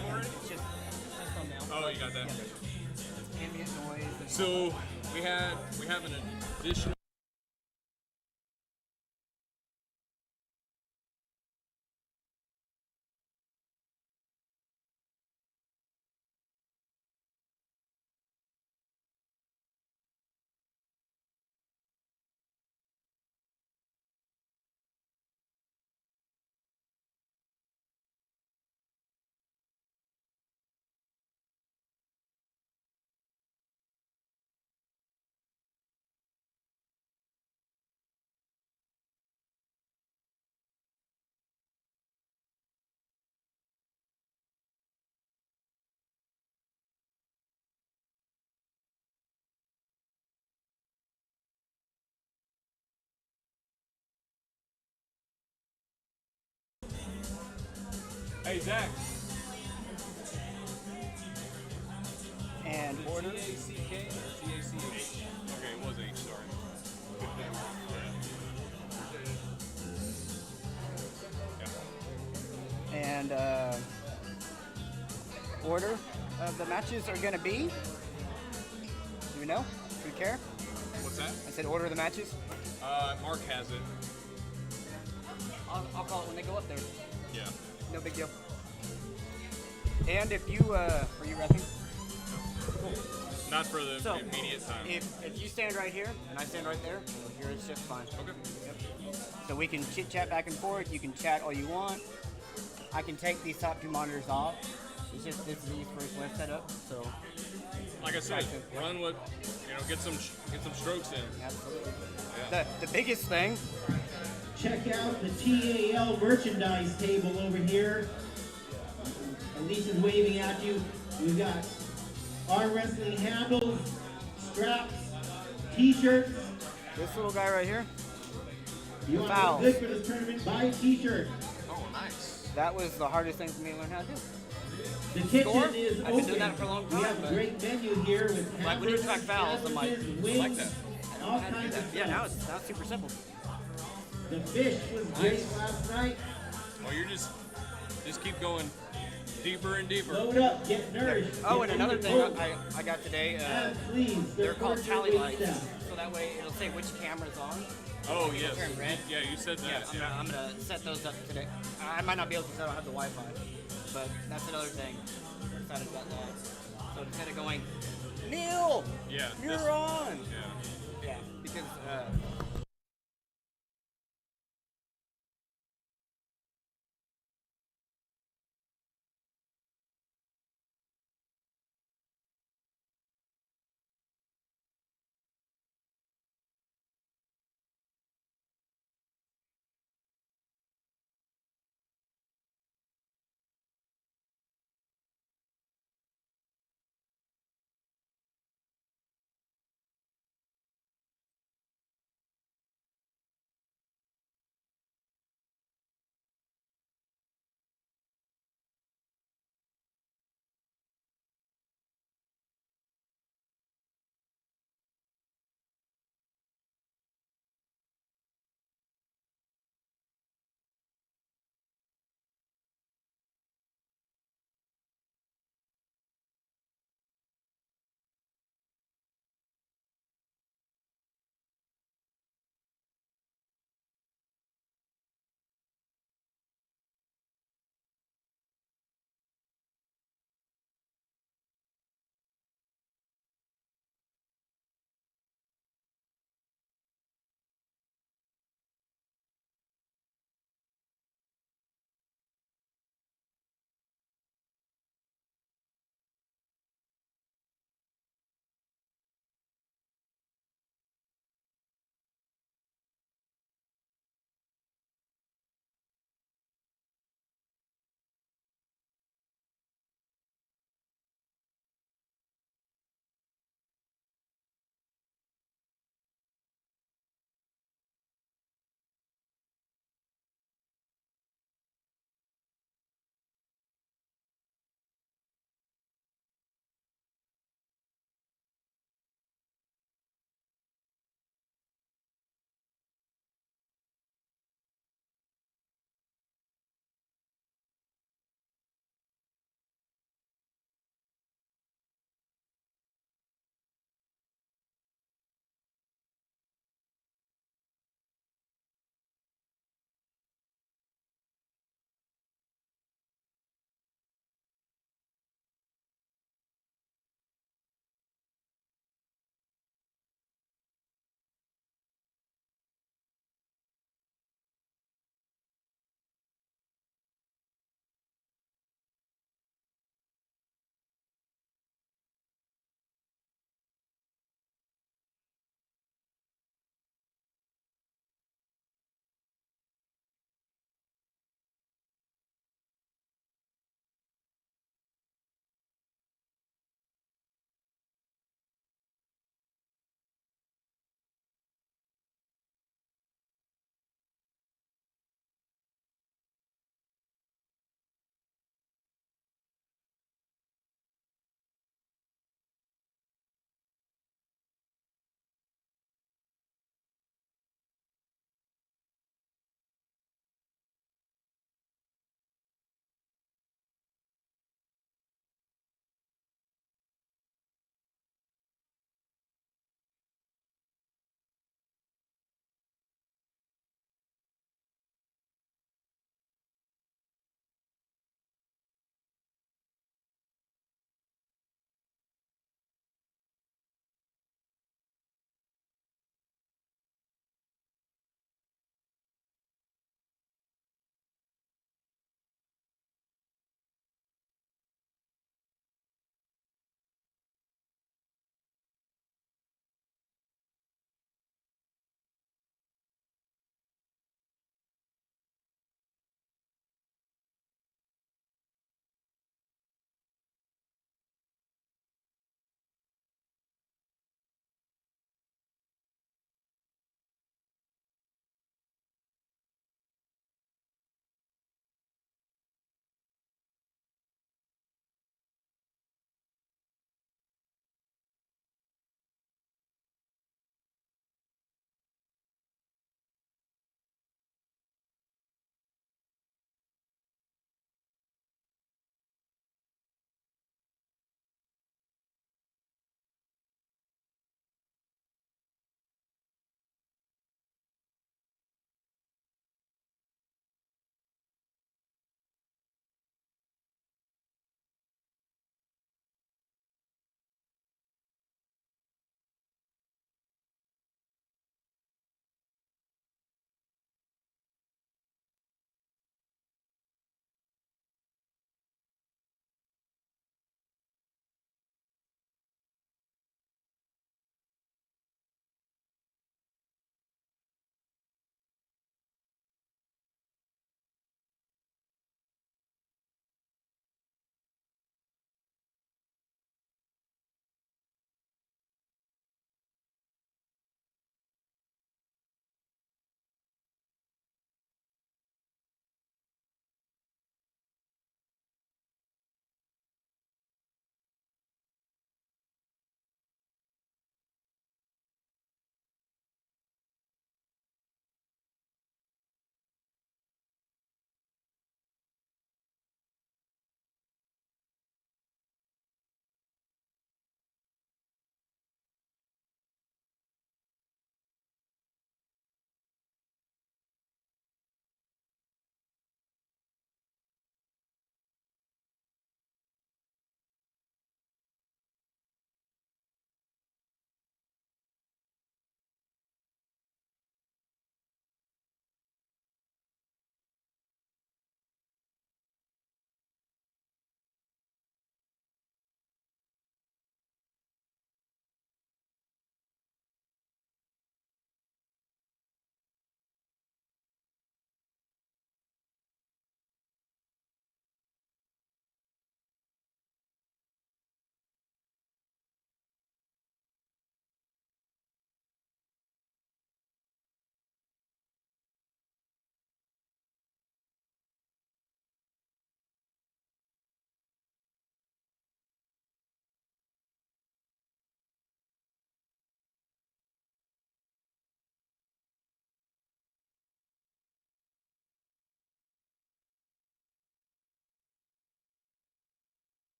live already? It's just thumbnail. Oh, you got that. Yeah. Ambient noise. So we have an additional. Hey, Zach. And order. C-A-C-K or C-A-C-H? Okay, it was H, sorry. And order of the matches are going to be. Do you know? Do you care? What's that? I said order of the matches. Mark has it. I'll call it when they go up there. Yeah. No big deal. And if you, are you repping? Not for the So, immediate time. If you stand right here and I stand right there, you're just fine. Okay. Yep. So we can chit chat back and forth. You can chat all you want. I can take these top two monitors off. It's just this is the first web setup. So Like I said, run what get some strokes in. absolutely. Yeah. The biggest thing. Check out the TAL merchandise table over here. Alicia's waving at you. We've got arm wrestling handles, straps, t-shirts. This little guy right here. You want to Fowler. look good for this tournament? Buy a t-shirt. Oh, nice. That was the hardest thing for me to learn how to do. The kitchen Store? is I've open. been doing that for a long We time, have a but great menu here with like when you hamburgers, track fouls, I'm like, sandwiches, I wings, like that. all How to do kinds that. of Yeah, now stuff. it's super simple. The fish was great last night. Well, you're just keep going deeper and deeper. Load up, get nourished. Oh, get and another thing overloaded. I got today, And please, they're called tally lights. Down. So that way it'll say which camera's on. Oh yes. Turn red. Yeah, you said that. Yeah, I'm gonna set those up today. I might not be able to because I don't have the Wi-Fi, but that's another thing. We're excited about that. So instead of going, Neil, Yeah. you're on. Yeah. Yeah, because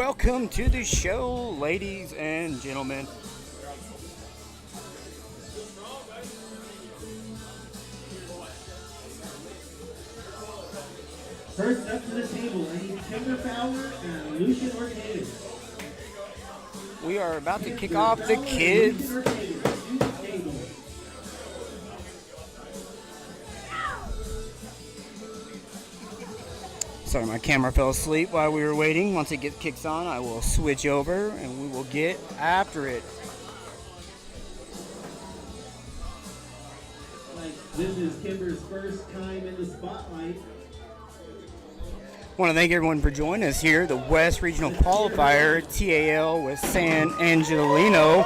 Welcome to the show, ladies and gentlemen. First up to the table, I need Kimber Fowler and Lucian Ortega. We are about to kick off the kids. Sorry, my camera fell asleep while we were waiting. Once it kicks on, I will switch over and we will get after it. This is Kimber's first time in the spotlight. Want to thank everyone for joining us here, the West Regional Qualifier, TAL with San Angelino.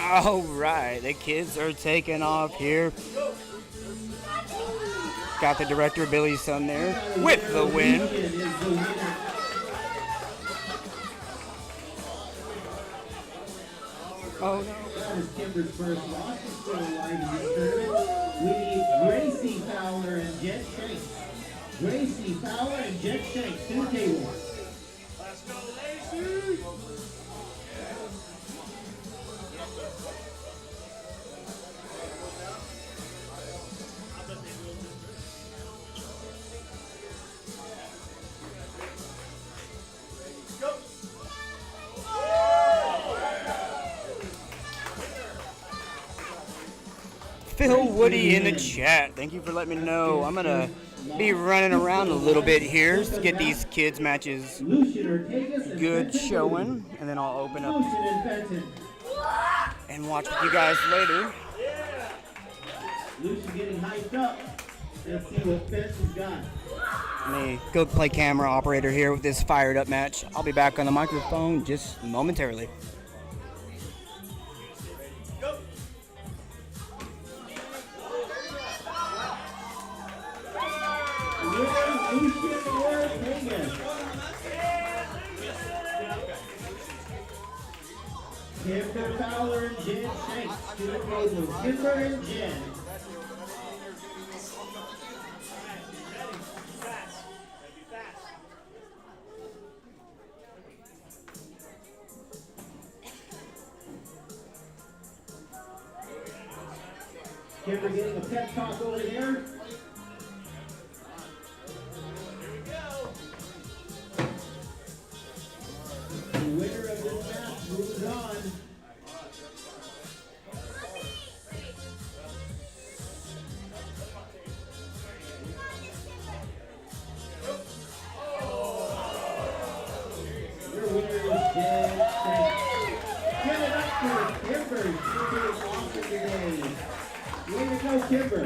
All right, the kids are taking off here. Got the director, Billy's son, there with the win. Oh, no. That is Kimber's first loss. She's still alive in this tournament. We need Gracie Fowler and Jet Shanks. Gracie Fowler and Jet Shanks to the table. Let's go, Lacey! Phil Woody in the chat. Thank you for letting me know. I'm going to be running around a little bit here to get these kids matches good showing. And then I'll open up and watch with you guys later. Lucian getting hyped up. Let's see what Fenton's got. Let me go play camera operator here with this fired up match. I'll be back on the microphone just momentarily. Kimber Fowler and Jen Shanks to the table. Kimber and Jen. Kimber getting a pep talk over there. The winner of this match moves on. Your winner is Jen Shanks. Give it up for Kimber. She's doing awesome today. Way to go, Kimber.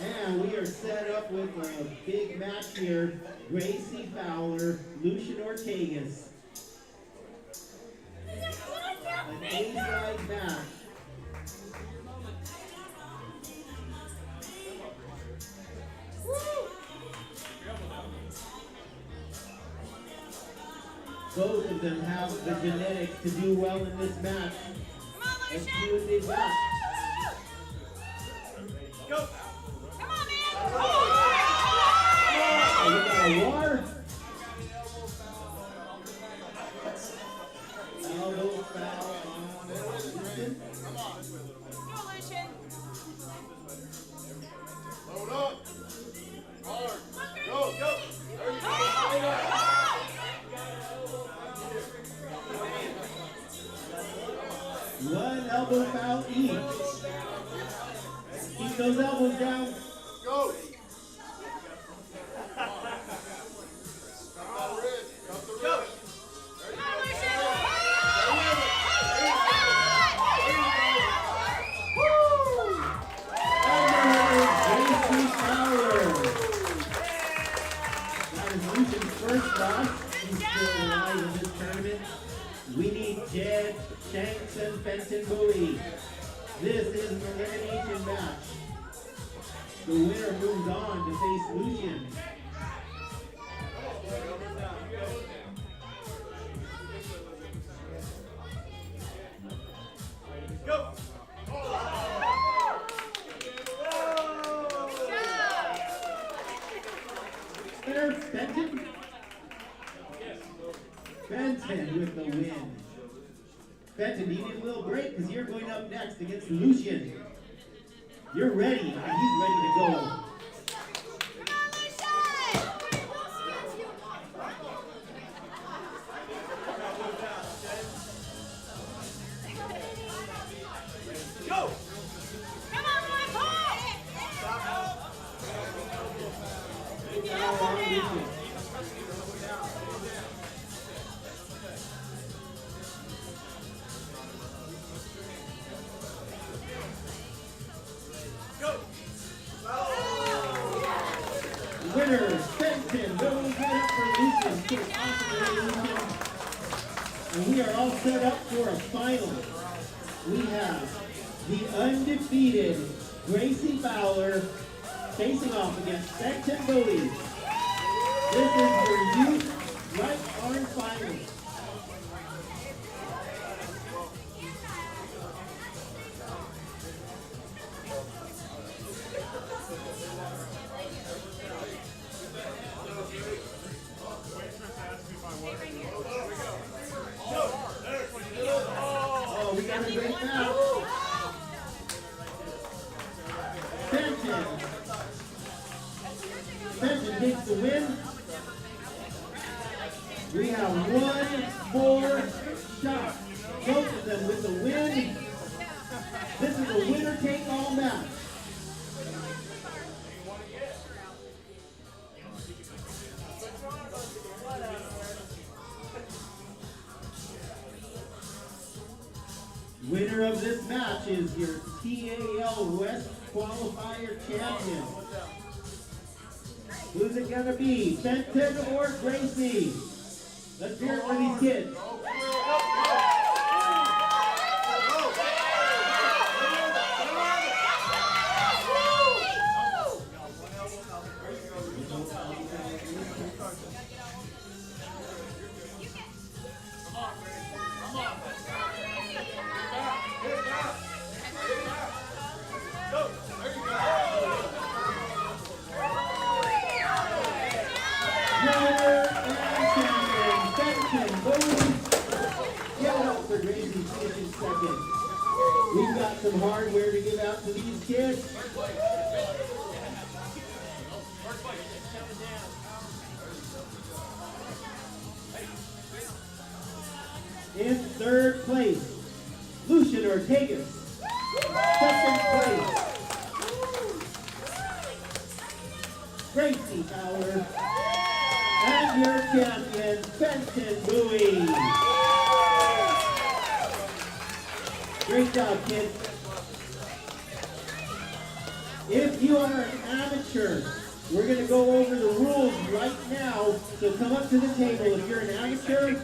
And we are set up with a big match here. Gracie Fowler, Lucian Ortegas. An A-side match. Both of them have the genetics to do well in this match. Let's see what they've got. Go! Oh, we got a war. Elbow foul on Lucian. Go, Lucian. Load up! Hard! Go, go! There you go! One elbow foul each. Keep those elbows down. Go! Jed, Shanks, and Fenton Bowie. This is an elimination match. The winner moves on to face Lucian. Go! Winner, Fenton. Fenton with the win. Fenton, you need a little break because you're going up next against Lucian. You're ready. He's ready to go. Go! Come on, Michael! Winner, Fenton. Will we get up for Lucian? Get it off of the way, Lucian. And we are all set up for a final. We have the undefeated Gracie Fowler facing off against Fenton Bowie. This is your youth right arm final. Oh, we got a great match. Fenton takes the win. We have one more shot. Both of them with the win. This is a winner-take-all match. Winner of this match is your TAL West Qualifier champion. Who's it gonna be, Fenton or Gracie? Let's hear it for these kids. We've got some hardware to give out to these kids. In third place, Lucian Ortegas. Second place, Gracie Fowler. And your champion, Fenton Bowie. Great job, kids. If you are an amateur, we're going to go over the rules right now. So come up to the table. If you're an amateur,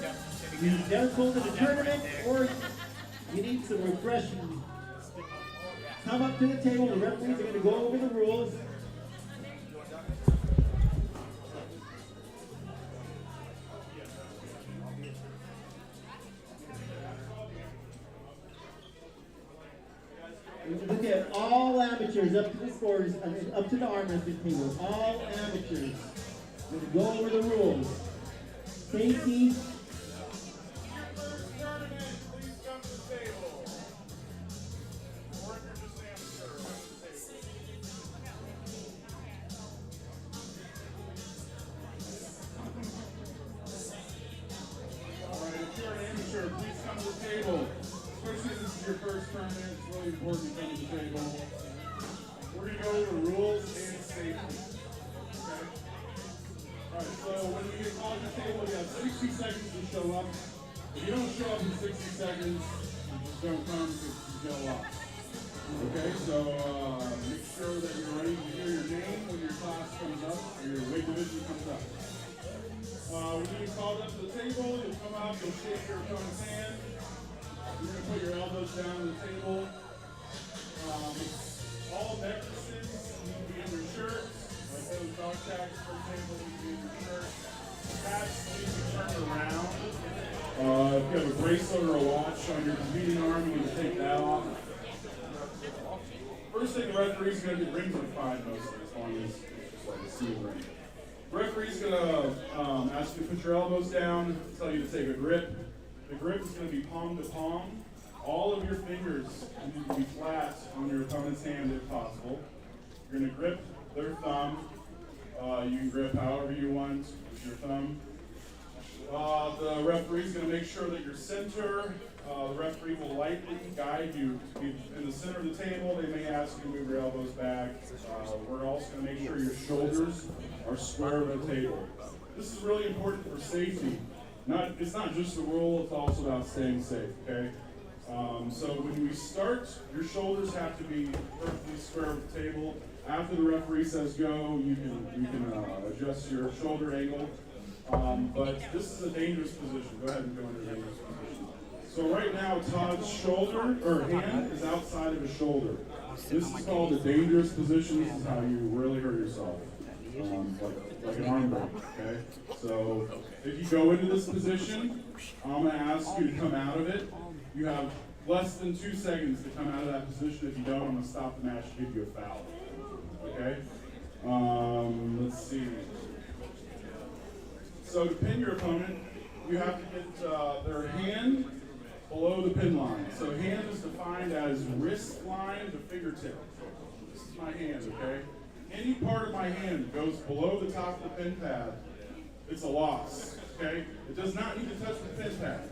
you've never pulled in a tournament, or you need some refreshing, come up to the table. The referees are going to go over the rules. Look at all amateurs up to the scores, up to the arm wrestling table. All amateurs. We're going to go over the rules. Safety. Please come to the table. Especially if this is your first tournament, it's really important to come to the table. We're going to go over rules and safety. Okay? Alright, so when you get called to the table, you have 60 seconds to show up. If you don't show up in 60 seconds, you just don't come because you get lost. Okay, so make sure that you're ready to hear your name when your class comes up, or your weight division comes up. When you get called up to the table, you'll come out, you'll shake your opponent's hand. You're going to put your elbows down on the table. All necklaces need to be under shirt, like those dog tags, for example, you can use your shirt. Pads, so you can turn it around. If you have a bracelet or a watch on your competing arm, you can take that off. First thing the referee's going to do, rings are fine mostly, as long as it's just like a seal ring. The referee's going to ask you to put your elbows down, tell you to take a grip. The grip is going to be palm to palm. All of your fingers need to be flat on your opponent's hand if possible. You're going to grip their thumb. You can grip however you want with your thumb. The referee's going to make sure that you're center. The referee will lightly guide you to be in the center of the table. They may ask you to move your elbows back. We're also going to make sure your shoulders are square with the table. This is really important for safety. It's not just a rule, it's also about staying safe, okay? So when we start, your shoulders have to be perfectly square with the table. After the referee says go, you can adjust your shoulder angle. But this is a dangerous position. Go ahead and go into a dangerous position. So right now, Todd's shoulder or hand is outside of his shoulder. This is called a dangerous position. This is how you really hurt yourself, like an arm break. Okay. So if you go into this position, I'm going to ask you to come out of it. You have less than 2 seconds to come out of that position. If you don't, I'm going to stop the match and give you a foul. Okay. Let's see. So to pin your opponent, you have to get their hand below the pin line. So hand is defined as wrist line to fingertip. This is my hand, okay? Any part of my hand goes below the top of the pin pad, it's a loss, okay? It does not need to touch the pin pad.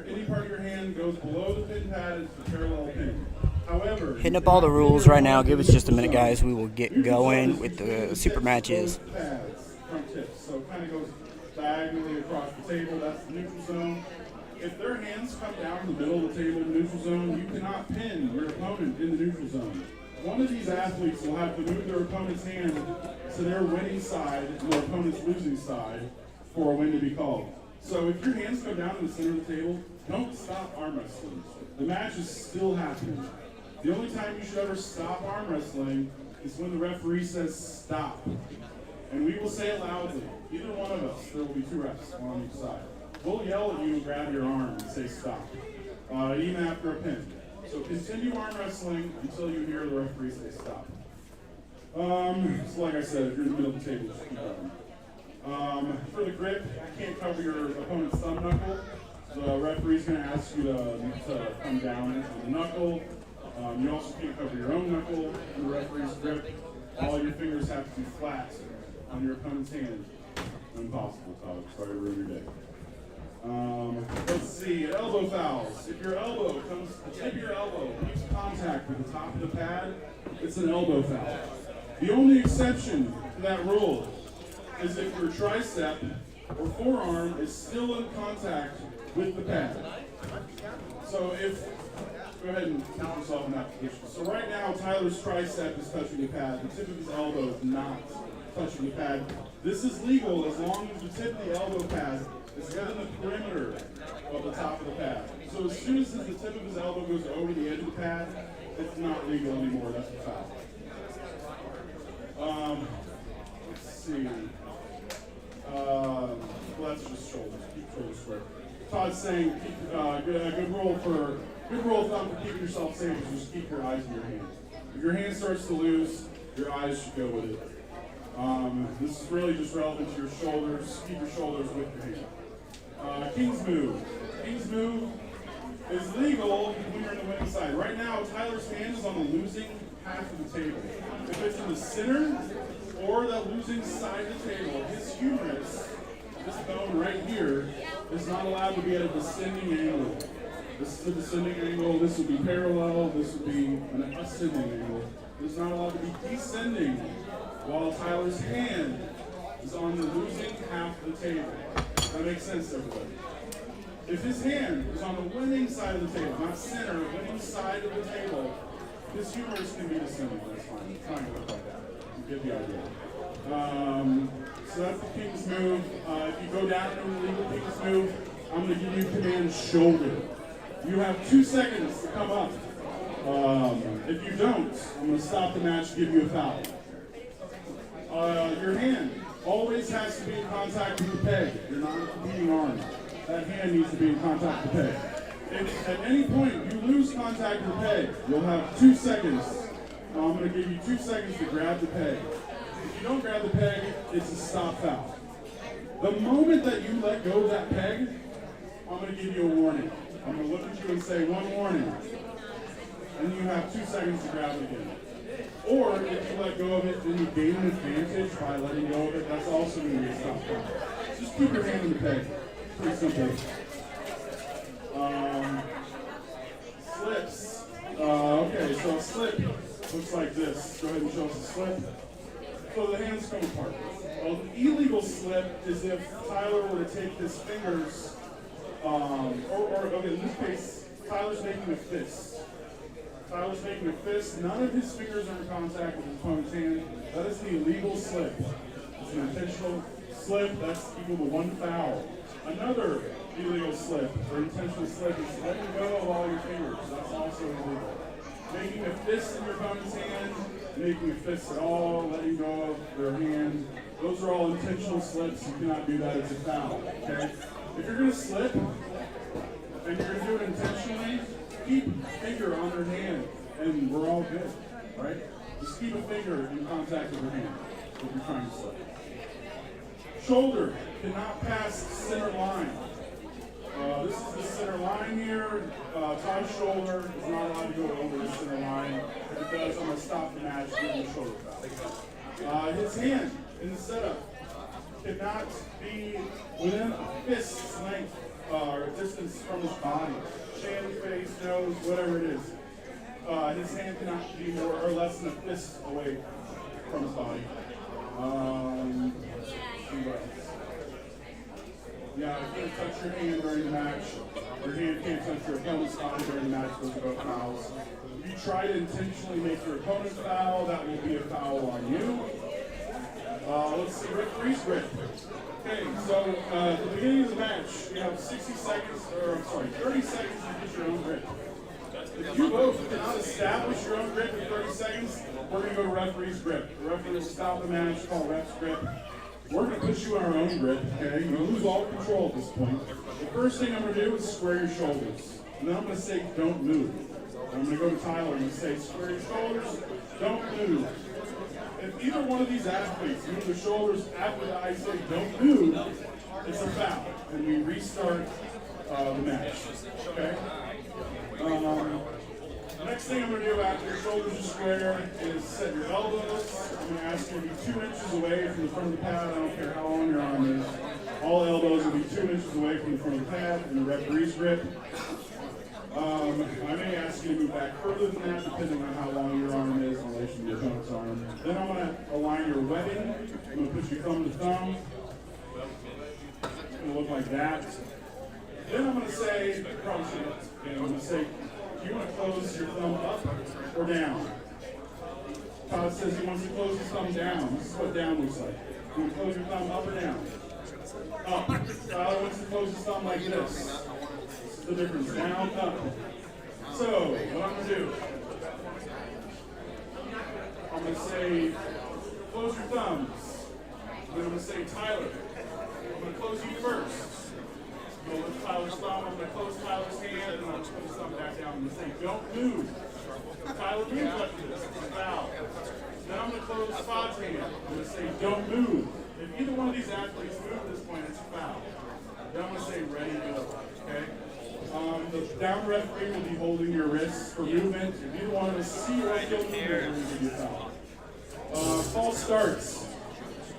Any part of your hand goes below the pin pad, it's a parallel pin. However, hitting up all the rules right now. Give us just a minute, guys. We will get going with the super matches. Front tips. So it kind of goes diagonally across the table. That's the neutral zone. If their hands come down in the middle of the table in the neutral zone, you cannot pin your opponent in the neutral zone. One of these athletes will have to move their opponent's hand to their winning side and their opponent's losing side for a win to be called. So if your hands come down in the center of the table, don't stop arm wrestling. The match is still happening. The only time you should ever stop arm wrestling is when the referee says stop. And we will say it loudly. Either one of us, there will be 2 reps, one on each side. We'll yell at you and grab your arm and say stop, even after a pin. So continue arm wrestling until you hear the referee say stop. So like I said, if you're in the middle of the table, just keep going. For the grip, you can't cover your opponent's thumb knuckle. The referee's going to ask you to come down on the knuckle. You also can't cover your own knuckle in the referee's grip. All your fingers have to be flat on your opponent's hand. Impossible, Todd. Sorry to ruin your day. Let's see, elbow fouls. If your elbow comes, the tip of your elbow makes contact with the top of the pad, it's an elbow foul. The only exception to that rule is if your tricep or forearm is still in contact with the pad. So go ahead and put yourself in that position. So right now, Tyler's tricep is touching the pad. The tip of his elbow is not touching the pad. This is legal as long as the tip of the elbow pad is within the perimeter of the top of the pad. So as soon as the tip of his elbow goes over the edge of the pad, it's not legal anymore. That's a foul. Let's see. Well, that's just shoulders. Keep shoulders square. Todd's saying a good rule of thumb for keeping yourself safe is just keep your eyes in your hand. If your hand starts to lose, your eyes should go with it. This is really just relevant to your shoulders. Keep your shoulders with your hand. King's move. King's move is legal when you're in the winning side. Right now, Tyler's hand is on the losing half of the table. If it's in the center or the losing side of the table, his humerus, this bone right here, is not allowed to be at a descending angle. This is a descending angle. This would be parallel. This would be an ascending angle. It's not allowed to be descending while Tyler's hand is on the losing half of the table. That makes sense, everybody. If his hand is on the winning side of the table, not center, winning side of the table, his humerus can be descending. That's fine. It's not going to look like that. You get the idea. So that's the King's move. If you go down into the legal King's move, I'm going to give you command shoulder. You have 2 seconds to come up. If you don't, I'm going to stop the match and give you a foul. Your hand always has to be in contact with the peg. You're not competing arm. That hand needs to be in contact with the peg. If at any point you lose contact with the peg, you'll have 2 seconds. I'm going to give you 2 seconds to grab the peg. If you don't grab the peg, it's a stop foul. The moment that you let go of that peg, I'm going to give you a warning. I'm going to look at you and say 1 warning. And you have 2 seconds to grab it again. Or if you let go of it, then you gain an advantage by letting go of it. That's also going to be a stop foul. Just keep your hand on the peg. Pretty simple. Slips. Okay, so a slip looks like this. Go ahead and show us a slip. So the hands come apart. Well, the illegal slip is if Tyler were to take his fingers, okay, in this case, Tyler's making a fist. Tyler's making a fist. None of his fingers are in contact with his opponent's hand. That is the illegal slip. It's an intentional slip. That's equal to 1 foul. Another illegal slip or intentional slip is letting go of all your fingers. That's also illegal. Making a fist in your opponent's hand, making a fist at all, letting go of their hand. Those are all intentional slips. You cannot do that. It's a foul. Okay? If you're going to slip and you're going to do it intentionally, keep a finger on their hand, and we're all good, right? Just keep a finger in contact with your hand if you're trying to slip. Shoulder cannot pass center line. This is the center line here. Ty's shoulder is not allowed to go over the center line. If it does, I'm going to stop the match, give him a shoulder foul. His hand in the setup cannot be within a fist's length or distance from his body. Chin, face, nose, whatever it is. His hand cannot be more or less than a fist away from his body. Yeah, if you touch your hand during the match, your hand can't touch your opponent's body during the match, those are both fouls. If you try to intentionally make your opponent foul, that will be a foul on you. Let's see, referee's grip. Okay, so at the beginning of the match, you have 30 seconds to get your own grip. If you both cannot establish your own grip in 30 seconds, we're going to go to referee's grip. The referee will stop the match, call ref's grip. We're going to put you in our own grip, okay? You're going to lose all control at this point. The first thing I'm going to do is square your shoulders. And then I'm going to say, don't move. And I'm going to go to Tyler and say, square your shoulders, don't move. If either one of these athletes move their shoulders after I say don't move, it's a foul. And we restart the match, okay? The next thing I'm going to do after your shoulders are square is set your elbows. I'm going to ask you to be 2 inches away from the front of the pad. I don't care how long your arm is. All elbows will be 2 inches away from the front of the pad in the referee's grip. I may ask you to move back further than that, depending on how long your arm is in relation to your opponent's arm. Then I'm going to align your webbing. I'm going to put you thumb to thumb. It's going to look like that. Then I'm going to say, probably shouldn't. I'm going to say, do you want to close your thumb up or down? Todd says he wants to close his thumb down. This is what down looks like. You want to close your thumb up or down? Up. Tyler wants to close his thumb like this. This is the difference. Down, up. So, what I'm going to do, I'm going to say, close your thumbs. Then I'm going to say, Tyler, I'm going to close you first. I'm going to lift Tyler's thumb, I'm going to close Tyler's hand, and I'm going to put his thumb back down. I'm going to say, don't move. Tyler moves after this. It's a foul. Then I'm going to close Spot's hand. I'm going to say, don't move. If either one of these athletes move at this point, it's a foul. Then I'm going to say, ready, go. Okay? The down referee will be holding your wrists for movement. If either one of us see your ankle movement, we're going to give you a foul. False starts.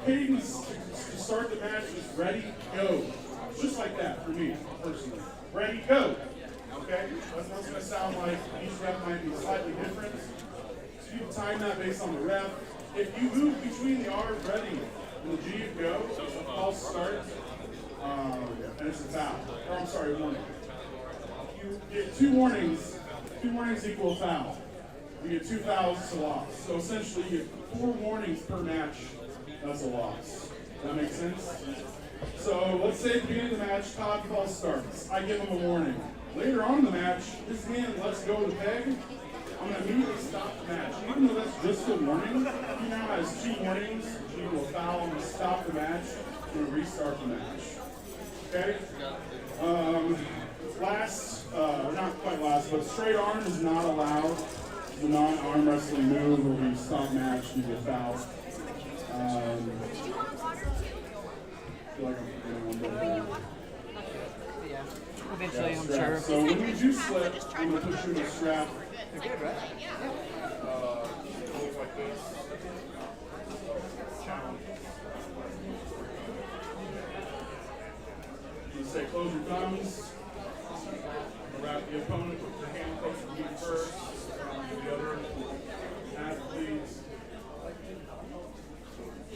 Cadence to start the match is ready, go. Just like that for me, personally. Ready, go. Okay? That's what it's going to sound like. Each rep might be slightly different. So you can time that based on the rep. If you move between the R of ready and the G of go, it's a false start. And it's a foul. Or I'm sorry, warning. You get 2 warnings. 2 warnings equal a foul. You get 2 fouls, it's a loss. So essentially you get 4 warnings per match. That's a loss. Does that make sense? So let's say at the beginning of the match, Todd false starts. I give him a warning. Later on in the match, his hand lets go of the peg. I'm I'm going to immediately stop the match. Even though that's just a warning, he now has 2 warnings. He will foul and stop the match and restart the match. Okay? Last, not quite last, but straight arm is not allowed. The non-arm wrestling move will be stop match and get foul. I feel like I'm forgetting one more. Eventually, Yeah, I'm strap. sure. So when you do slip, I'm going to put you in a strap. They're good, right? Look like this. You say close your thumbs. Wrap the opponent with your hand close to you first. The other athletes.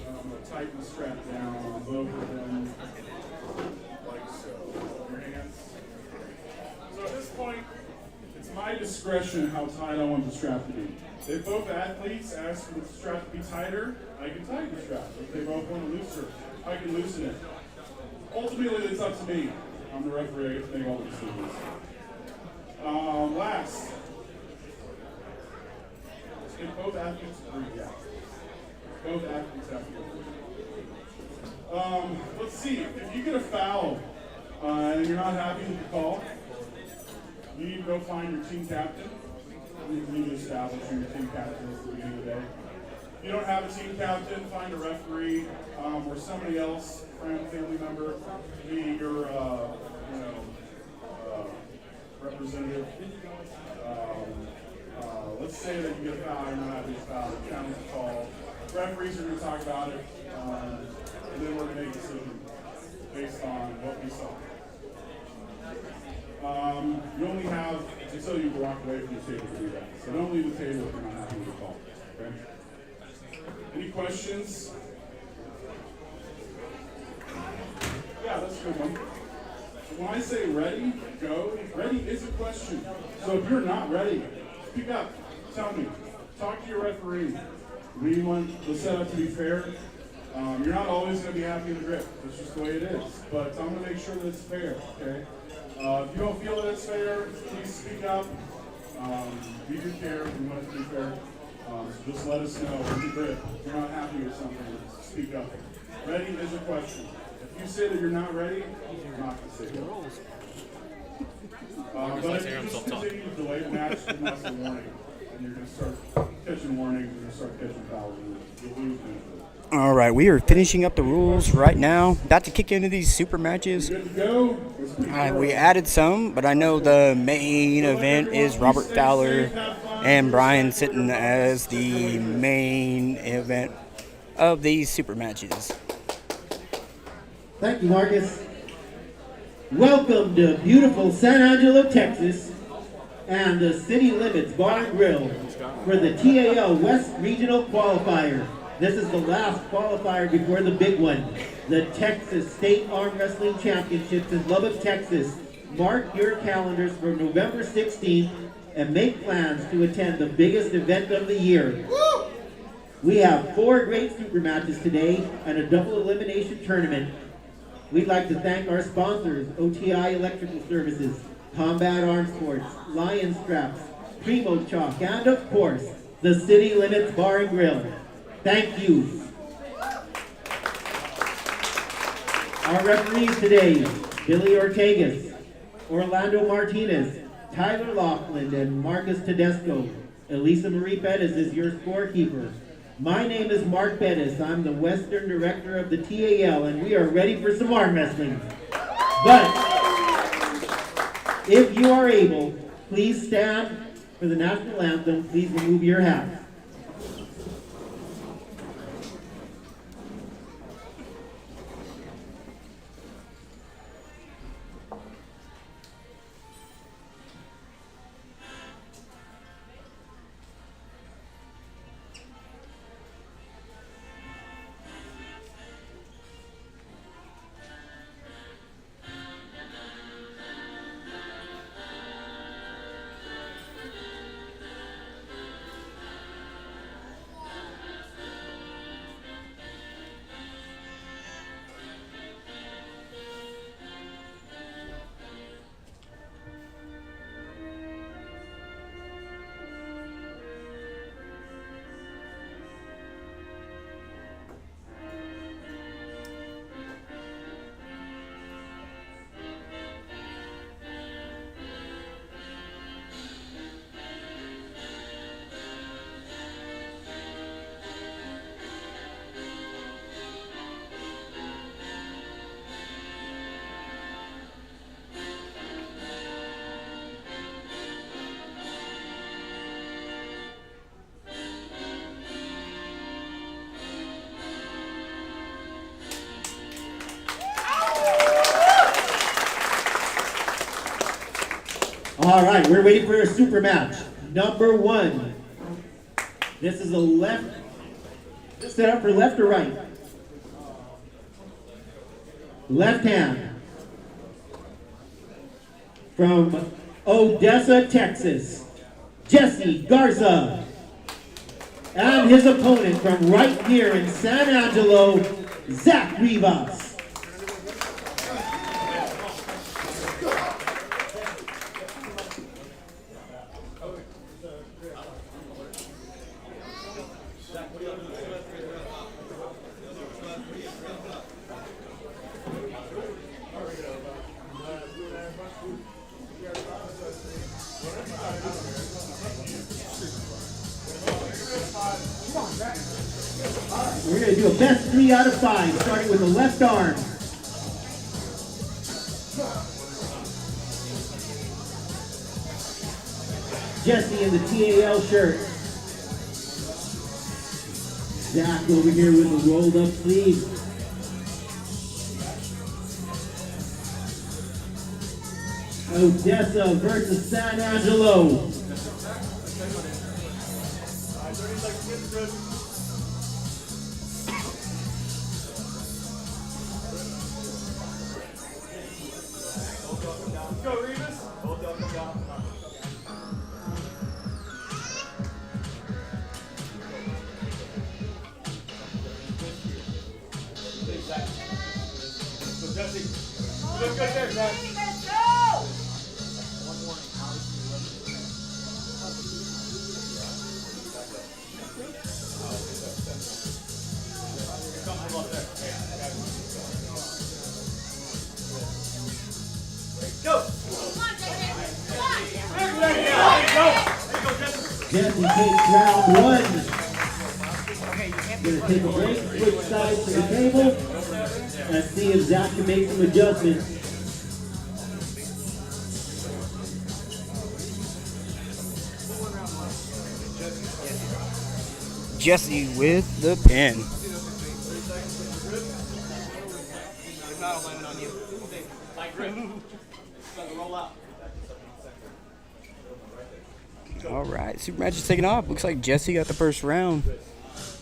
I'm going to tighten the strap down on both of them. Like so. Your hands. So at this point, it's my discretion how tight I want the strap to be. If both athletes ask for the strap to be tighter, I can tighten the strap. If they both want to looser, I can loosen it. Ultimately, it's up to me. I'm the referee. I get to make all the decisions. Last, if both athletes agree, yeah. Both athletes have to agree. Let's see. If you get a foul and you're not happy with the call, you need to go find your team captain. You need to establish who your team captain is at the beginning of the day. If you don't have a team captain, find a referee or somebody else, friend, family member, be your representative. Let's say that you get a foul, you're not happy with the foul, challenge the call. Referees are going to talk about it, and then we're going to make a decision based on what we saw. You only have until you walk away from the table to do that. So don't leave the table if you're not happy with the call. Okay? Any questions? Yeah, that's a good one. When I say ready, go, ready is a question. So if you're not ready, speak up. Tell me. Talk to your referee. We want the setup to be fair. You're not always going to be happy in the grip. That's just the way it is. But I'm going to make sure that it's fair, okay? If you don't feel that it's fair, please speak up. We do care. We want it to be fair. So just let us know in the grip. If you're not happy with something, speak up. Ready is a question. If you say that you're not ready, you're not going to say that. But if you just continue to delay the match, then that's a warning. And you're going to start catching warnings, you're going to start catching fouls, and you'll lose the All right, we are finishing up the rules right now. About to kick into these super matches. good to go. We added some, but I know the main event is Robert Fowler and Brian Sitton as the main event of these super matches. Thank you, Marcus. Welcome to beautiful San Angelo, Texas, and the City Limits Bar and Grill for the TAL West Regional Qualifier. This is the last qualifier before the big one, the Texas State Arm Wrestling Championships in Lubbock, Texas. Mark your calendars for November 16th and make plans to attend the biggest event of the year. We have 4 great super matches today and a double elimination tournament. We'd like to thank our sponsors, OTI Electrical Services, Combat Arms Sports, Lion Straps, Primo Chalk, and of course, the City Limits Bar and Grill. Thank you. Our referees today, Billy Ortegas, Orlando Martinez, Tyler Laughlin, and Marcus Tedesco. Elisa Marie Bettis is your scorekeeper. My name is Mark Bettis. I'm the Western Director of the TAL, and we are ready for some arm wrestling. But if you are able, please stand for the national anthem. Please remove your hats. All right, we're waiting for a super match. Number 1. This is a left. Set up for left or right? Left hand. From Odessa, Texas, Jesse Garza. And his opponent from right here in San Angelo, Zach Rivas. We're going to do a best 3 out of 5, starting with the left arm. Jesse in the TAL shirt. Zach over here with the rolled up sleeve. Odessa versus San Angelo. Go, Remus. Hold up, come down. So, Jesse, you look good there, Zach. Let's go! Go! Come on, JJ. Come on. Jesse takes round 1. Gonna take a break, switch sides to the table, and see if Zach can make some adjustments. Jesse with the pin. All right, super match is taking off. Looks like Jesse got the first round.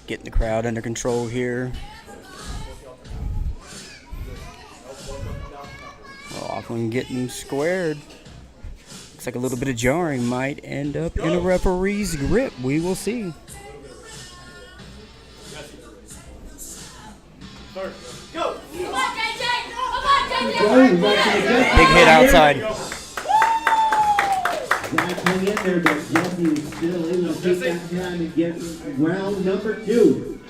Getting the crowd under control here. Laughlin getting squared. Looks like a little bit of jarring might end up in a referee's grip. We will see. Go! Come on, JJ. Come on, JJ. Big hit outside. Zach hung in there, but Jesse was still able to take that time and get round number 2.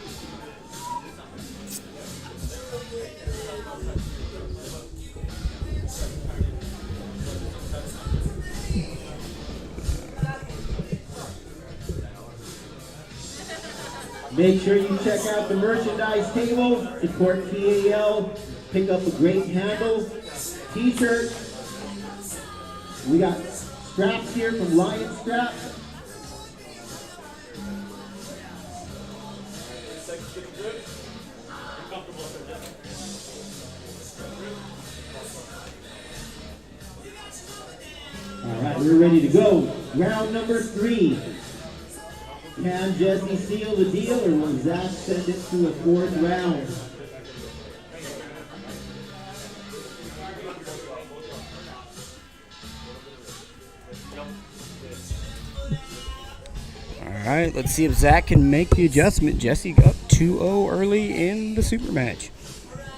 Make sure you check out the merchandise table, support TAL, pick up a great handle, t-shirt. We got straps here from Lion Strap. All right, we're ready to go. Round number 3. Can Jesse seal the deal, or will Zach send it to a 4th round? All right, let's see if Zach can make the adjustment. Jesse up 2-0 early in the super match.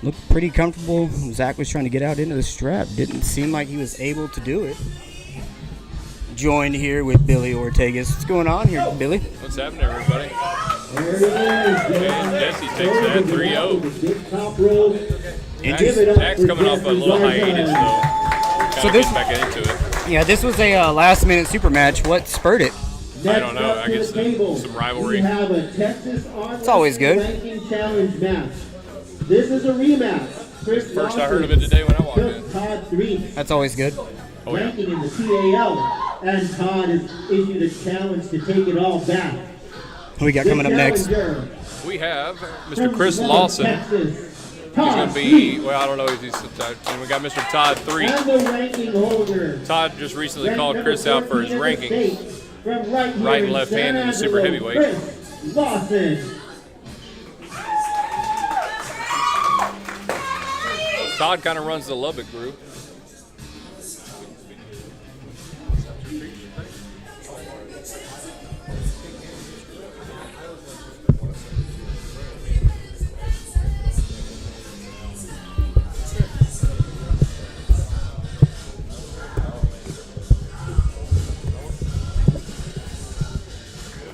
Looked pretty comfortable. Zach was trying to get out into the strap. Didn't seem like he was able to do it. Joined here with Billy Ortegas. What's going on here, Billy? What's happening, everybody? There it is. And Jesse takes that 3-0. Big top rope. Zach's coming off a little hiatus, though. So this, back into it. yeah, this was a last-minute super match. What spurred it? I don't know. I guess some rivalry. We have a Texas Armwrestling It's always good. Ranking Challenge match. This is a rematch. Chris First I heard of it today when I walked in. Todd 3. That's always good. Oh, yeah. Ranking in the TAL. And Todd has issued a challenge to take it all back. Who we got coming up next? We have Mr. Chris Lawson going to be, well, I don't know if he's, and we got Mr. Todd 3. And the ranking holder. Todd just recently Ranked called number Chris out for his 14 in the rankings. state, from right here Right and in left hand in the San super Angelo, heavyweight. Chris Lawson. Todd kind of runs the Lubbock group.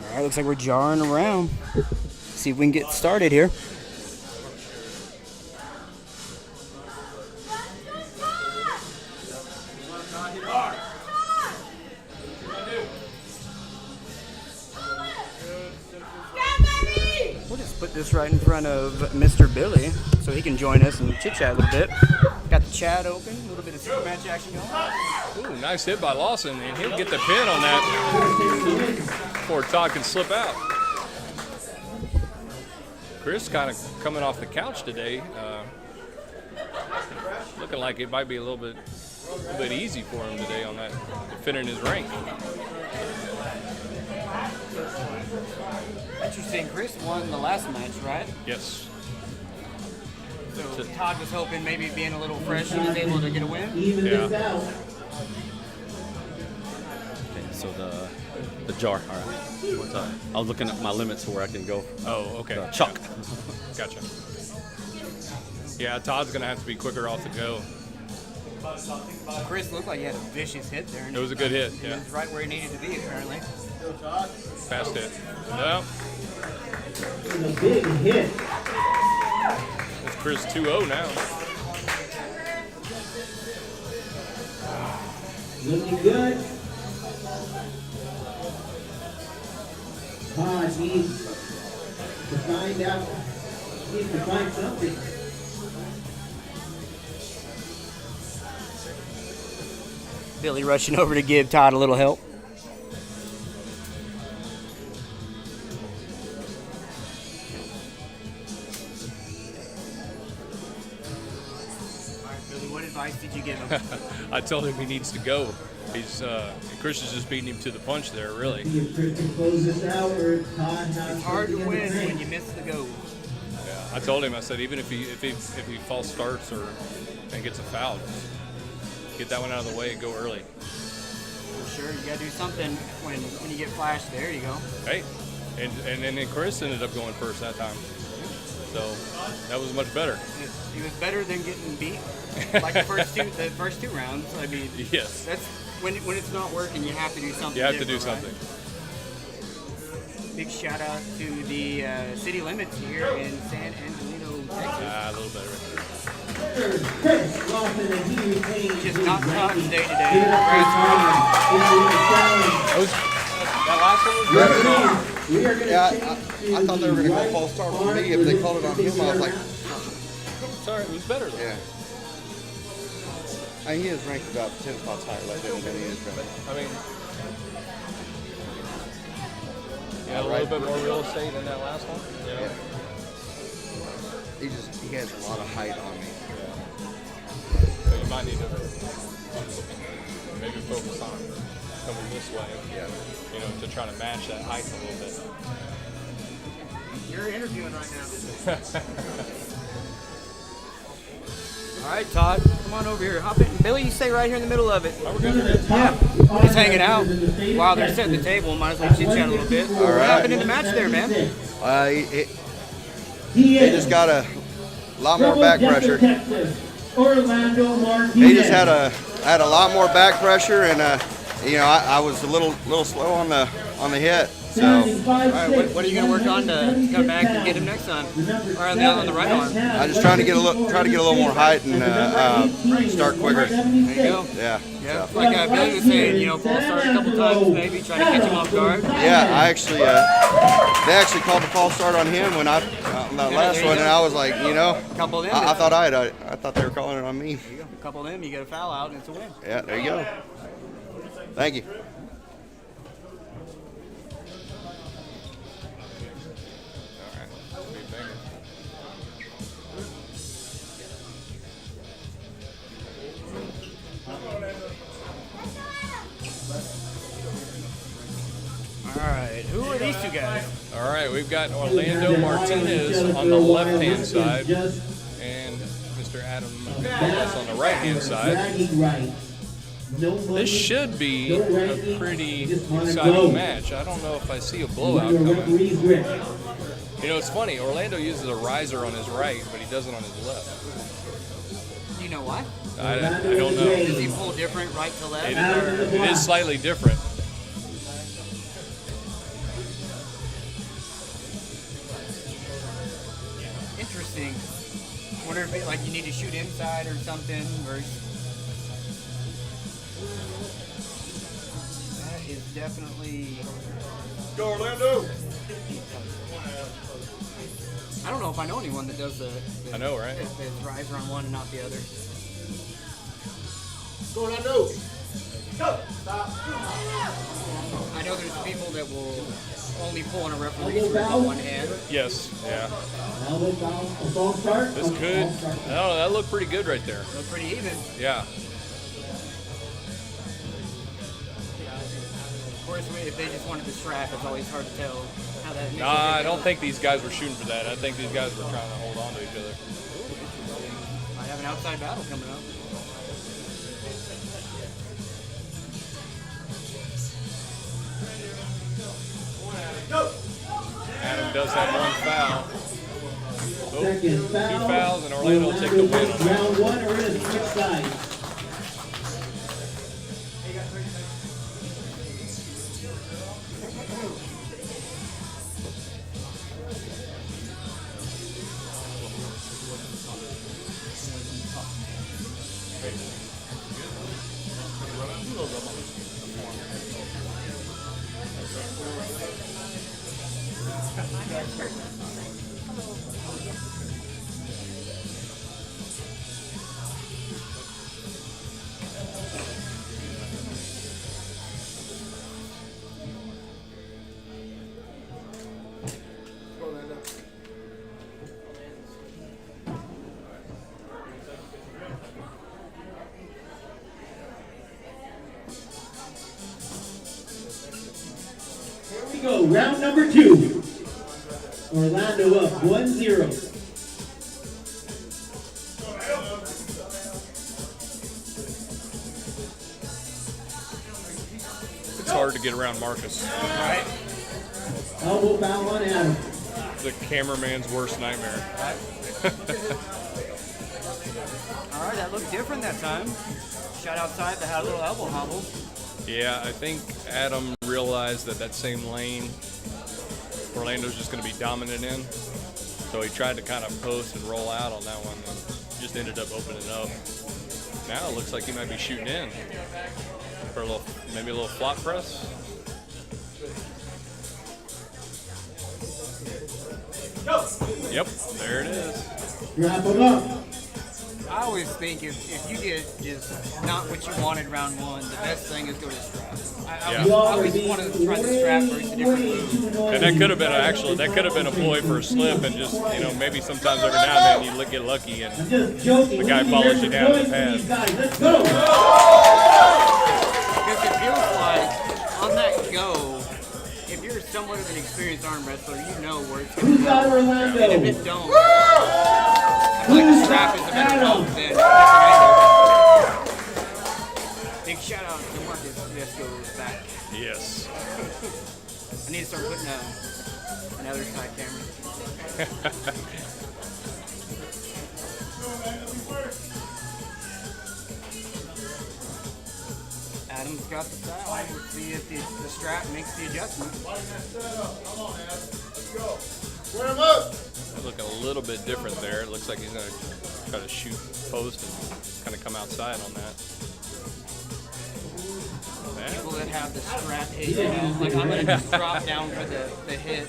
All right, looks like we're jarring around. See if we can get started here. We'll just put this right in front of Mr. Billy so he can join us and chit-chat a little bit. Got the chat open, a little bit of super match action going. Ooh, nice hit by Lawson, and he'll get the pin on that before Todd can slip out. Chris kind of coming off the couch today, looking like it might be a little bit easy for him today on that, defending his rank. Interesting. Chris won the last match, right? Yes. So Todd was hoping maybe being a little fresh, he was able to get a win. Even this Yeah. out. Okay, so the jar. All right. What's up? I was looking at my limits to where I can go. Oh, okay. Chuck. Gotcha. Yeah, Todd's going to have to be quicker off the go. Chris looked like he had a vicious hit there. And It was a good hit, he yeah. was right where he needed to be, apparently. Fast hit. No, It was a big hit. it's Chris 2-0 now. Looking good. Todd needs to find out. Needs to find something. Billy rushing over to give Todd a little help. All right, Billy, what advice did you give him? I told him he needs to go. He's Chris is just beating him to the punch there, really. See if Chris can close this out or if Todd has It's hard to something in the win tank. when you miss the goal. Yeah, I told him. I said even if he false starts or and gets a foul, just get that one out of the way and go early. For sure, you gotta do something when you get flashed. There you go. Hey, and then Chris ended up going first that time, so that was much better. He was better than getting beat like the first two rounds. I mean, Yes, that's when it's not working. You have to do something. you have to do different, something. Right? Big shout out to the city limits here in San Antonio, Texas. A little better. Chris Lawson, and he retains Just his not caught ranking. today. Give it up for Todd in the challenge. That last one was good. We are going to Yeah, change I thought they were going to right go false start on arm me. If they called it on him, I was particular- like, Sorry, it was better though. yeah. I mean, he is ranked about 10 spots higher left than he is right. I mean, yeah, a little bit more real estate than that last one. You know? He has a lot of height on me. So you might need to maybe focus on coming this way. Yeah. You know, to try to match that height a little bit. You're interviewing right now. All right, Todd, come on over here. Hop in. Billy, you stay right here in the middle of it. Oh, we're good. One of the top We're just hanging out in the state of while they're Texas. setting the table. Might as well chit chat a little bit. What happened in the match there, man? He He just got a lot more back pressure. Orlando Martinez. He just had a lot more back pressure, and you know, I was a little slow on the hit. So All right, what are you going to work on to come back and get him next time? Or on the right arm? I'm just trying to get a little more height and start quicker. There you go. Yeah. Yeah, So, like Billy was saying, you know, false start a couple times, maybe try to catch him off guard. yeah, I actually they actually called the false start on him when on that last there you one, go. and I was like, you know, A couple of them, I thought they were calling it on me. a couple of them, you get a foul out, and it's a win. Yeah, there you go. Thank you. Alright, who are these two guys? All right, we've got Orlando Martinez on the left-hand side and Mr. Adam Nicholas on the right-hand side. This should be a pretty exciting match. I don't know if I see a blowout coming. You know, it's funny. Orlando uses a riser on his right, but he doesn't on his left. Do you know why? I don't know. Does he pull different right to left? It is slightly different. Interesting. Wonder if like you need to shoot inside or something. Or that is definitely. Go Orlando! I don't know if I know anyone that does the I know, right? That's riser on one and not the other. Go Orlando! I know there's people that will only pull on a referee's grip on one hand. Yes, yeah. Start. This could. No, that looked pretty good right there. Look pretty even. Yeah. Of course, if they just wanted the strap, it's always hard to tell how that. Nah, I don't think these guys were shooting for that. I think these guys were trying to hold on to each other. Might have an outside battle coming up. Adam does have one foul. Oh, Second two foul. fouls, and Orlando will take the win. Round one, or in switch sides. Here we go, round number two. Orlando up 1-0. It's hard to get around Marcus. Right. Elbow foul on Adam. The cameraman's worst nightmare. All right, that looked different that time. Shot outside that had a little elbow hobble. Yeah, I think Adam realized that same lane Orlando's just going to be dominant in. So he tried to kind of post and roll out on that one and just ended up opening up. Now it looks like he might be shooting in for maybe a little flop press. Yep, there it is. Wrap him up. I always think if you get just not what you wanted round one, the best thing is go to strap. I always wanted to try the strap versus a different move. And that could have been a ploy for a slip, and just maybe sometimes every now and then you get lucky and The guy follows you down the path. Let's go. Because it feels like on that go, if you're somewhat of an experienced arm wrestler, you know where it's going Who's to got go. Orlando? And if it don't, I feel like the strap is a better move than big shout out to Marcus Vesco's back. Yes. I need to start putting another side camera. Adam's got the style. Let's see if the strap makes the adjustment. That look a little bit different there. It looks like he's going to try to shoot post and kind of come outside on that. People that have the strap hit, like I'm going to just drop down for the hit,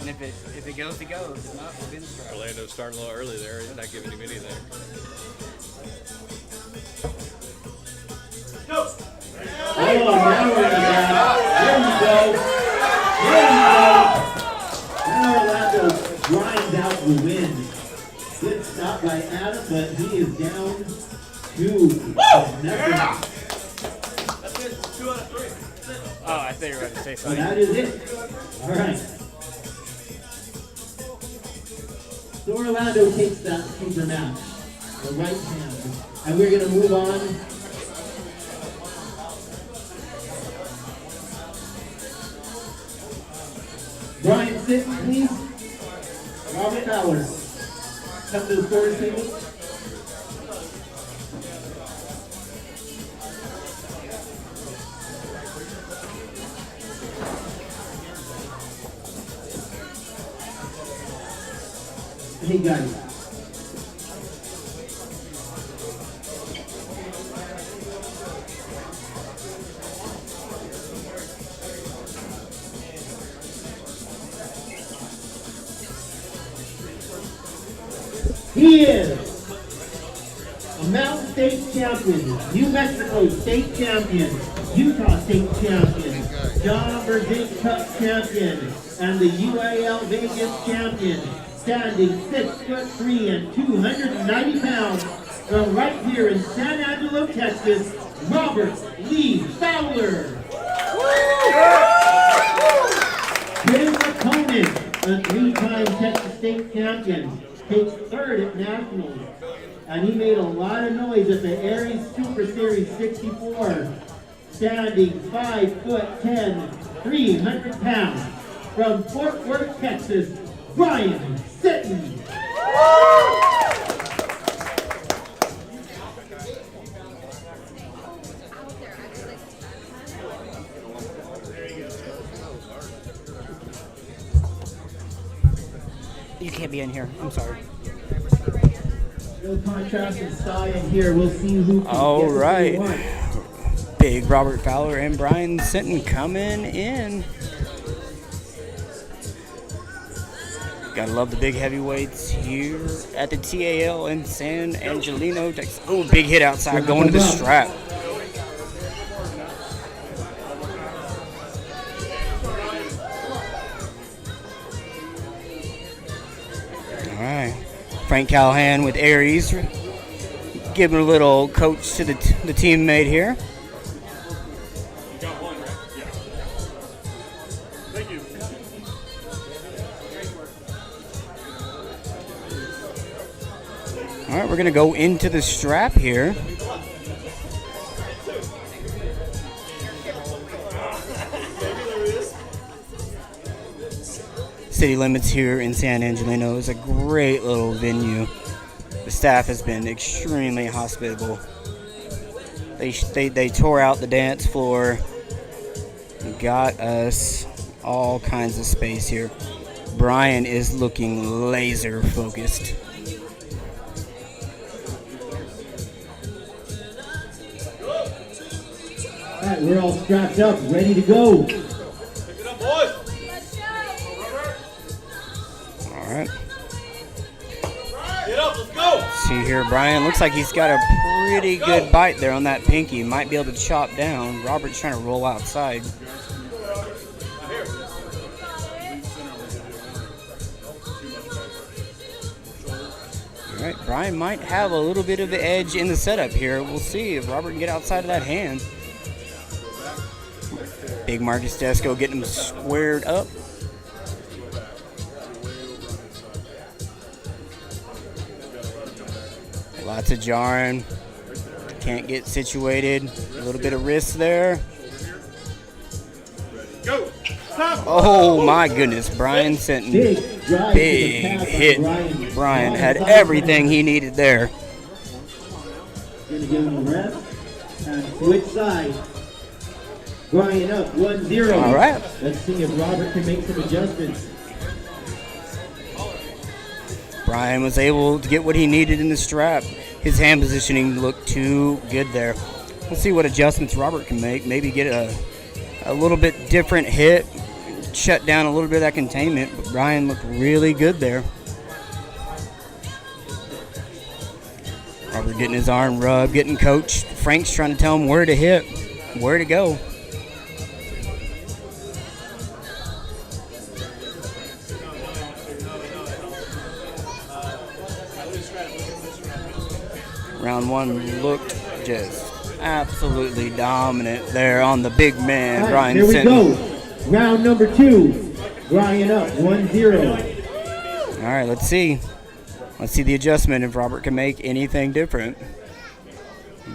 and if it goes, it goes. If not, we'll be in the strap. Orlando's starting a little early there. He's not giving him anything. Oh, now we're in that. There we go. Now Orlando grinds out the win. Good stop by Adam, but he is down 2-0. Oh, I think thought you were about to say So something. that is it. All right. So Orlando takes that super match, the right hand, and we're going to move on. Brian Sitton, please. Robert Fowler. Come to the scorer's table. Hey guys. He is a Mountain State champion, New Mexico State champion, Utah State champion, John Verzink Cup champion, and the UAL Vegas champion, standing 6'3" and 290 pounds, from right here in San Angelo, Texas, Robert Lee Fowler. His opponent, a 3-time Texas State champion, takes 3rd at Nationals, and he made a lot of noise at the Aries Super Series 64, standing 5'10", 300 pounds, from Fort Worth, Texas, Brian Sitton. You can't be in here. I'm sorry. No contrast in style in here. We'll see who can All get what right. they want. Big Robert Fowler and Brian Sitton coming in. Gotta love the big heavyweights here at the TAL in San Angelino, Texas. Oh, big hit outside going to the strap. All right. Frank Callahan with Aries. Giving a little coach to the teammate here. You got one, right? Yeah. Thank you. All right, we're going to go into the strap here. City Limits here in San Angelino is a great little venue. The staff has been extremely hospitable. They tore out the dance floor, got us all kinds of space here. Brian is looking laser focused. All right, we're all strapped up, ready to go. Pick it up, boys. All right. Get up, let's go. See here, Brian. Looks like he's got a pretty good bite there on that pinky. Might be able to chop down. Robert's trying to roll outside. All right, Brian might have a little bit of the edge in the setup here. We'll see if Robert can get outside of that hand. Big Marcus Desco getting him squared up. Lots of jarring. Can't get situated. A little bit of wrist there. Go. Stop. Oh my goodness, Brian Sitton. Big drive Big to the pass on hit. Brian had everything he needed there. Gonna give him a rest and switch sides. Brian up 1-0. All right. Let's see if Robert can make some adjustments. Brian was able to get what he needed in the strap. His hand positioning looked too good there. We'll see what adjustments Robert can make. Maybe get a little bit different hit, shut down a little bit of that containment. But Brian looked really good there. Robert getting his arm rubbed, getting coached. Frank's trying to tell him where to hit, where to go. Round one looked just Absolutely dominant there on the big man, All right, Brian here we Sitton. go. Round number 2. Brian up 1-0. All right, let's see. Let's see the adjustment if Robert can make anything different.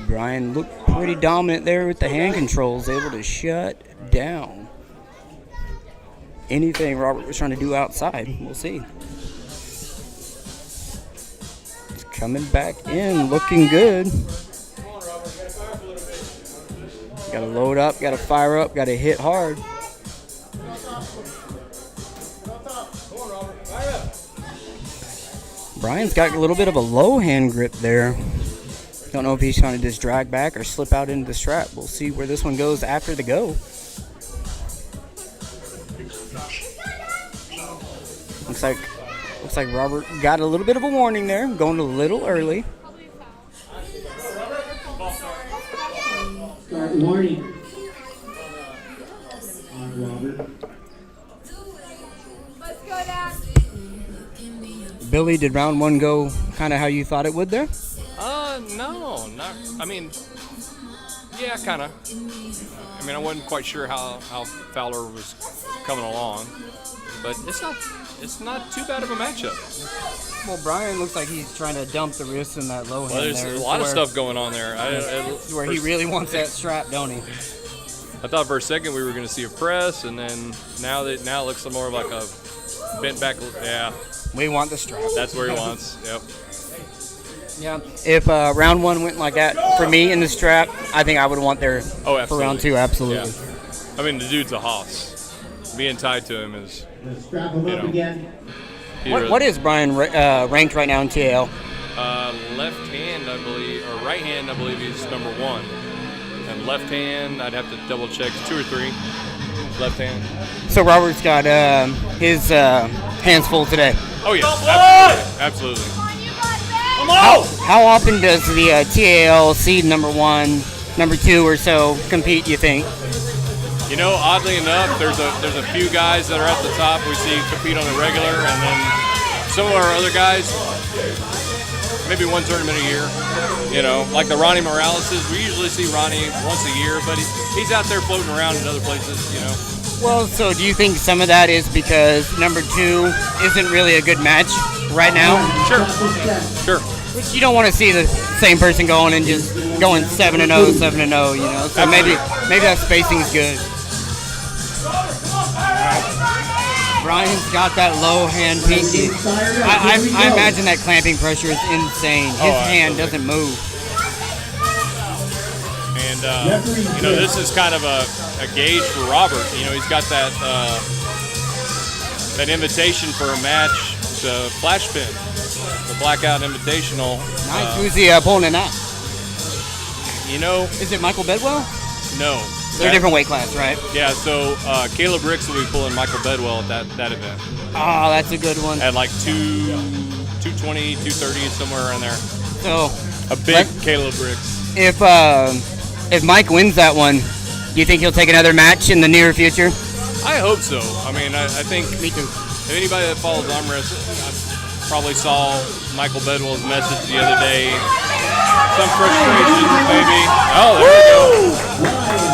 Brian looked pretty dominant there with the hand controls, able to shut down anything Robert was trying to do outside. We'll see. It's coming back in, looking good. Got to load up, got to fire up, got to hit hard. Brian's got a little bit of a low hand grip there. Don't know if he's trying to just drag back or slip out into the strap. We'll see where this one goes after the go. Looks like Robert got a little bit of a warning there, going a little early. Start warning. On Robert. Let's go down. Billy, did round 1 go kind of how you thought it would there? No, not. I mean, yeah, kind of. I mean, I wasn't quite sure how Fowler was coming along, but it's not too bad of a matchup. Well, Brian looks like he's trying to dump the wrist in that low hand. Well, there's there, a lot of where- stuff going on there. Where he really wants that strap, don't he? I thought for a second we were going to see a press, and then now it looks more like a bent back. Yeah, We want the strap. that's where he wants. Yep. Yeah. If round 1 went like that for me in the strap, I think I would want there Oh, for round 2. Absolutely. Yeah. I mean, the dude's a hoss. Being tied to him is. Let's strap him up know. again. What is Brian ranked right now in TAL? Left hand, I believe, or right hand, I believe he's number 1. And left hand, I'd have to double check. 2 or 3. Left hand. So Robert's got his hands full today. Oh yeah, absolutely. How often does the TAL seed number 1, number 2 or so compete, you think? You know, oddly enough, there's a few guys that are at the top we see compete on the regular, and then some of our other guys, maybe one tournament a year. You know, like the Ronnie Moraleses, we usually see Ronnie once a year, but he's out there floating around in other places, you know. Well, so do you think some of that is because number 2 isn't really a good match right now? Sure. Which you don't want to see the same person going and just going 7-0, 7-0, you know. So maybe that spacing's good. Brian's got that low hand pinky. I imagine that clamping pressure is insane. His hand doesn't move. And you know, this is kind of a gauge for Robert. You know, he's got that invitation for a match, the flash pin, the Blackout Invitational. Nice. Who's the opponent now? You know, Is it Michael Bedwell? no. They're a different weight class, right? Yeah, so Caleb Ricks will be pulling Michael Bedwell at that event. Oh, that's a good one. At like 220, 230, somewhere around there. So A big Caleb Ricks. if Mike wins that one, do you think he'll take another match in the near future? I hope so. I mean, I think Me too. if anybody that follows arm wrestling, probably saw Michael Bedwell's message the other day. Some frustration, maybe. Oh, there we go.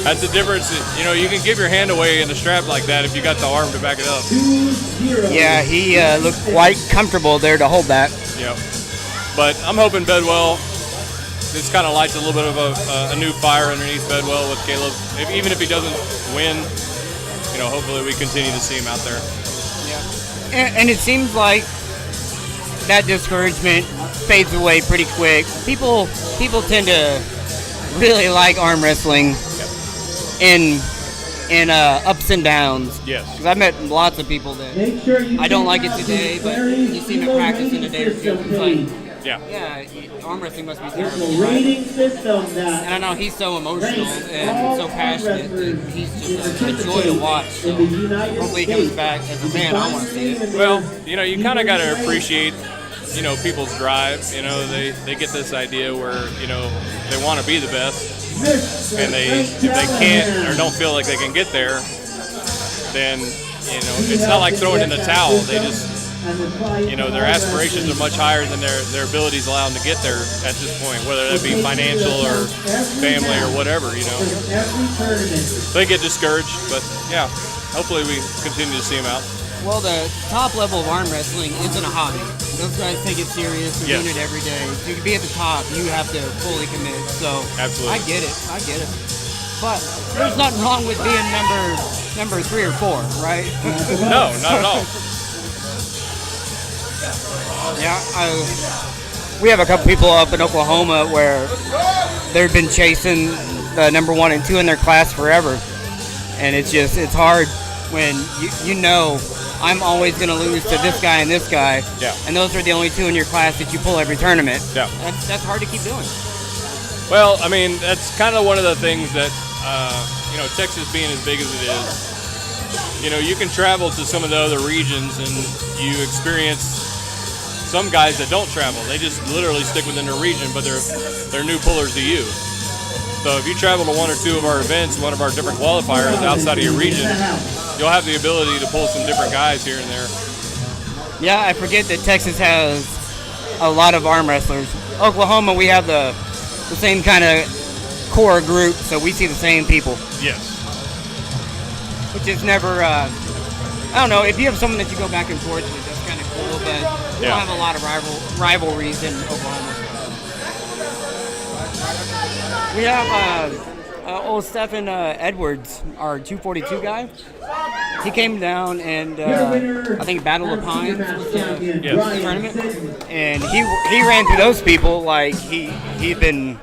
That's the difference. You know, you can give your hand away in a strap like that if you got the arm to back it up. Yeah, he looked quite comfortable there to hold that. Yep. But I'm hoping Bedwell, this kind of lights a little bit of a new fire underneath Bedwell with Caleb. Even if he doesn't win, you know, hopefully we continue to see him out there. And it seems like that discouragement fades away pretty quick. People tend to really like arm wrestling in ups and downs. Yes. Because I've met lots of people that I don't like it today, but you see them practice in a day or two. It's like, yeah, arm wrestling must be terrible. Rating system that And I know he's so emotional and so passionate that he's just a joy to watch. So hopefully he comes back as a fan. I want to see it. Well, you know, you kind of got to appreciate, you know, people's drive. You know, they get this idea where, you know, they want to be the best, and if they can't or don't feel like they can get there, then, you know, it's not like throwing in the towel. They just you know, their aspirations are much higher than their abilities allow them to get there at this point, whether that be financial or family or whatever, you know. They get discouraged, but yeah, hopefully we continue to see them out. Well, the top level of arm wrestling isn't a hobby. Those guys take it serious. They're doing it every day. To be at the top, you have to fully commit. So absolutely, I get it. But there's nothing wrong with being number 3 or 4, right? No, not at all. Yeah, we have a couple people up in Oklahoma where they've been chasing the number 1 and 2 in their class forever, and it's hard when you know I'm always going to lose to this guy and this guy, and those are the only 2 in your class that you pull every tournament. Yeah, that's hard to keep doing. Well, I mean, that's kind of one of the things that you know, Texas being as big as it is, you know, you can travel to some of the other regions and you experience some guys that don't travel. They just literally stick within their region, but they're new pullers to you. So if you travel to 1 or 2 of our events, one of our different qualifiers outside of your region, you'll have the ability to pull some different guys here and there. Yeah, I forget that Texas has a lot of arm wrestlers. Oklahoma, we have the same kind of core group, so we see the same people. Yes. Which is never, I don't know, if you have someone that you go back and forth with, that's kind of cool, but we don't have a lot of rivalries in Oklahoma. We have old Stephen Edwards, our 242 guy. He came down and I think Battle of Pines was the tournament, and he ran through those people like he'd been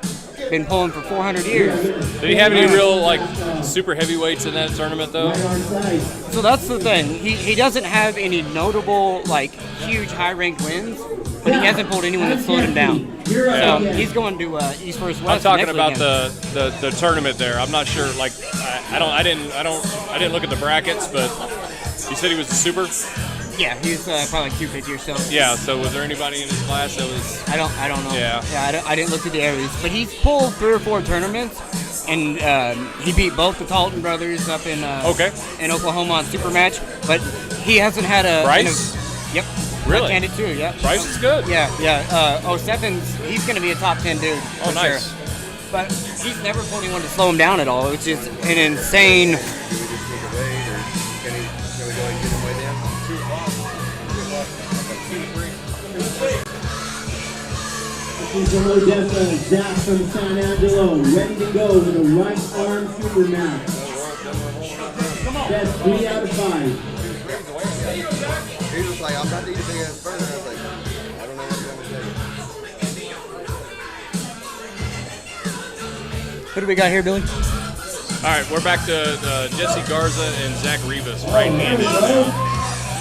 pulling for 400 years. Did he have any real like super heavyweights in that tournament though? So that's the thing. He doesn't have any notable like huge high ranked wins, but he hasn't pulled anyone that slowed him down. So he's going to East First West. I'm talking about the tournament there. I'm not sure. Like I didn't look at the brackets, but you said he was a super. Yeah, he's probably like 250 or so. Yeah. So was there anybody in his class that was? I don't know. Yeah. I didn't look at the areas, but he's pulled 3 or 4 tournaments, and he beat both the Talton brothers up in Oklahoma on Supermatch. But he hasn't had a Bryce. Yep. Really? Left-handed too. Yeah. Bryce is good. Yeah. Stephen's he's going to be a top 10 dude. Oh, nice. Sure. But he's never pulled anyone to slow him down at all, which is an insane. Odessa, Zach from San Angelo, ready to go with a right arm super match. That's 3 out of 5. He was like, I'm about to eat a big ass burger. I was like, I don't know what you're going to say. Who do we got here, Billy? All right, we're back to Jesse Garza and Zach Rivas, right-handed.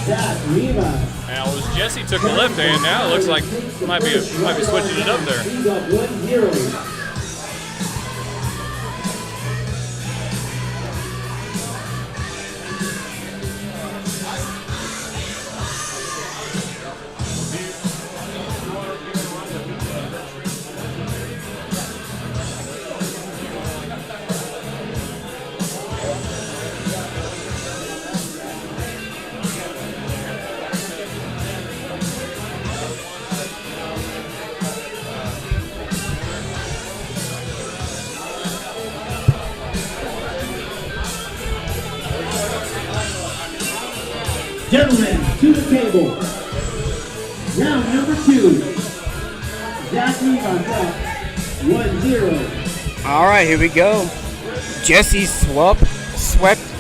Zach Rivas. Now, as Jesse took the left hand, now it looks like might be switching it up there. He's up 1-0. Gentlemen, to the table. Round number 2. Zach Rivas up 1-0. All right, here we go. Jesse swept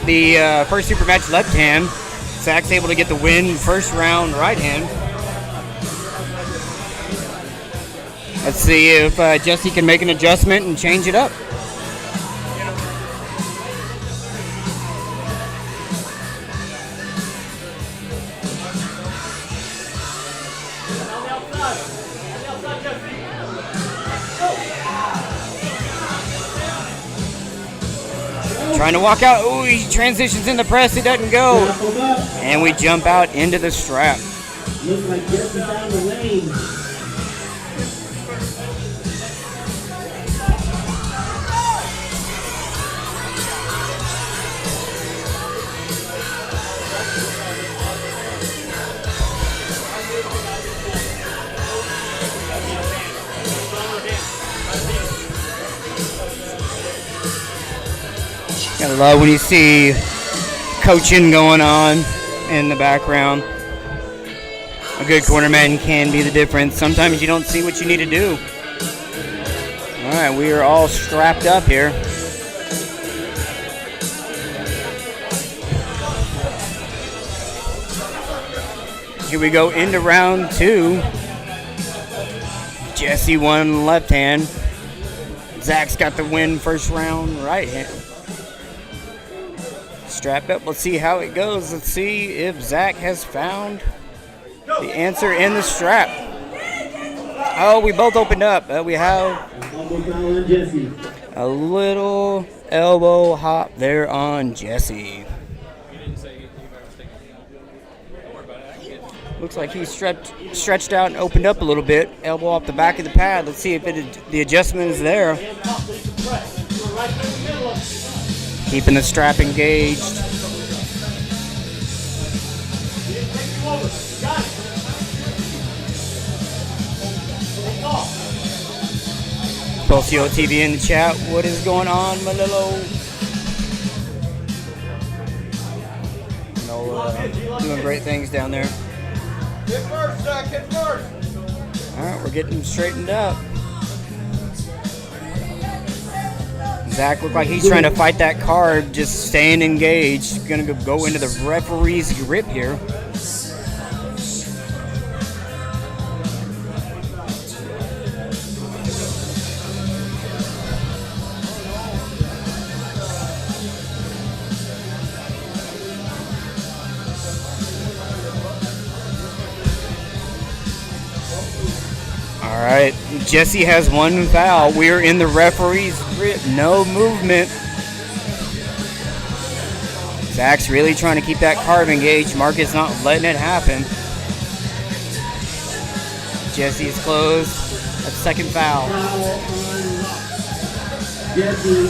the first super match left hand. Zach's able to get the win first round right hand. Let's see if Jesse can make an adjustment and change it up. Trying to walk out. Oh, he transitions in the press. It doesn't go. And we jump out into the strap. Looks like Jesse found the lane. love when you see coaching going on in the background. A good cornerman can be the difference. Sometimes you don't see what you need to do. All right, we are all strapped up here. Here we go into round 2. Jesse won left hand. Zach's got the win first round right hand. Strapped up. Let's see how it goes. Let's see if Zach has found the answer in the strap. Oh, we both opened up. We have a little elbow hop there on Jesse. Looks like he stretched out and opened up a little bit. Elbow off the back of the pad. Let's see if the adjustment is there. Keeping the strap engaged. Pulsio TV in the chat. What is going on, Malillo? Doing great things down there. Hit first, Zach, hit first. All right, we're getting straightened up. Zach looked like he's trying to fight that card, just staying engaged. Gonna go into the referee's grip here. All right, Jesse has one foul. We're in the referee's grip. No movement. Zach's really trying to keep that carve engaged. Mark is not letting it happen. Jesse's closed. That's second foul. Jesse and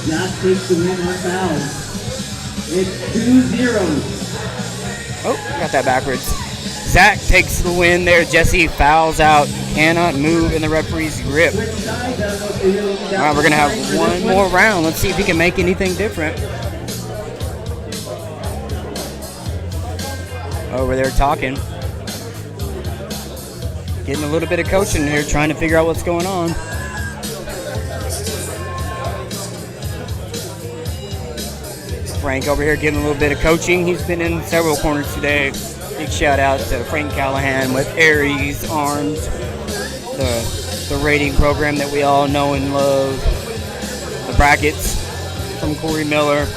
Zach takes the win on fouls. It's 2-0. Oh, got that backwards. Zach takes the win there. Jesse fouls out. Cannot move in the referee's grip. All right, we're going to have one more round. Let's see if he can make anything different. Over there talking. Getting a little bit of coaching here, trying to figure out what's going on. Frank over here getting a little bit of coaching. He's been in several corners today. Big shout out to Frank Callahan with Aries Arms, the rating program that we all know and love. The brackets from Corey Miller,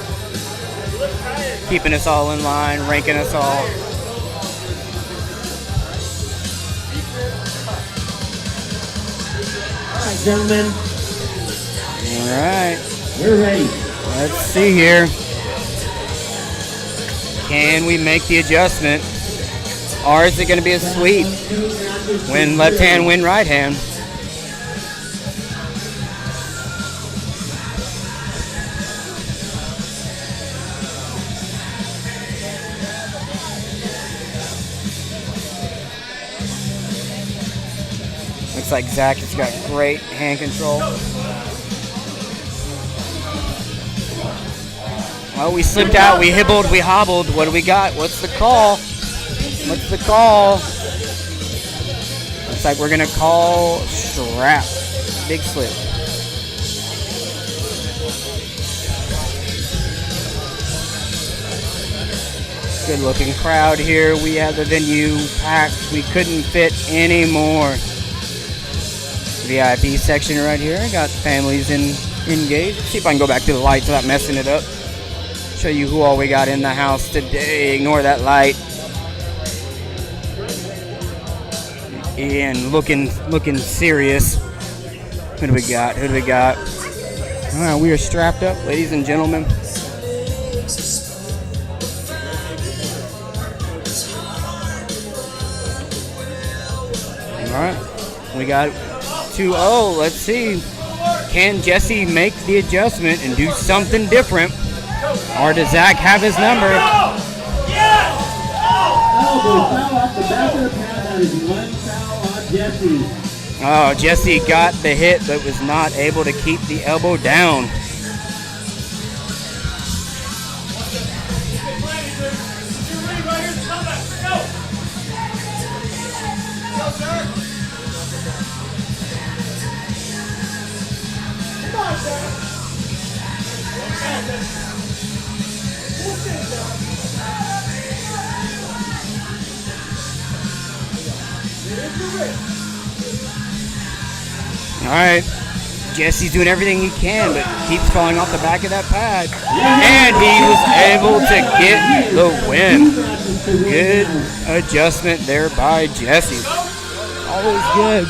keeping us all in line, ranking us all. All right, gentlemen. All right. We're ready. Let's see here. Can we make the adjustment? Or is it going to be a sweep? Win left hand, win right hand. Looks like Zach has got great hand control. Well, we slipped out, we hibbled, we hobbled. What do we got? What's the call? What's the call? Looks like we're going to call strap. Big slip. Good looking crowd here. We have the venue packed. We couldn't fit any more. VIP section right here. I got families engaged. See if I can go back to the lights without messing it up. Show you who all we got in the house today. Ignore that light. And looking serious. Who do we got? Who do we got? All right, we are strapped up, ladies and gentlemen. All right, we got 2-0. Let's see. Can Jesse make the adjustment and do something different? Or does Zach have his number? Elbow foul off the back of the pad. That is one foul on Jesse. Oh, Jesse got the hit but was not able to keep the elbow down. All right. Jesse's doing everything he can, but keeps falling off the back of that pad. And he was able to get the win. Good adjustment there by Jesse. Always good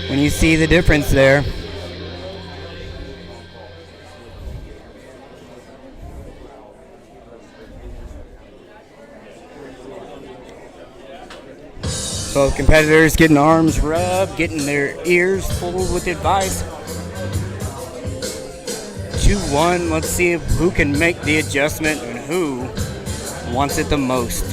when you see the difference there. Both competitors getting arms rubbed, getting their ears full with advice. 2-1. Let's see who can make the adjustment and who wants it the most.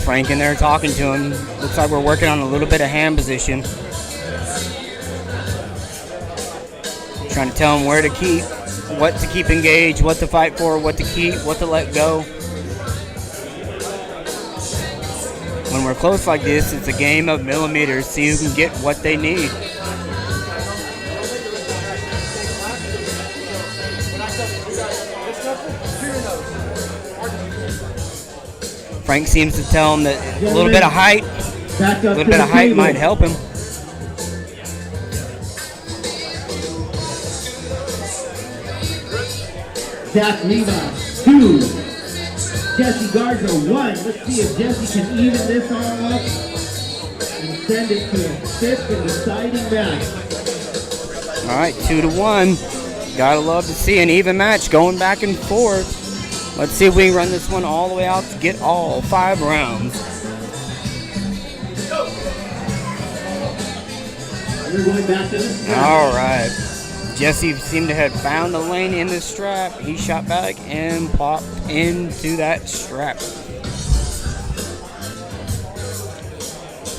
Frank in there talking to him. Looks like we're working on a little bit of hand position. Trying to tell him where to keep, what to keep engaged, what to fight for, what to keep, what to let go. When we're close like this, it's a game of millimeters. See who can get what they need. Frank seems to tell him that a little bit of height, might help him. Zach Lima, 2. Jesse Garza, 1. Let's see if Jesse can even this arm up and send it to a 5th and deciding match. All right, 2-1. Gotta love to see an even match going back and forth. Let's see if we can run this one all the way out to get all 5 rounds. We're going back to the strap. All right. Jesse seemed to have found a lane in the strap. He shot back and popped into that strap.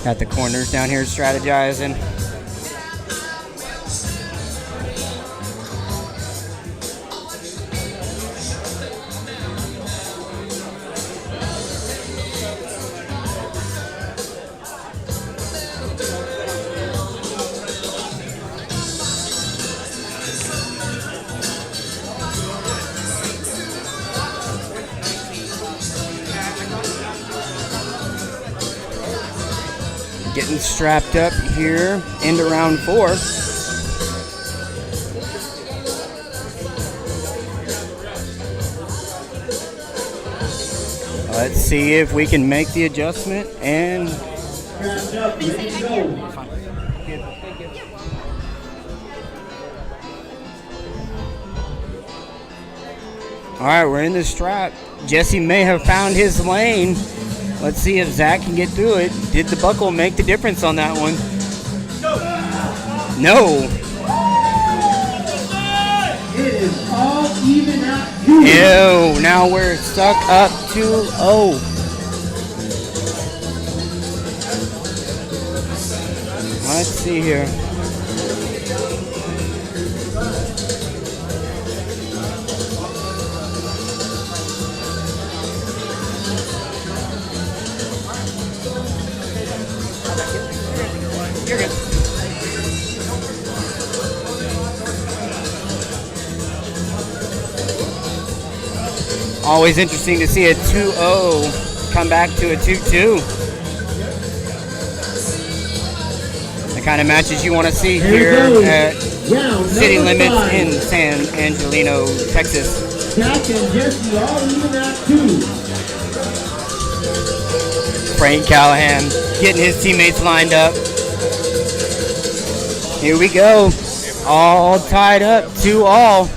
Got the corners down here strategizing. Getting strapped up here into round 4. Let's see if we can make the adjustment and Strapped up, ready to go. all right, we're in the strap. Jesse may have found his lane. Let's see if Zach can get through it. Did the buckle make the difference on that one? No. It is all even at 2. Ew, now we're stuck up 2-0. Let's see here. You're good. Always interesting to see a 2-0 come back to a 2-2. The kind of matches you want to see here at City Limits in San Angelino, Texas. Zach and Jesse all even at 2. Frank Callahan getting his teammates lined up. Here we go. All tied up, 2-all.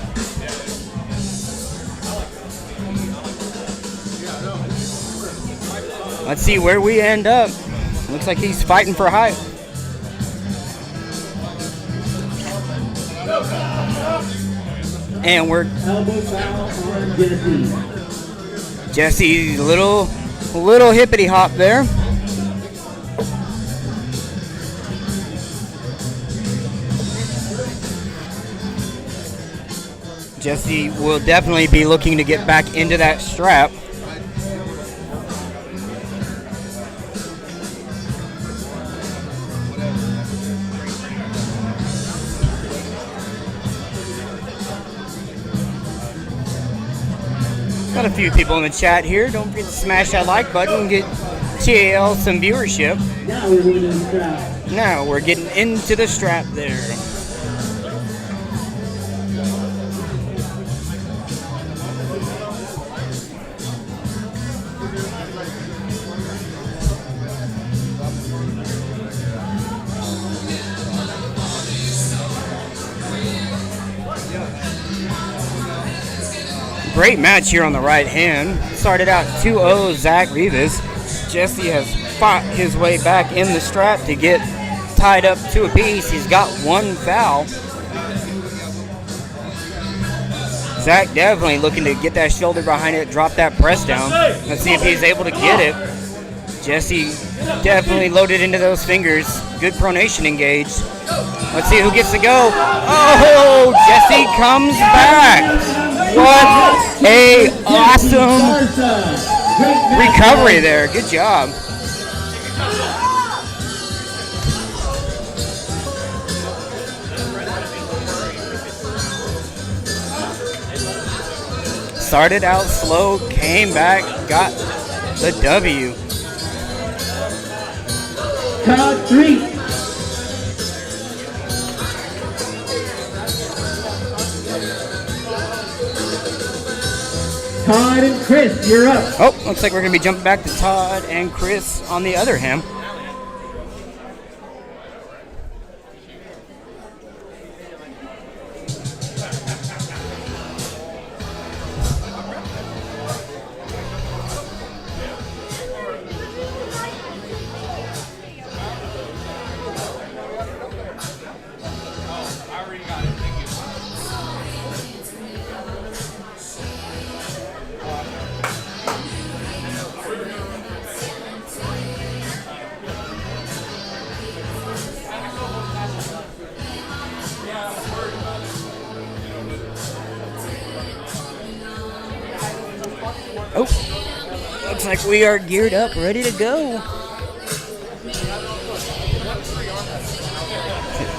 Let's see where we end up. Looks like he's fighting for height. And we're Elbow foul on Jesse. Jesse's little hippity hop there. Jesse will definitely be looking to get back into that strap. Got a few people in the chat here. Don't forget to smash that like button and get TAL some viewership. Now we're moving to the strap. Now we're getting into the strap there. Great match here on the right hand. Started out 2-0 Zach Rivas. Jesse has fought his way back in the strap to get tied up to a piece. He's got one foul. Zach definitely looking to get that shoulder behind it, drop that press down. Let's see if he's able to get it. Jesse definitely loaded into those fingers. Good pronation engage. Let's see who gets to go. Oh, Jesse comes back. What a awesome recovery there. Good job. Started out slow, came back, got the W. Count 3. Todd and Chris, you're up. Oh, looks like we're going to be jumping back to Todd and Chris on the other hand. Oh, looks like we are geared up, ready to go.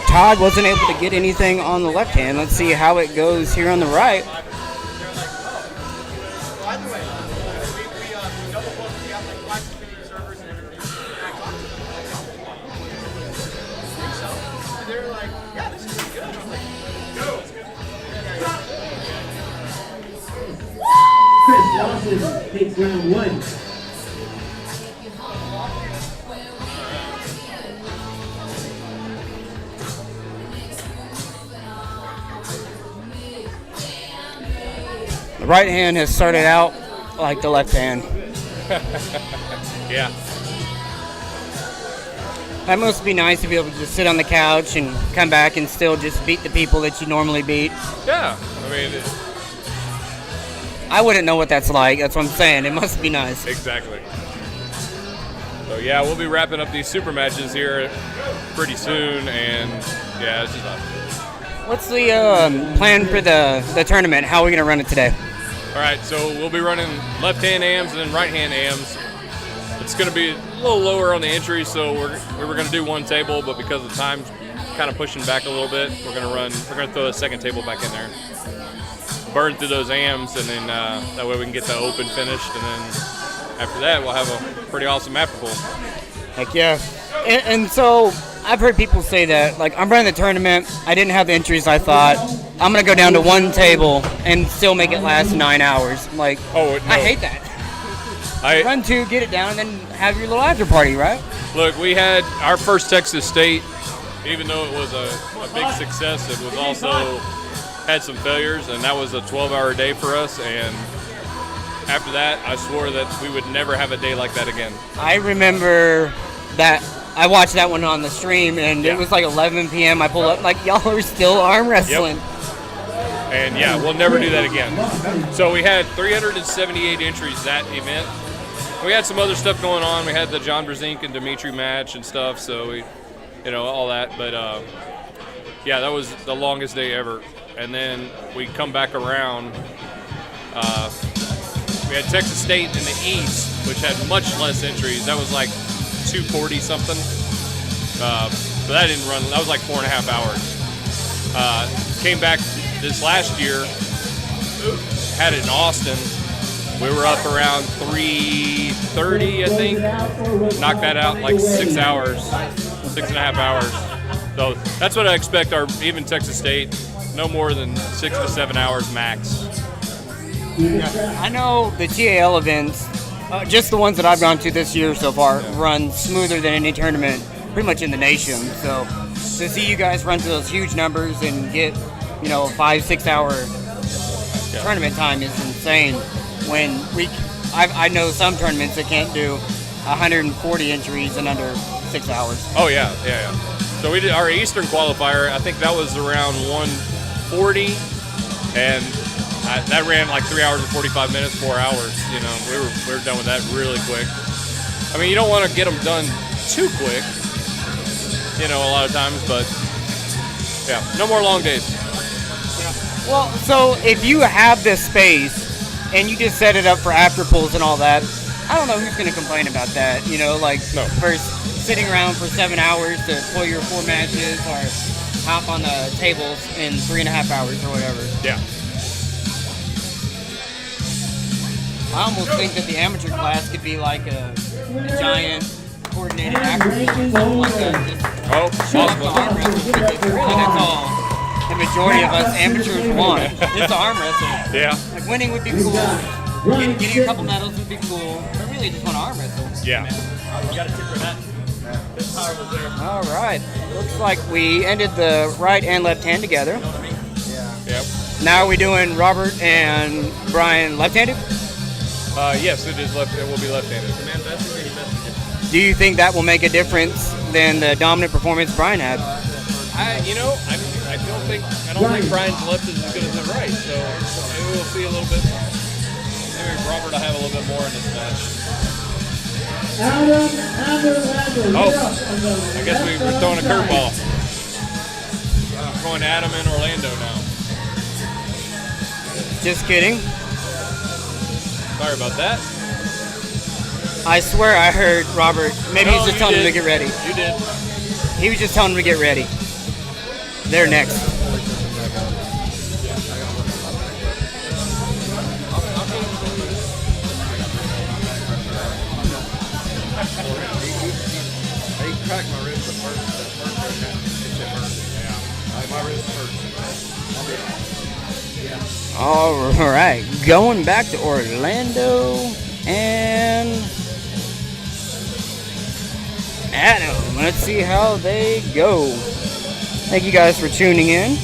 Todd wasn't able to get anything on the left hand. Let's see how it goes here on the right. Chris Lawson takes round 1. The right hand has started out like the left hand. Yeah. That must be nice to be able to just sit on the couch and come back and still just beat the people that you normally beat. Yeah. I mean, I wouldn't know what that's like. That's what I'm saying. It must be nice. exactly. So yeah, we'll be wrapping up these super matches here pretty soon, and yeah, it's just What's the plan for the tournament? How are we going to run it today? all right. So we'll be running left-hand AMs and then right-hand AMs. It's going to be a little lower on the entry, so we were going to do one table, but because the time's kind of pushing back a little bit, we're going to throw a second table back in there, burn through those AMs, and then that way we can get the open finished, and then after that we'll have a pretty awesome after pool. Heck yeah. And so I've heard people say that, like, I'm running the tournament, I didn't have the entries I thought, I'm going to go down to one table and still make it last 9 hours. I'm like, Oh, no. I hate that. Run 2, get it down, and then have your little after party, right? Look, we had our first Texas State, even though it was a big success, it was also had some failures, and that was a 12-hour day for us, and after that, I swore that we would never have a day like that again. I remember that I watched that one on the stream, and Yeah. it was like 11 p.m. I pulled up, like, y'all are still arm wrestling. And yeah, we'll never do that again. So we had 378 entries that event. We had some other stuff going on. We had the John Brzezinski and Dimitri match and stuff, so we, all that. But yeah, that was the longest day ever. and then we come back around. We had Texas State in the East, which had much less entries. That was like 240 something. So that didn't run. That was like 4.5 hours. Came back this last year, had it in Austin. We were up around 3:30, I think. Knocked that out in like 6 hours, 6.5 hours. So that's what I expect. Even Texas State, no more than 6 to 7 hours max. I know the TAL events, just the ones that I've gone to this year so far, run smoother than any tournament pretty much in the nation. So to see you guys run to those huge numbers and get, a 5-6 hour tournament time is insane. When I know some tournaments that can't do 140 entries in under 6 hours. Oh yeah. So we did our Eastern qualifier. I think that was around 140, and that ran like 3 hours and 45 minutes, 4 hours. We were done with that really quick. I mean, you don't want to get them done too quick, a lot of times, but yeah, no more long days. Well, so if you have this space and you just set it up for after pulls and all that, I don't know who's going to complain about that. No. First sitting around for 7 hours to pull your 4 matches or hop on the tables in 3.5 hours or whatever. Yeah. I almost think that the amateur class could be like a giant coordinated after pull, something like that. Just show up to arm wrestle, because really that's all the majority of us amateurs want. It's arm wrestle. Yeah. Like winning would be cool. Getting a couple medals would be cool. But really just want to arm wrestle. Yeah. You got a tip for that? This power was there. All right. Looks like we ended the right and left hand together. Yep. Now are we doing Robert and Brian left-handed? Yes, it is left. It will be left-handed. Do you think that will make a difference than the dominant performance Brian had? I don't think Brian's left is as good as his right. So maybe we'll see a little bit. Maybe Robert will have a little bit more in this match. Oh, I guess we were throwing a curveball. We're going to Adam in Orlando now. Just kidding. Sorry about that. I swear I heard Robert. Maybe he's just telling him to get ready. You did. He was just telling him to get ready. They're next. I cracked my wrist the first hurt. My wrist hurts. All right, going back to Orlando and Adam. Let's see how they go. Thank you guys for tuning in.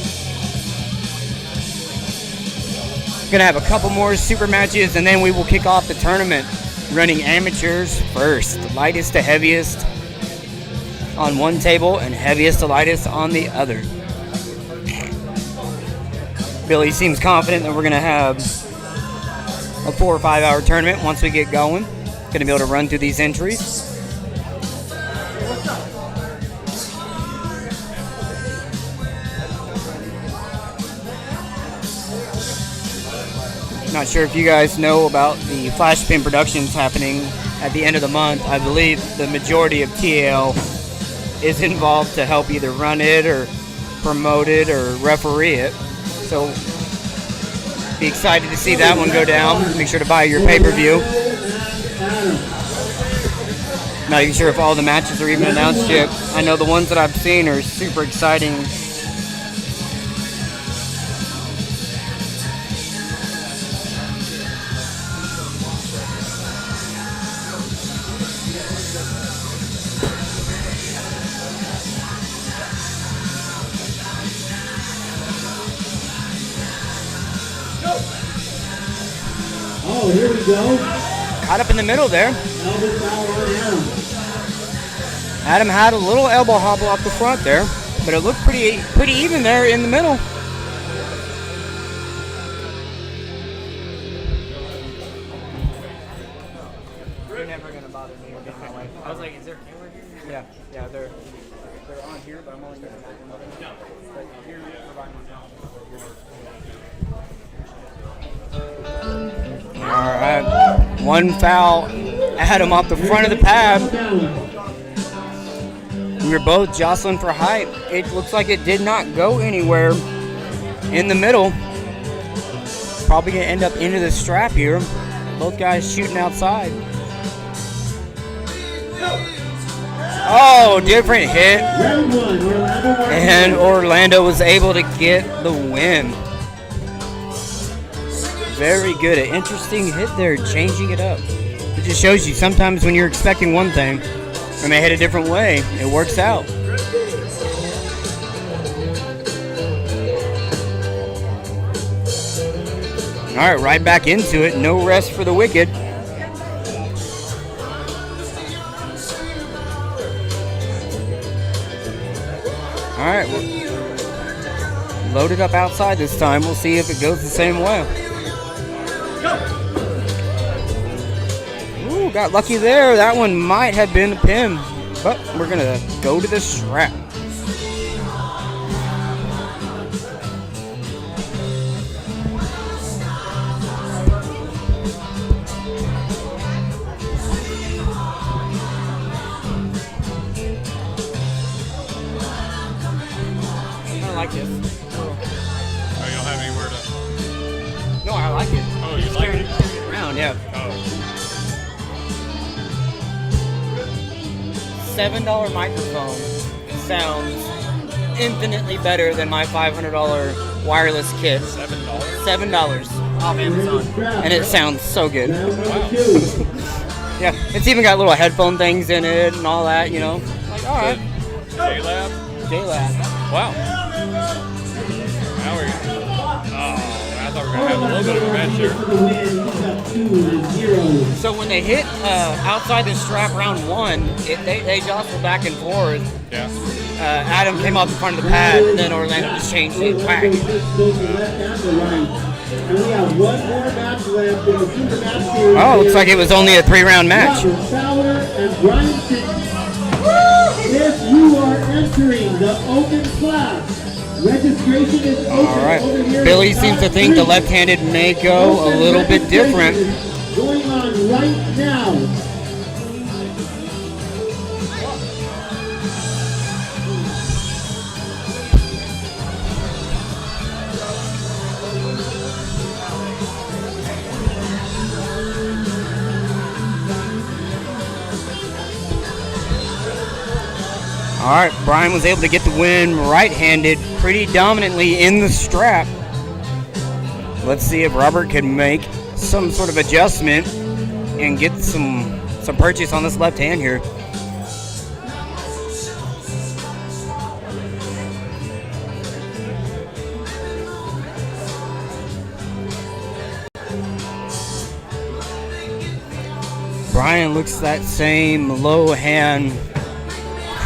Gonna have a couple more super matches and then we will kick off the tournament. Running amateurs first, lightest to heaviest on one table and heaviest to lightest on the other. Billy seems confident that we're going to have a 4 or 5 hour tournament once we get going. Going to be able to run through these entries. Not sure if you guys know about the Flash Pin Productions happening at the end of the month. I believe the majority of TAL is involved to help either run it or promote it or referee it. So be excited to see that one go down. Make sure to buy your pay-per-view. Not even sure if all the matches are even announced yet. I know the ones that I've seen are super exciting. Oh, here we go. Caught up in the middle there. Elbow Fowler on Adam. Adam had a little elbow hobble up the front there, but it looked pretty even there in the middle. They're never gonna bother me or get my wife. I was like, is there a camera here? Yeah, they're. They're on here, but I'm only using that one. But here, provide one. All right, one foul. Adam off the front of the pad. We were both jostling for height. It looks like it did not go anywhere in the middle. Probably gonna end up into the strap here. Both guys shooting outside. Oh, different hit. And Orlando was able to get the win. Very good. An interesting hit there, changing it up. It just shows you sometimes when you're expecting one thing and they hit a different way, it works out. All right, right back into it. No rest for the wicked. All right, we're loaded up outside this time. We'll see if it goes the same way. Ooh, got lucky there. That one might have been a pin, but we're gonna go to the strap. Like this. Oh, you don't have anywhere to. No, I like it. Oh, you like it? Around, yeah. Oh. $7 microphone sounds infinitely better than my $500 wireless kit. $7? $7 off Amazon, and it sounds so good. Wow. Yeah, it's even got little headphone things in it and all that, you know. Like, all right. J-Lab? J-Lab. Wow. Now we're. Oh, I thought we were going to have a little bit of a match here. So when they hit outside the strap round one, they jostled back and forth. Yeah. Adam came off the front of the pad, and then Orlando just changed it. Whack. And we have one more match left in the Supermatch series. Oh, looks like it was only a 3-round match. Fowler and Brian Sitton. If you are entering the open class, registration is open. All right. Over here. Billy seems to think the left-handed may go a little bit different. Going on right now. All right, Brian was able to get the win right-handed pretty dominantly in the strap. Let's see if Robert can make some sort of adjustment and get some purchase on this left hand here. Brian looks that same low hand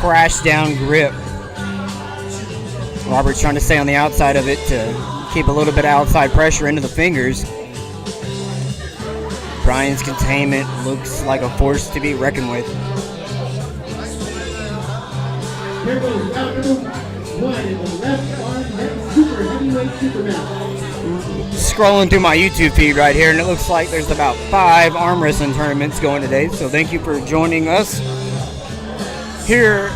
crash down grip. Robert's trying to stay on the outside of it to keep a little bit of outside pressure into the fingers. Brian's containment looks like a force to be reckoned with. Here goes round number one in the left arm super heavyweight Supermatch. Scrolling through my YouTube feed right here, and it looks like there's about 5 arm wrestling tournaments going today. So thank you for joining us here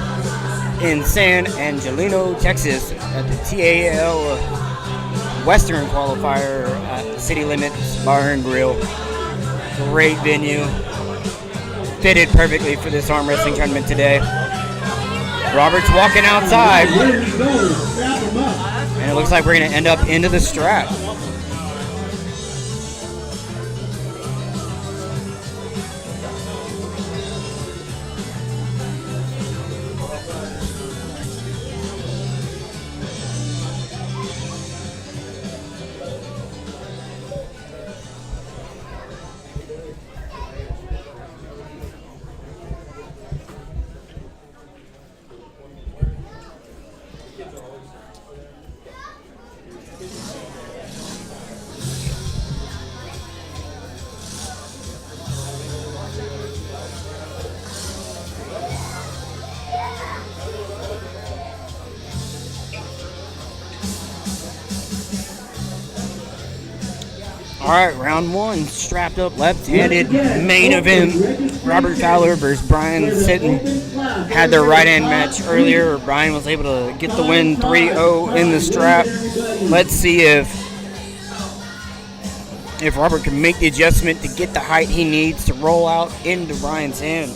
in San Angelino, Texas, at the TAL Western Qualifier at City Limits Bar and Grill. Great venue. Fitted perfectly for this arm wrestling tournament today. Robert's walking outside, and it looks like we're going to end up into the strap. All right, round one, strapped up, left-handed, main event. Robert Fowler versus Brian Sitton had their right-hand match earlier. Brian was able to get the win 3-0 in the strap. Let's see if Robert can make the adjustment to get the height he needs to roll out into Brian's hand.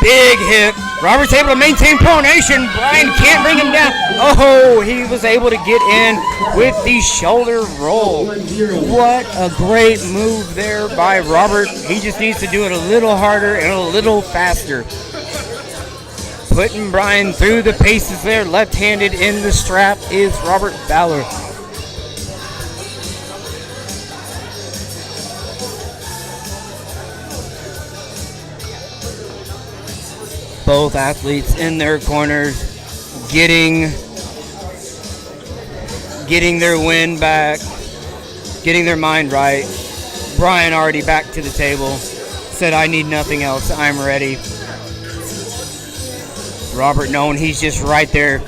Big hit. Robert's able to maintain pronation. Brian can't bring him down. Oh, he was able to get in with the shoulder roll. What a great move there by Robert. He just needs to do it a little harder and a little faster. Putting Brian through the paces there. Left-handed in the strap is Robert Fowler. Both athletes in their corners getting their win back, getting their mind right. Brian already back to the table, said, I need nothing else, I'm ready. Robert knowing he's just right there,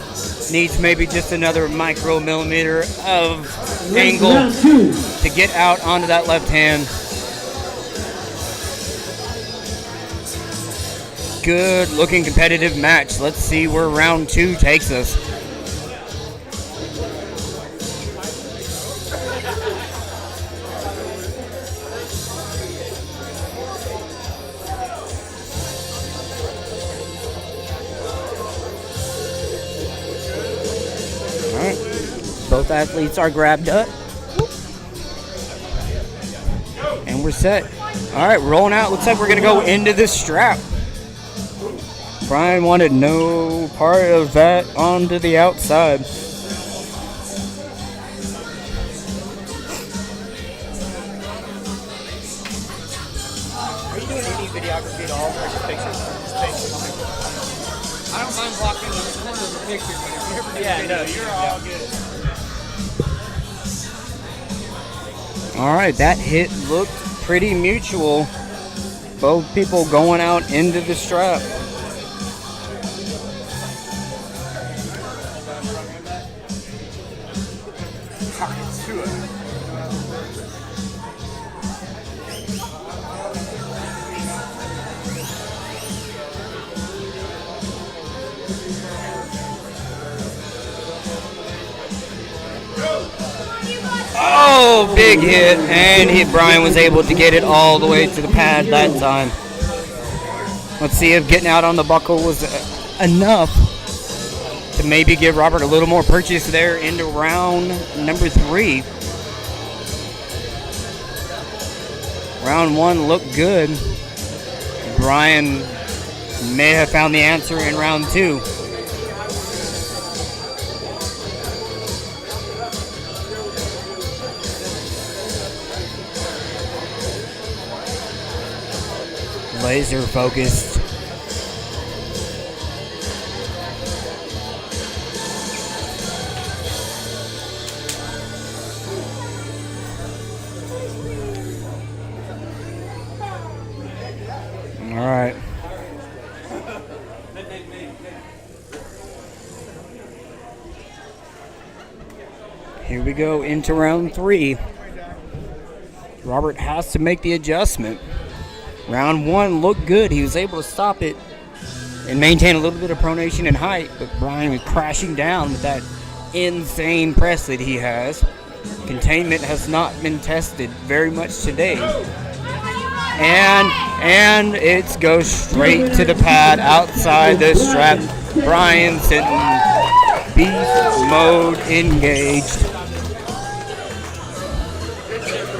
needs maybe just another micromillimeter of angle to get out onto that left hand. Good looking competitive match. Let's see where round two takes us. All right. Both athletes are grabbed up. And we're set. All right, rolling out. Looks like we're going to go into this strap. Brian wanted no part of that onto the outside. Are you doing any videography at all? Or just pictures? I don't mind blocking the corner of the picture, but if you're ever doing no, you're all good. All right, that hit looked pretty mutual. Both people going out into the strap. Oh, big hit, and Brian was able to get it all the way to the pad that time. Let's see if getting out on the buckle was enough to maybe give Robert a little more purchase there into round number 3. Round 1 looked good. Brian may have found the answer in round 2. Laser focused. All right. Here we go into round 3. Robert has to make the adjustment. Round 1 looked good. He was able to stop it and maintain a little bit of pronation and height, but Brian was crashing down with that insane press that he has. Containment has not been tested very much today. And it goes straight to the pad outside the strap. Brian Sitton, beast mode engaged.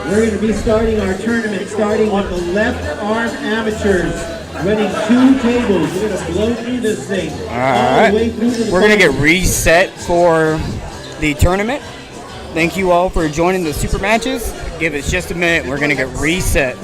We're going to be starting our tournament starting with the left arm amateurs, running 2 tables. We're going to blow through this thing. All right. We're going to get reset for the tournament. Thank you all for joining the Supermatches. Give us just a minute. We're going to get reset.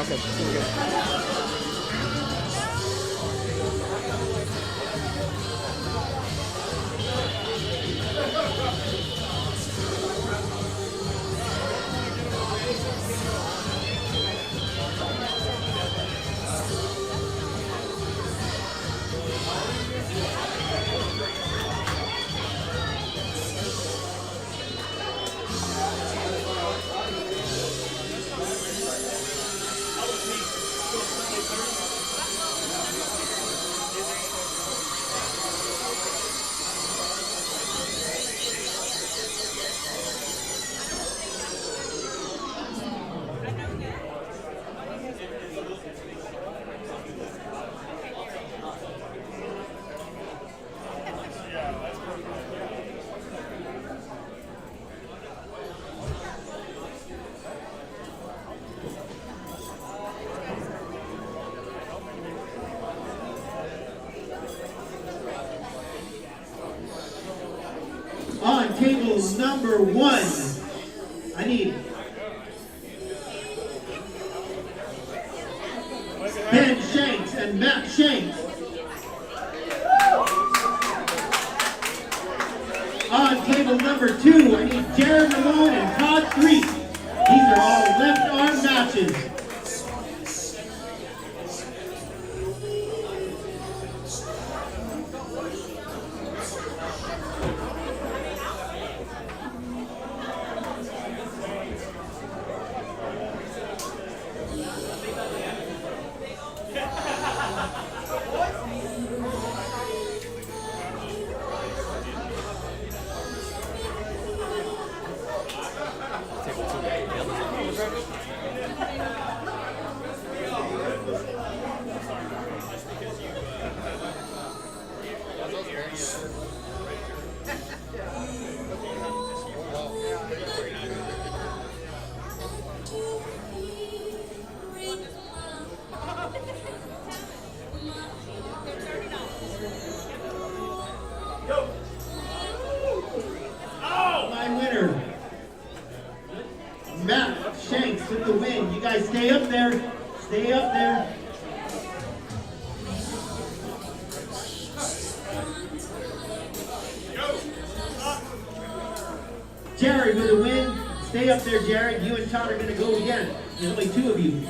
good. We're good. On table number 1, I need Ben Shanks and Matt Shanks. On table number 2, I need Jared Malone and Todd Freak. These are all left arm matches. My winner, Matt Shanks with the win. You guys stay up there. Stay up there. Jared with the win. Stay up there, Jared. You and Todd are going to go again. There's only 2 of you.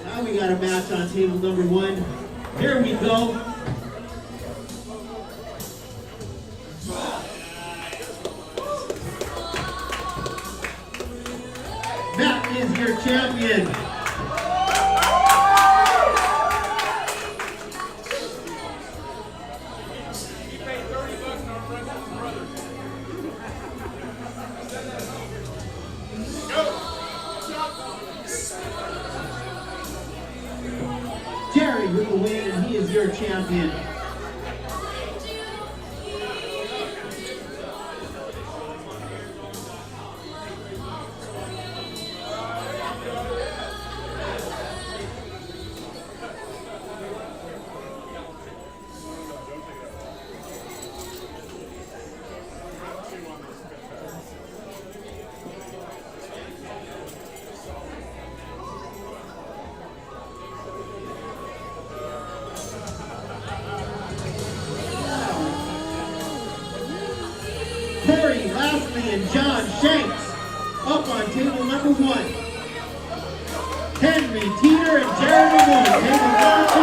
Now we got a match on table number 1. Here we go. Matt is your champion. Jerry with the win, and he is your champion. Corey Lastly and John Shanks up on table number 1. Henry Teeter and Jared Malone, table number 2.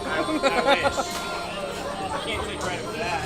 I wish. I can't take credit for that.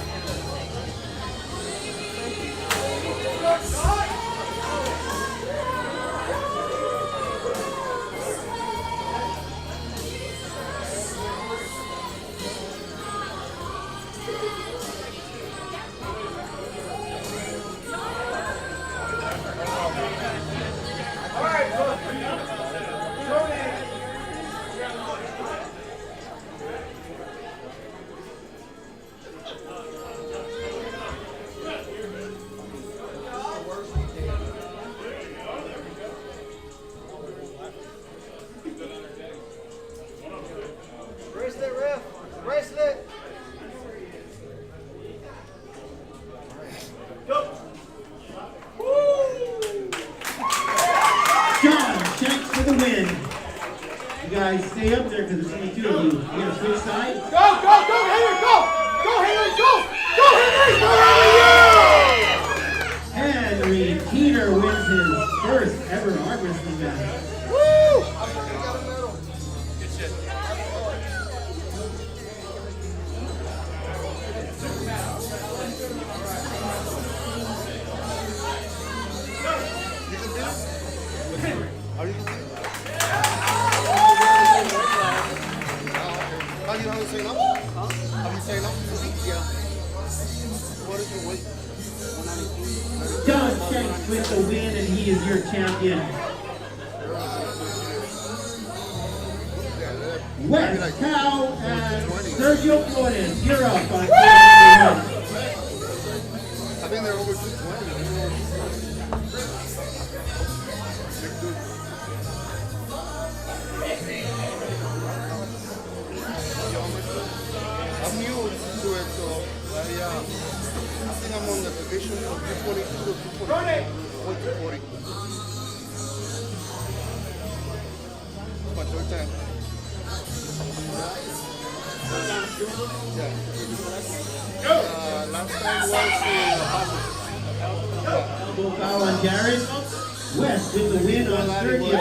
with the win, and he is your champion. West Cow and Sergio Flores, you're up on table number 1. I think they're over 220. I'm new to it, so I think I'm on the position of 222 to 240. 240. It's my third time. Last time was Elbow foul on Jared. West with the win on Sergio.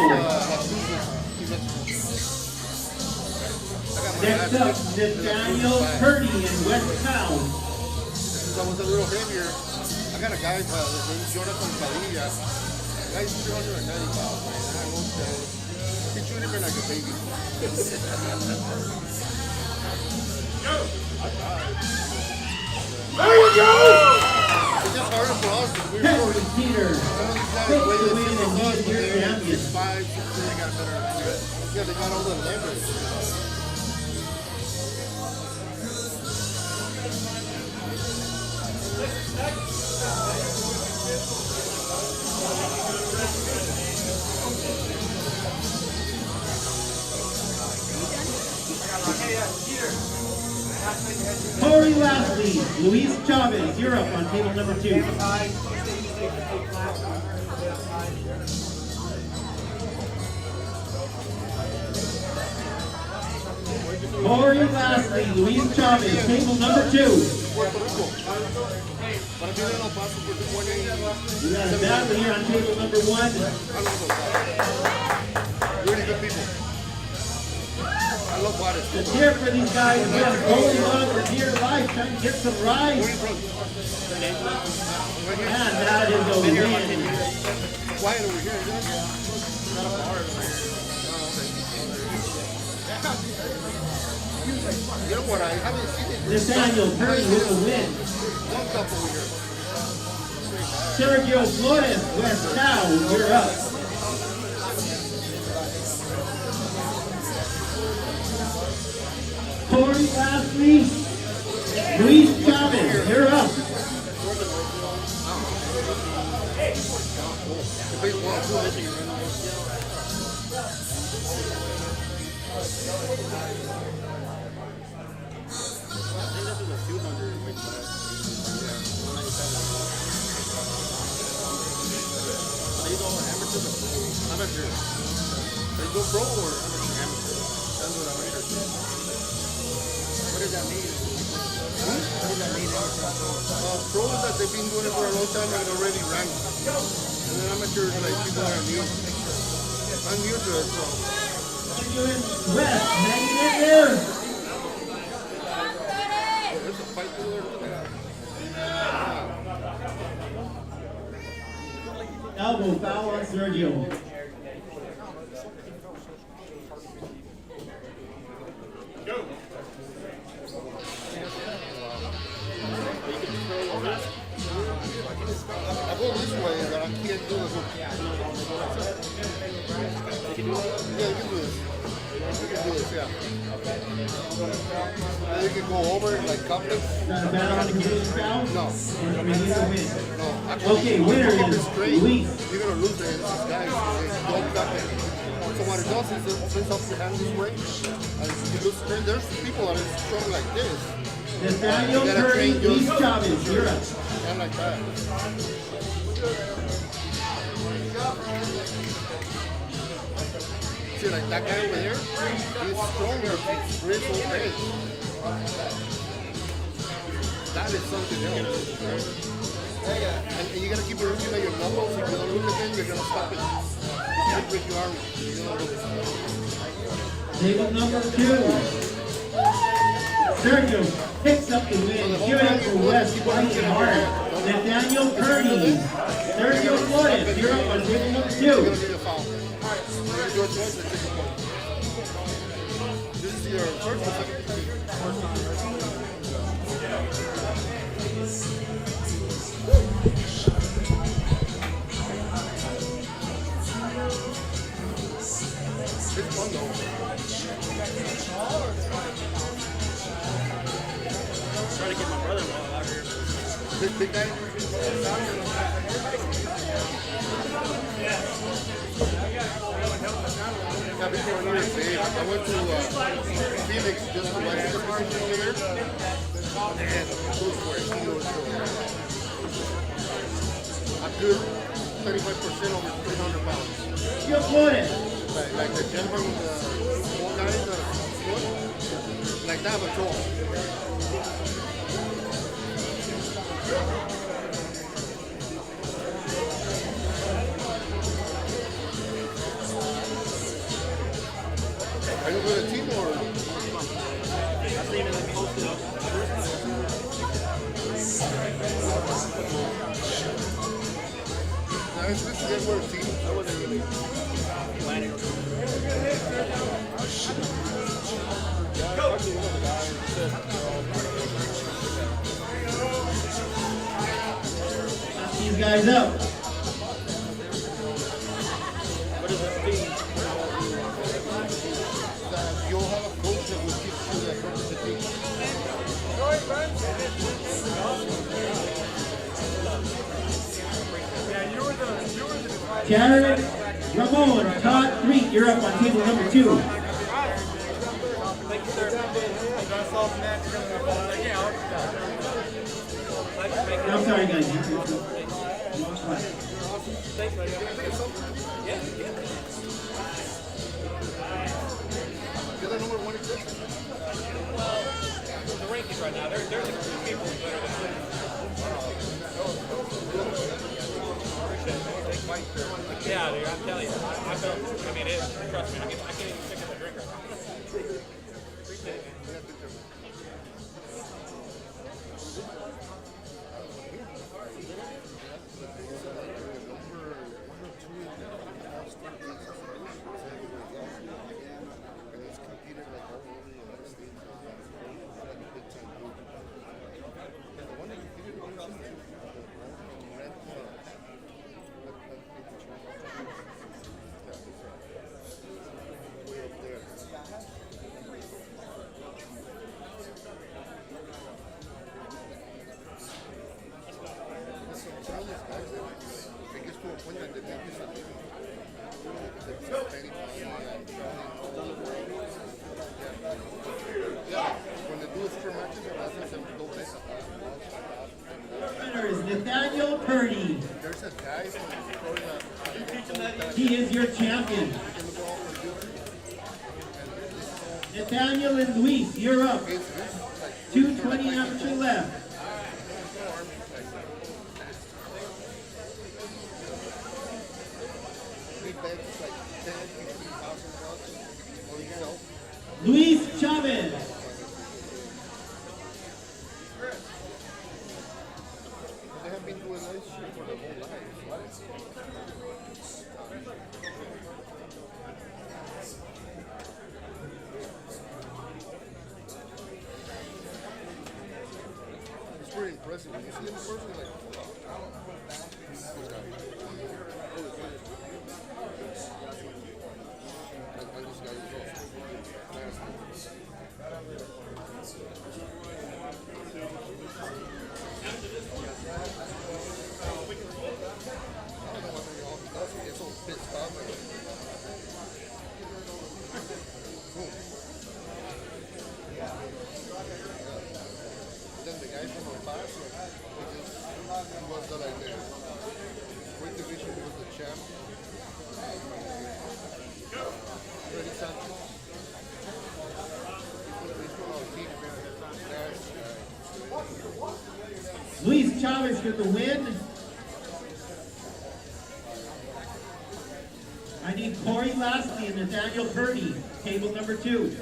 Next up, Nathaniel Purdy and West Cow. Since I was a little heavier, I got a guy his name is Jonathan Padilla. The guy's 390 pounds, man. I almost he treated me like a baby. There you go! It's just harder for us because we're Henry short. Peter. Some of these guys Take weigh the the win same and as us, he's but your they're champion. 5, 6, they got better. Yeah, they got all the leverage. Corey Lashley, Luis Chavez, you're up on table number 2. Corey Lashley, Luis Chavez, table number 2. Puerto Rico. Para mí no paso por 220. You got a battle here on table number 1. I love those guys. Really good people. I love Juarez. Let's hear for these guys who are holding on for dear life, trying to get some rides. And that is a win. Quiet over here, isn't it? Not a bar over here. You know what? I haven't seen it. Nathaniel Purdy with the win. One cup over here. Sergio Flores, West Cow, you're up. Corey Lashley, Luis Chavez, you're up. The baseball too, Michigan. Amateur. They go pro or amateur? That's what I'm interested in. What does that mean? What does that mean? Pro is that they've been doing it for a long time and already ranked. And then amateur is like people that are new. I'm new to it, so. West, hanging in there. There's a fight through there. Look at that. Elbow foul on Sergio. I go this way, but I can't do it. Yeah, you can do this. You can do this, yeah. Then you can go over and like cup it. Is that a battle on the position foul? No. And we need a win. No, actually, Okay, winner if you is go up straight, Luis. you're gonna lose it. These guys, they don't cut it. So what it does is it sends up your hand this way, and you look straight. There's people that are strong like this, Nathaniel You gotta Purdy, train Luis yourself. Chavez, you're up. and like that. See, like that guy over there, he's stronger, he's really okay. That is something else. And you gotta keep looking at your muscles. If you don't look at them, you're gonna stop it. You can't break your arm. You don't look. Table number 2. Sergio picks up the win. Give it up for West, fighting hard. Nathaniel Purdy, Sergio Flores, you're up on table number 2. You're gonna need a foul. You're gonna do a choice and take a point. This is your first or second? trying to get my brother-in-law out here. Big guy? Yeah, before New Year's Eve, I went to Phoenix just to watch the competition over there. And those were huge. I'm good 35% over 300 pounds. You're floating. Like the gentleman with the small guy, the foot, like that, but tall. Are you with a team or? I've seen it posted up. No, it's just good for a team. I wasn't really planning. These guys up. What is this team? You'll have a coach that will teach you that representation. Jared Ramon, Todd 3, you're up on table number 2. Thank you, sir. I'm sorry, guys. Thanks, buddy. Yeah. You're the number one existing. Well, the rankings right now, there's a few people better than me. Yeah, dude, I'm telling you, I felt, I mean, trust me, I can't even pick up a drink right now. Appreciate it, man. He is your champion. Nathaniel and Luis, you're up. 2:20 amateur left. Luis Chavez. They have been doing this shit for the whole life. It's pretty impressive. When you see them in person, you're like, and this guy is also it's all pissed off. Then the guy from El Paso, he was the weight division, he was the champ. Freddy Sanchez. He's from our team. Luis Chavez get the win. I need Corey Lashley and Nathaniel Purdy, table number 2.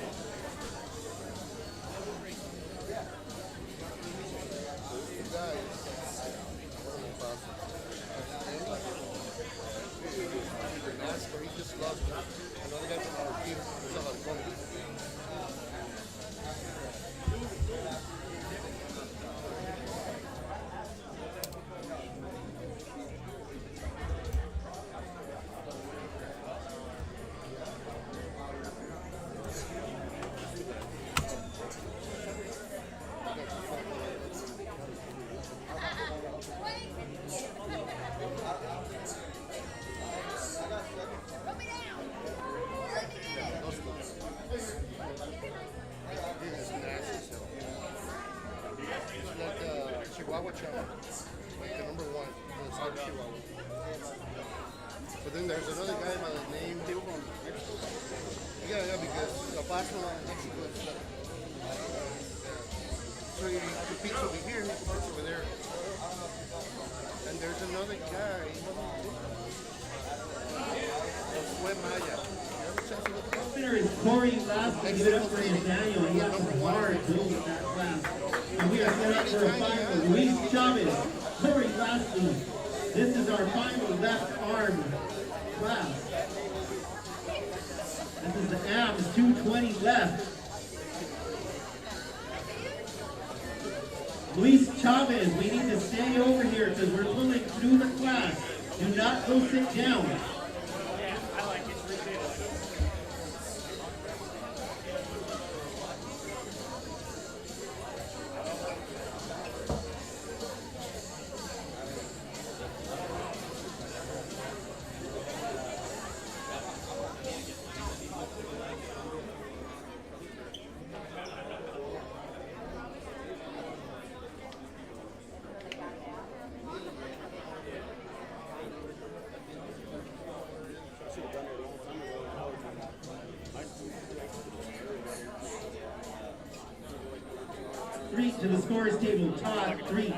He just lost another guy from our team. Chihuahua Chava. Like the number one. The side Chihuahua. But then there's another guy by the name. Yeah, because the last one in Mexico is stuck. So he competes over here, he competes over there. And there's another guy. Maya. Winner is Corey Lasky. Give it up for Daniel. He has some hard tools in that class. And we are set up for a final. Luis Chavez, Corey Lasky. This is our final left arm class. This is the AMS 220 left. Luis Chavez, we need to stay over here because we're pulling through the class. Do not go sit down. Three to the scores table, Todd, 3.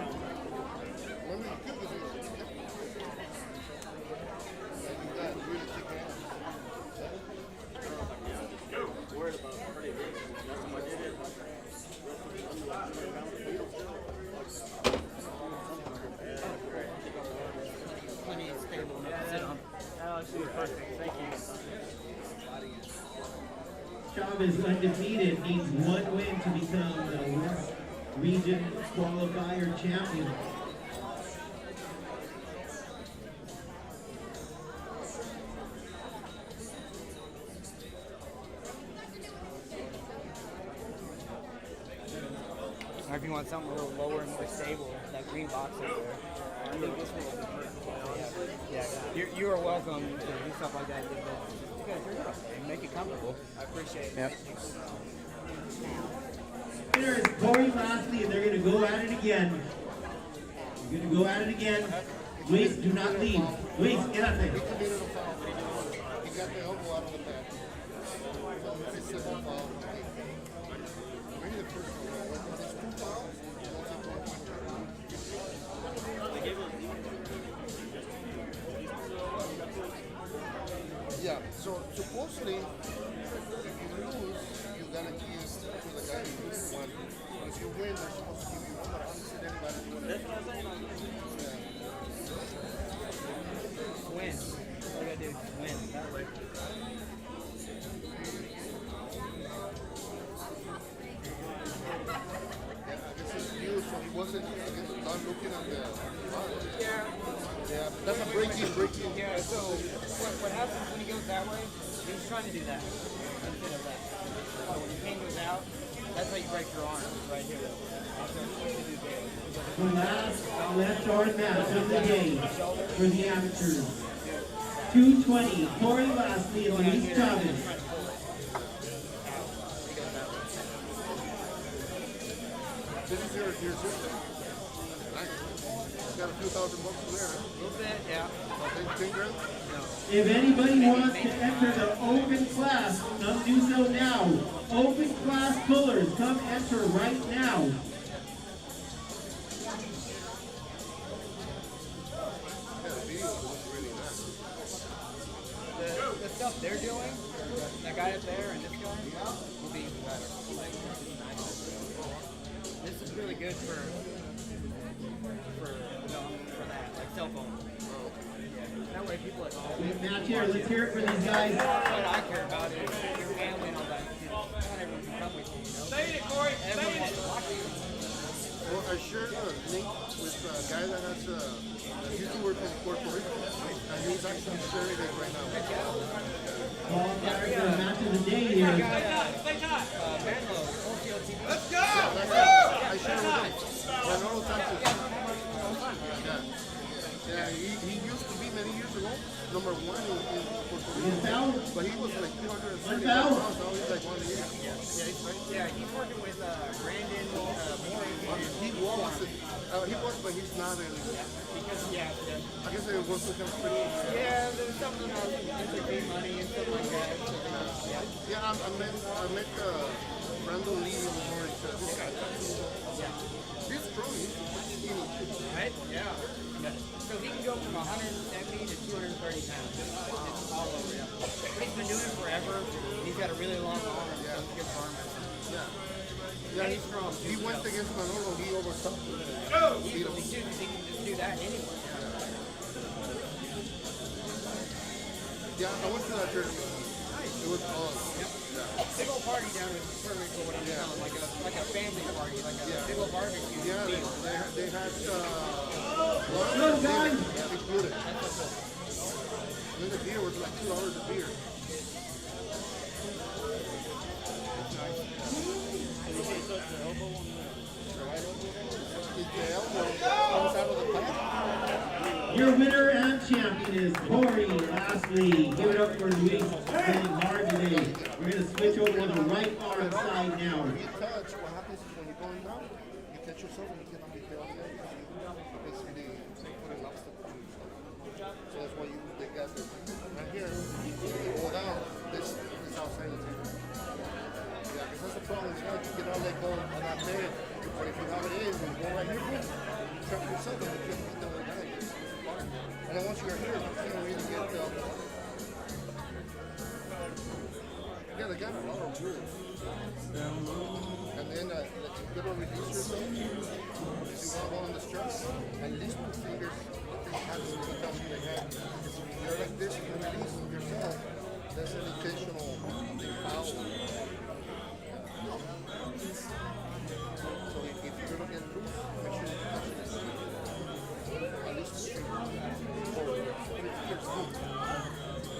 Chavez undefeated, needs one win to become the West Region Qualifier champion. Or if you want something a little lower and more stable, that green box over there. I think this one will be perfect. Yeah. You are welcome to do stuff like that. You guys are up and make it comfortable. I appreciate it. Yep. Winner is Corey Lashley, and they're going to go at it again. They're going to go at it again. Luis, do not leave. Luis, get up there. He got the elbow out of the back. It's a foul. Maybe the first one. There's 2 fouls. Yeah, so supposedly, if you lose, you gotta give to the guy who won. If you win, they're supposed to give you one, but obviously everybody. That's what I'm saying. Win. All you gotta do is win. That way. Yeah, I guess it's you, so he wasn't not looking at the. Yeah, that's a breaking. Yeah, so what happens when he goes that way, he's trying to do that instead of that. So when your hand goes out, that's how you break your arm, right here. The last left arm match of the day for the amateurs. 220, Corey Lashley and Luis Chavez. This is your sister. Nice. Got a few $1,000 there. A little bit, yeah. 10 grand? If anybody wants to enter the open class, come do so now. Open class pullers, come enter right now. The stuff they're doing, that guy up there and this guy, will be even better. This is really good for that, like cell phone. That way people at home. Match here, let's hear it for these guys. What I care about is your family and all that. Not everyone can come with you, you know? Say it, Corey! Everyone wants to watch you. Well, I shared a link with a guy that has a YouTuber from Puerto Rico, and he's actually sharing it right now. Qualifier for the match of the day here. Let's go! I shared with him. Manolo Sanchez. Yeah, he used to be many years ago number 1 in Puerto Rico, but he was like 230 pounds, now he's like 180. Yeah, he's working with Brandon Moore. He was, He was, but he's not really. Because, yeah. I guess it was with him pretty. Yeah, there's something about entertain money and stuff like that. Yeah, I met Brandon Lee before. This guy. He's strong. He's pretty skinny. Right? Yeah. So he can go from 170 to 230 pounds. It's all over, yeah. But he's been doing it forever. He's got a really long arm. Yeah. So he's a good arm. Yeah, he's strong. He went against Manolo. He overtopped him. He can just do that anyway. Yeah, I went to that tournament. It was awesome. Yep. Yeah. Big old party down in Puerto Rico, what I'm telling, like a family party, like a big old barbecue. Yeah, they had Go, guys. included. And then the beer was like $2 a beer. Your winner and champion is Corey Lastly. Give it up for Luis. Playing hard today. We're going to switch over to the right arm side now. When you touch, what happens is when you're going down, you catch yourself and you cannot be held again. Basically, put an obstacle. So that's why they got this. Right here, you go down, this is outside the table. Yeah, because that's the problem. You cannot let go of that bed. But if you have it in, you go right here, you trap yourself and you can't beat them like that. And then once you're here, you can't really get the... Yeah, they got a lot of rules. And then you gotta release yourself. If you want to go on the stress, at least 2 fingers, your hands will be touching the head. Because if you're like this, you can release yourself. That's an intentional foul. So if you're gonna get loose, make sure you touch it. At least 2 fingers.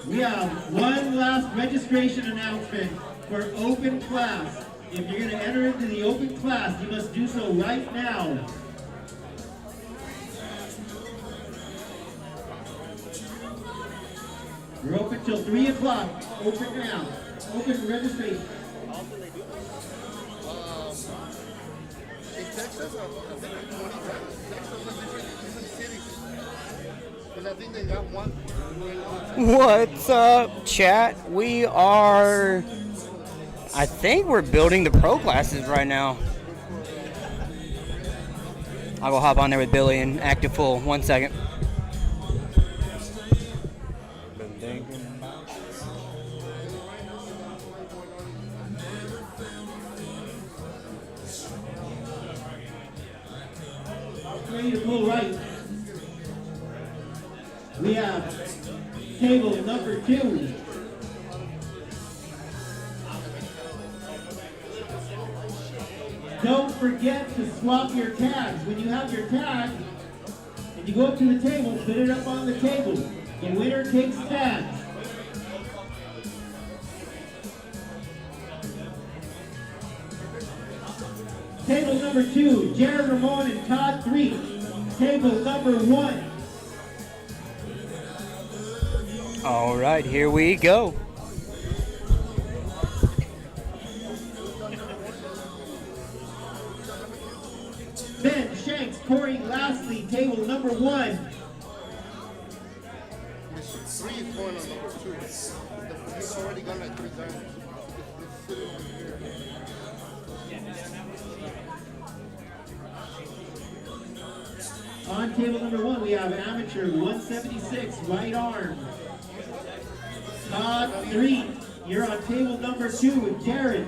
We have one last registration announcement for open class. If you're going to enter into the open class, you must do so right now. We're open till 3 o'clock. Open now. Open registration. In Texas, I think 20 times. Texas is different cities. Because I think they got one. What's up, chat? We are, I think we're building the pro classes right now. I'll go hop on there with Billy and act it full. 1 second. Ready to pull right. We have table number 2. Don't forget to swap your tags. When you have your tag, and you go up to the table, put it up on the table. The winner takes tags. Table number 2, Jared Ramon and Todd 3. Table number 1. All right, here we go. Ben Shanks, Corey Lastly, table number 1. 3 is going on number 2. He's already gone like 3 times. It's sitting over here. On table number 1, we have amateur 176, right arm. Todd 3, you're on table number 2 with Jared.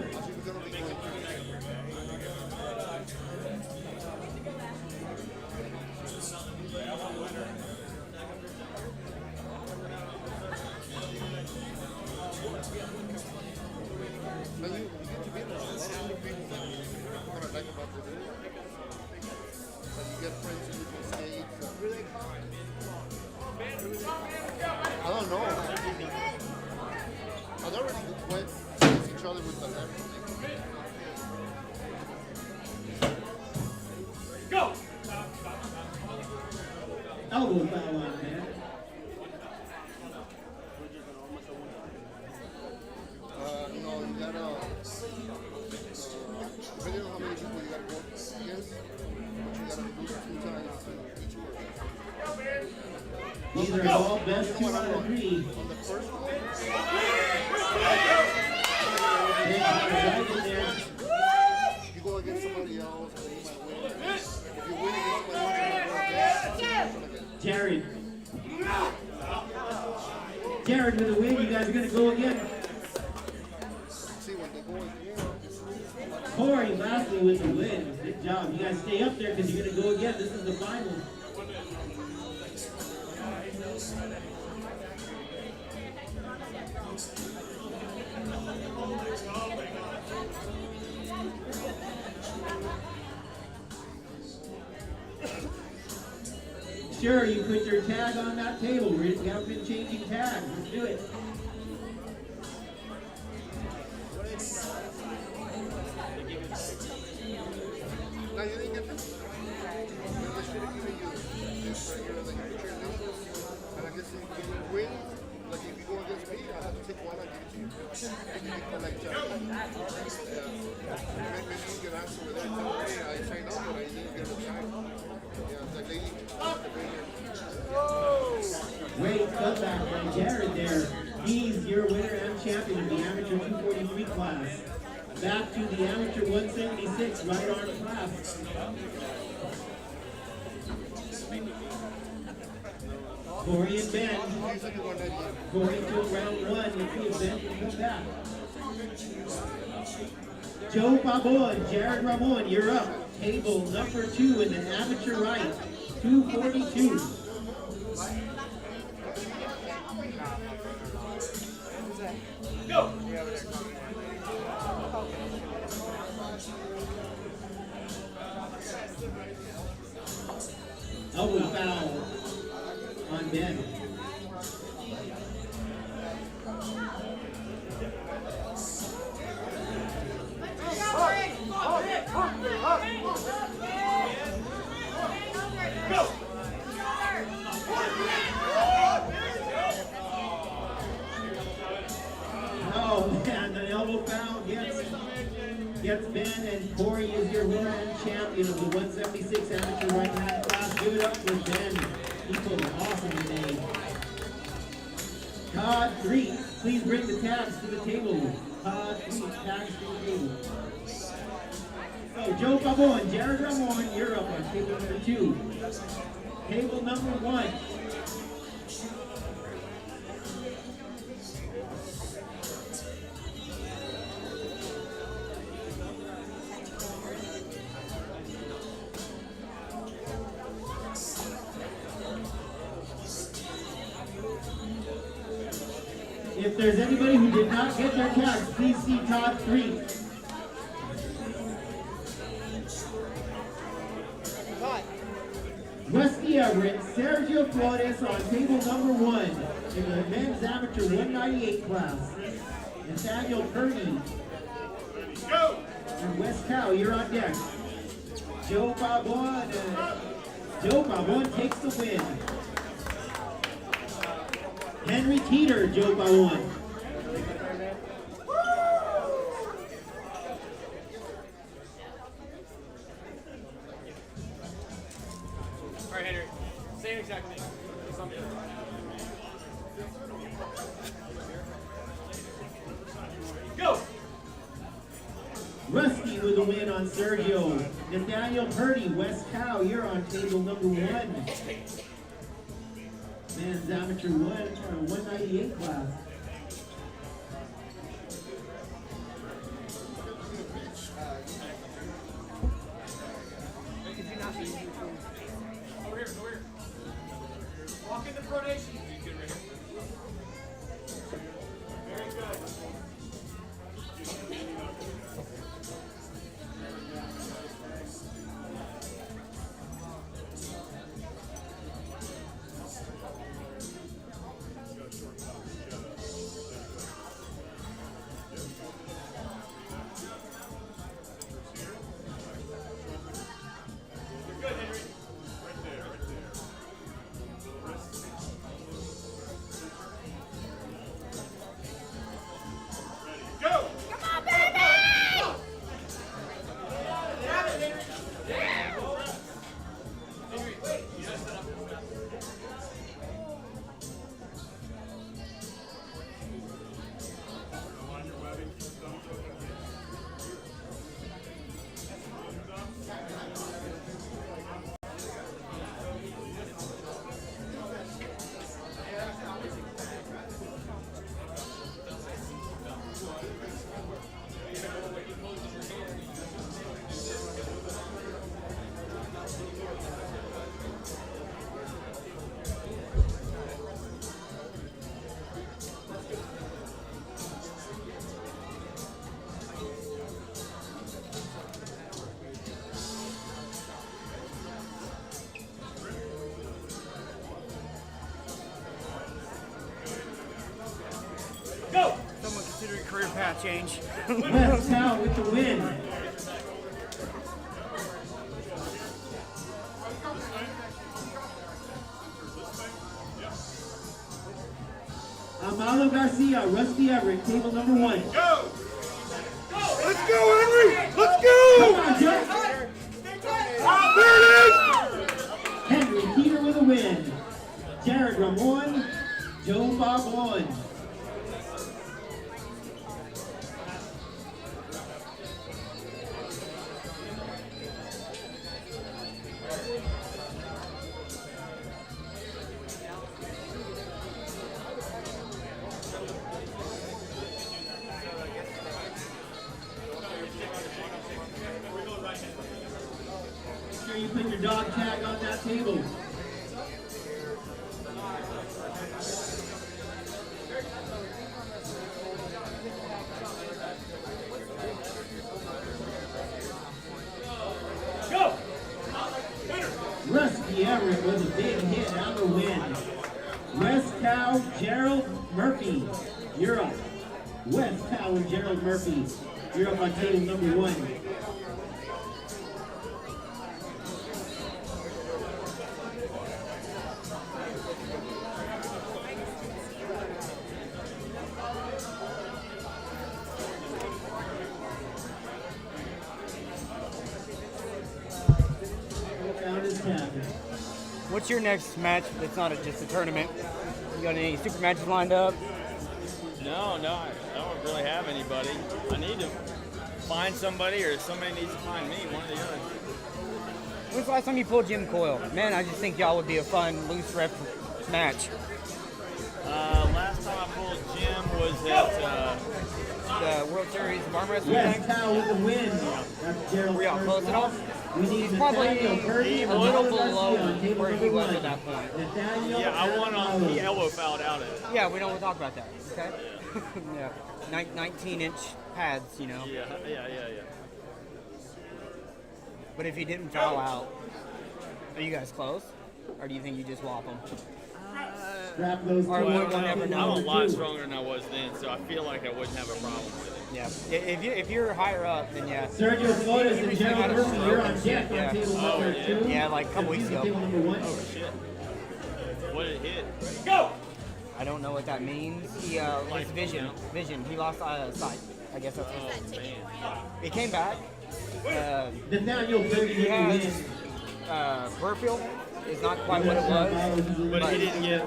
I don't know. I already went against each other with the left. Go! Elbow foul on man. No, you gotta. Depending on how many people you gotta go against, but you gotta lose 2 times. These are all best 2 out of 3. On the first one, Right in there. you go against somebody else, and you might win. If you win against somebody else, Jared. Jared with a win. You guys are going to go again. see when they go again. Corey lastly with the win. Good job. You guys stay up there because you're going to go again. This is the final. Sure, you put your tag on that table. We haven't been changing tags. Let's do it. Now, you didn't get this. They should have given you this right here, like you put your initials. And I guess if you win, like if you go against me, I have to take one and give it to you. And you can like maybe you can ask over there, tell me, I signed up, but I didn't get the time. Yeah, it's like they Great comeback by Jared there. He's your winner and champion of the amateur 243 class. Back to the amateur 176 right arm class. Corey and Ben. Corey took round 1. Let's see if Ben can come back. Joe Pabon, Jared Ramon, you're up. Table number 2 in the amateur right, 242. Go! Elbow foul on Ben. Go! Oh man, the elbow foul gets Ben, and Corey is your winner and champion of the 176 amateur right hand class. Give it up for Ben. He pulled awesome today. Todd 3, please bring the tags to the table. Todd 3, tags to the table. So Joe Pabon, Jared Ramon, you're up on table number 2. Table number 1. If there's anybody who did not get their tags, please see Todd 3. Rusty Everett, Sergio Flores on table number 1 in the men's amateur 198 class. Nathaniel Purdy and Wes Cow, you're on deck. Joe Pabon takes the win. Henry Teeter, Joe Pabon. All right, Henry. Same exact thing. Go! Rusty with a win on Sergio. Nathaniel Purdy, Wes Cow, you're on table number 1. Men's amateur 198 class. Over here. Walk into pronation. Very good. Good, Henry. Right there. Ready, go! Come on, baby! not change. West Cow with the win. Amalo Garcia, Rusty Everett, table number 1. Go! Let's go, Henry! Let's go! Come on, Jeff. There it is! Henry Peter with a win. Jared Ramon, Joe Bob 1. Make sure you put your dog tag on that table. Go! Rusty Everett with a big hit on the win. West Cow, Gerald Murphy, you're up. West Cow and Gerald Murphy, you're up on table number 1. Found his cabin. What's your next match that's not just a tournament? You got any super matches lined up? No, I don't really have anybody. I need to find somebody, or somebody needs to find me, one or the other. When's the last time you pulled Jim Coyle? Man, I just think y'all would be a fun loose rep match. Last time I pulled Jim was at The World Series of Armwrestling West thing? Cow with the win. That's Gerald Were y'all close enough? We need He's probably Nathaniel Purdy a and little Amalo below Garcia on table where he number was 1. at that point. Nathaniel yeah, I won on Amalo. the elbow fouled out at it. Yeah, we don't want to talk about that, okay? Yeah. 19-inch pads, you know. Yeah. But if he didn't foul out, are you guys close? Or do you think you just whop him? Strap those Or two we'll on never table know. I'm a number lot 2. stronger than I was then, so I feel like I wouldn't have a problem with it. Yeah. If you're higher up, then yeah. Sergio Flores and Usually Gerald got a Murphy, stroke you're and on shit, deck yeah. on table number yeah. 2. Yeah, like a couple weeks ago. Table number 1. Oh shit! What did it hit? Go! I don't know what that means. He his vision. He lost sight. I guess that's what Oh man! he came back. Nathaniel Purdy He with the has win. Burfield is not quite what it was. But he didn't get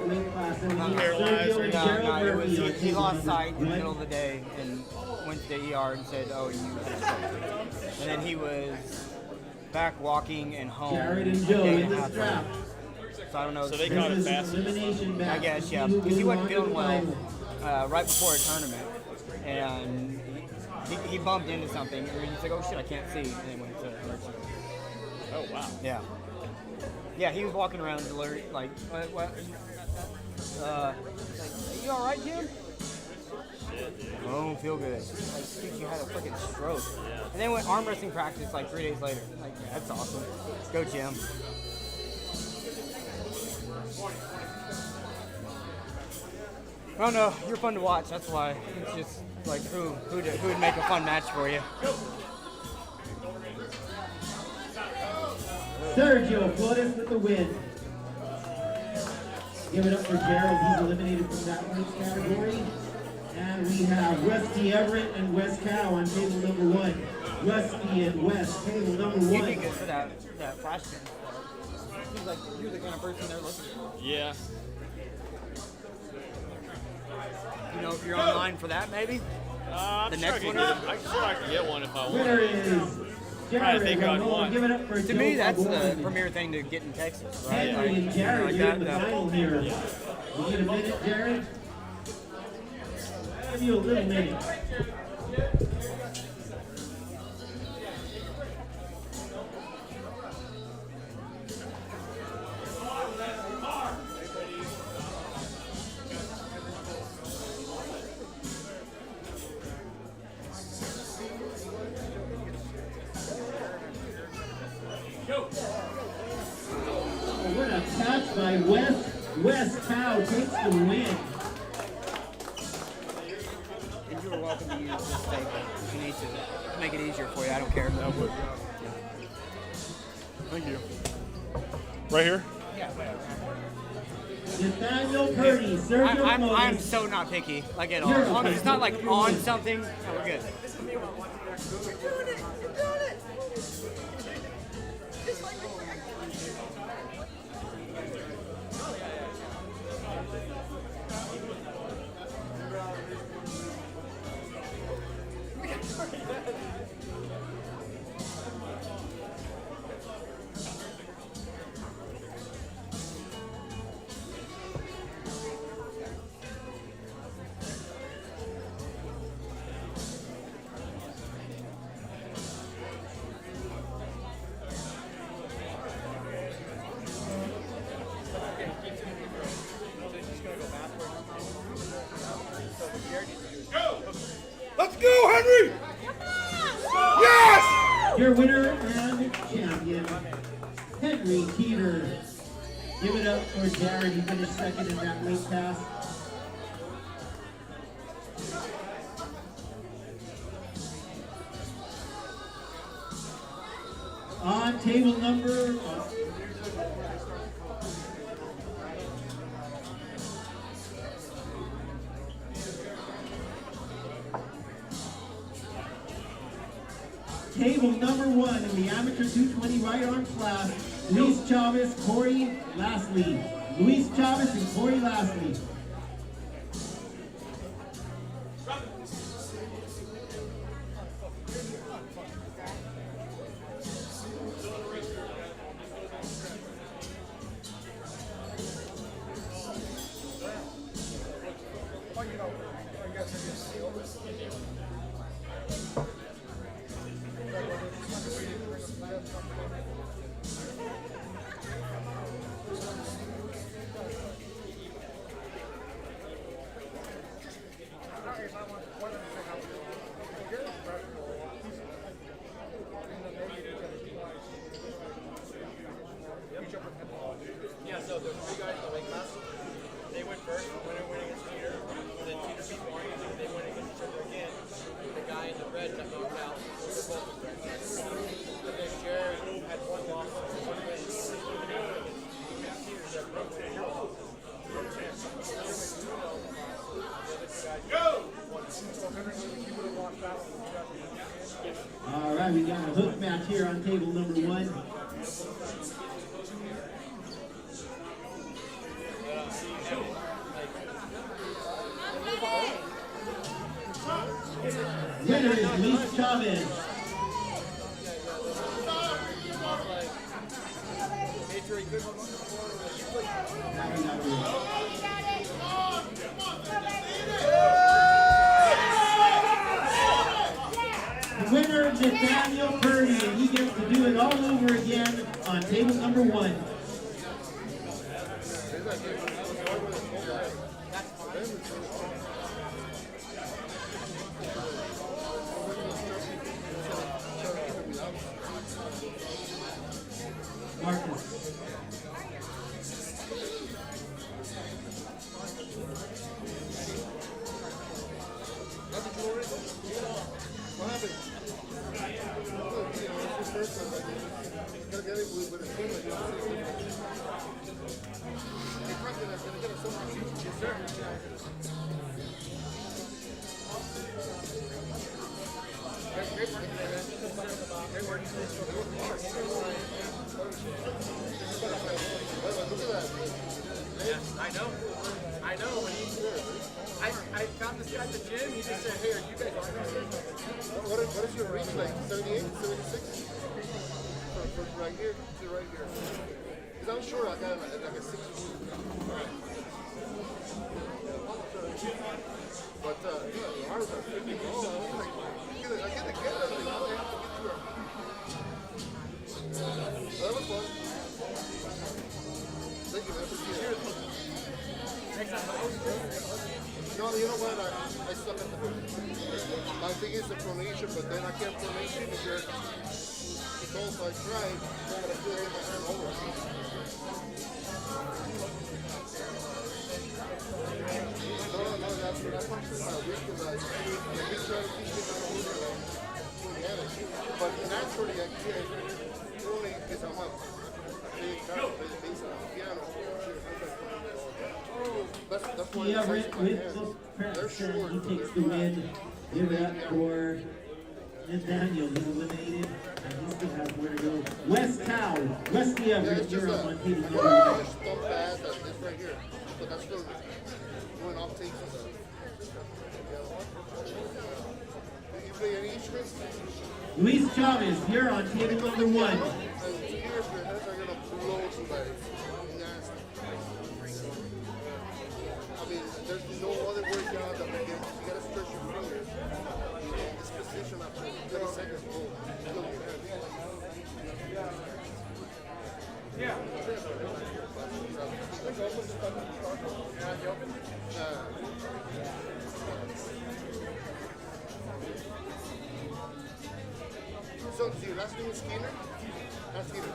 paralyzed or anything. No, it was he lost sight in the middle of the day and went to the ER and said, "Oh, you had a stroke." And then he was back walking and home. Jared and a Joe day in and a the half strap. later. So I don't know. So they This caught it is fast. elimination match. I guess, yeah, See who because he goes wasn't on to feeling the well final. right before a tournament, and he bumped into something, and he's like, "Oh shit, I can't see," and then went to emergency. Oh wow! Yeah, yeah, he was walking around alert, like, what? Like, you all right, Jim? Shit, dude. I don't feel good. Like, dude, you had a freaking stroke. And then went arm wrestling practice like 3 days later. Like, yeah, that's awesome. Go, Jim. I don't know. You're fun to watch. That's why. It's just like who would make a fun match for you. Sergio Flores with the win. Give it up for Gerald. He's eliminated from that weight category. And we have Rusty Everett and Wes Cow on table number 1. Rusty and Wes, table number You'd be 1. good for that flash game. Seems like you're the kind of person they're looking for. Yeah. You know, if you're online for that, maybe. I'm The sure next I could one? get, I'm sure I could get one if I Winner wanted. is Trying to think Jared who I'd want. Ramon. Give it up for To Joe me, that's the Bob. premier thing to get in Texas, right? Henry and Jared, like you're in the that. final here. You get a minute, Jared? Give you a little minute. Oh, what a catch by Wes Cow takes the win. And you were welcome to use this table if you need to make it easier for you. I don't care. That would. Thank you. Right here? Yeah. Nathaniel Purdy, Sergio I'm Motors. so not picky, like at all. As long as it's not like on something, no, we're good. Let's go, Henry! Yes! Your winner and champion, Henry Teeter. Give it up for Jared. He finished second in that weight class. On table number Table number 1 in the amateur 220 right arm class, Luis Chavez, Corey Lastly. Luis Chavez and Corey Lastly. Yeah, so there's 3 guys in the weight class. They went first, winner went against Peter. And then Peter beat Warren, and then they went against each other again. The guy in the red got knocked out. They're both in red. And then Jared had 1 loss, 1 win. Peter that broke it. All right, we got a hook match here on table number 1. Winner is Luis Chavez. Winner Nathaniel Purdy, and he gets to do it all over again on table number 1. Marcus. What happened? Yes, sir. Great work today, man. Great work. Yeah, I know. I know. When I found this guy at the gym, he just said, hey, are you guys Armwrestlers? What is your reach like? 78, 76? From right here to right here. Because I'm sure I got like a 6. But the arms are freaking low. I get it. That was fun. Thank you, man. Appreciate it. No, you know what? I suck at the hook. My thing is the pronation, but then I can't pronation if you're tall, so I tried, but I feel like my hand over. No, that's my weakness. I keep trying to teach me how to shorty, yeah, only gets on my big guy, bass on the piano. That's why Yeah, it's Rick like with Preston, he takes the win. Give it up for Nathaniel, who's eliminated, and he still has more to go. West Cow, Wesley Everett, you're up on table number 1. Stump pad, this right here. So that's for doing off takes and stuff. Do you play any instruments? Luis Chavez, you're on table number 1. And 2 years, your hands are gonna blow somebody. Nasty. I mean, there's no other workout that will get, you gotta stretch your fingers. This position after 30 seconds will kill your hands. Yeah. So, is your last name is Skinner? Not Skinner.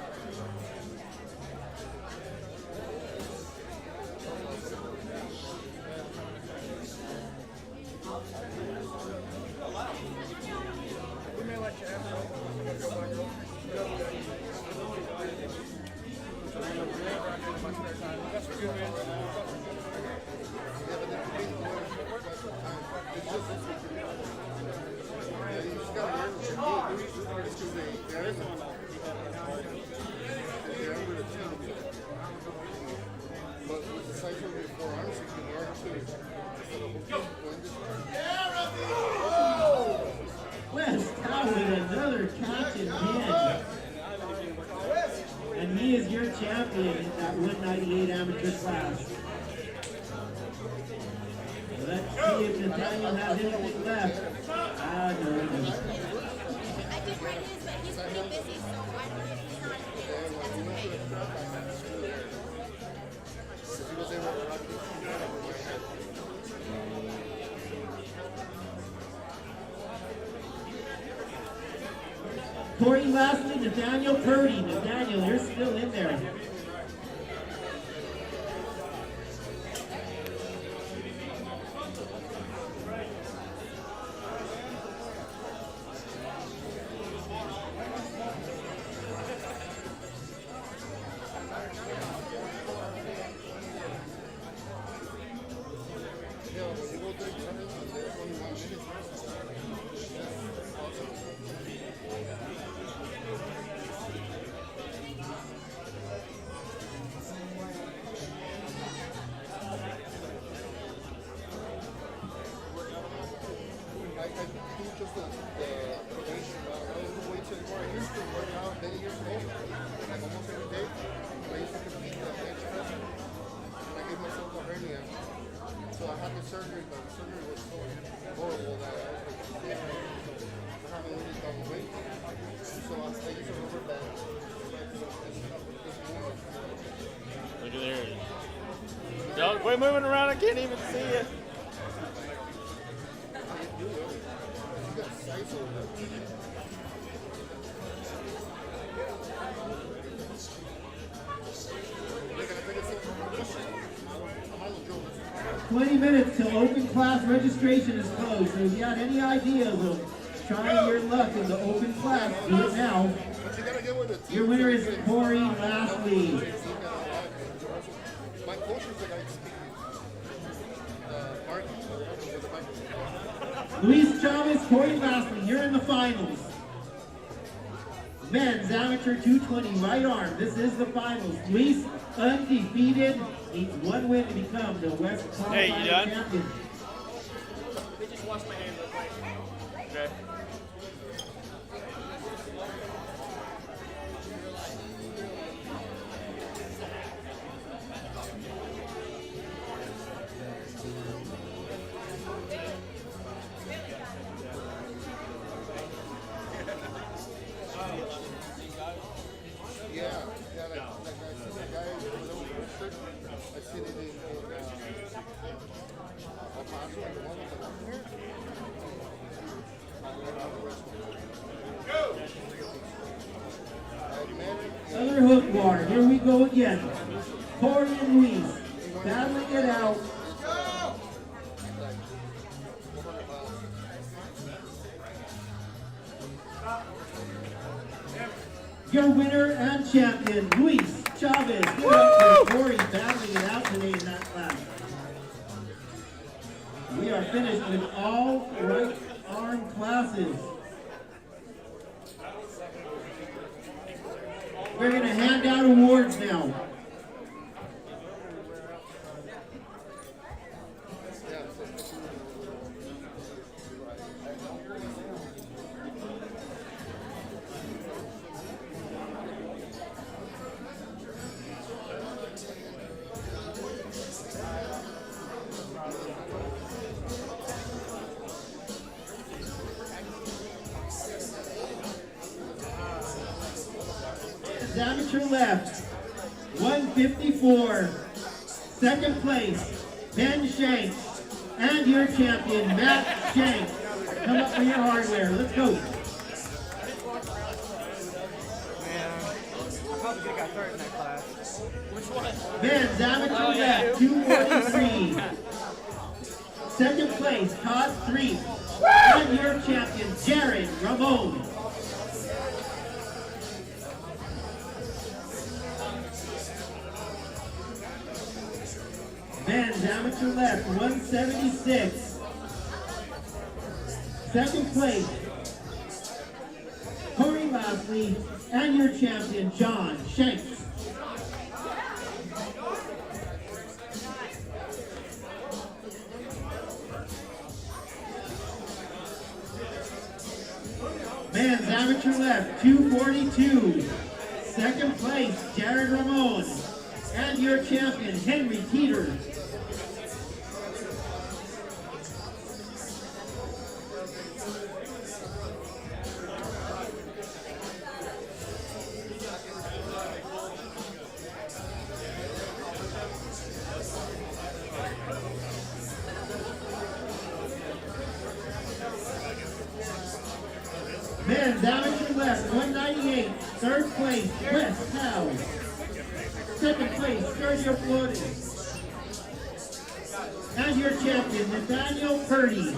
We may let you have That's a good man. But with the cycle before, honestly, you can learn West Cow with another catch in hand. And he is your champion in that 198 amateur class. Let's see if Nathaniel has anything left. Ah, no. I did write his, but he's pretty busy, so I don't know if he's not here. That's okay. Corey lastly, Nathaniel Purdy. Nathaniel, you're still in there. Look at there. Don't quit moving around. I can't even see it. 20 minutes till open class registration is closed. So if you had any ideas of trying your luck in the open class, do it now. Your winner is Corey Lashley. My coach is the guy speaking. Luis Chavez, Corey Lashley, you're in the finals. Men's amateur 220 right arm. This is the finals. Luis undefeated. Needs one win to become the West Qualifier champion. They just washed my hand real quick. Okay. Another hook bar. Here we go again. Corey and Luis battling it out. Your winner and champion, Luis Chavez. Give it up for Corey battling it out today in that class. We are finished with all right arm classes. We're going to hand out awards now. Amateur left, 154. Second place, Ben Shank. And your champion, Matt Shank. Come up for your hardware. Let's go. Man, I probably could have got third in that class. Which one? Ben's amateur left, 243. Second place, Todd 3. And your champion, Jared Ramon. Men's amateur left, 176. Second place, Corey Lastly, and your champion, John Shanks. Men's amateur left, 242. Second place, Jared Ramon, and your champion, Henry Teeter. Men's amateur left, 198. Third place, Wes Howe. Second place, Sergio Flores. And your champion, Nathaniel Purdy.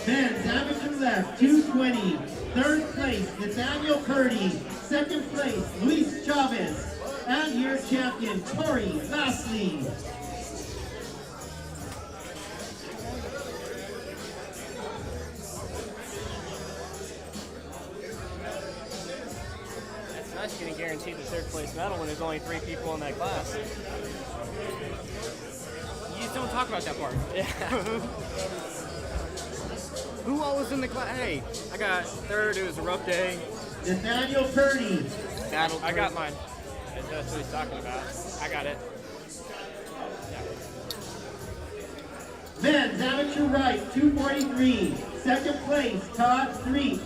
Men's amateur left, 220. Third place, Nathaniel Purdy. Second place, Luis Chavez. And your champion, Corey Lastly. That's nice getting guaranteed the third place medal when there's only 3 people in that class. You just don't talk about that part. Yeah. Who all was in the class? Hey, I got third. It was a rough day. Nathaniel Purdy. I got mine. That's what he's talking about. I got it. Yeah. Men's amateur right, 243. Second place, Todd 3.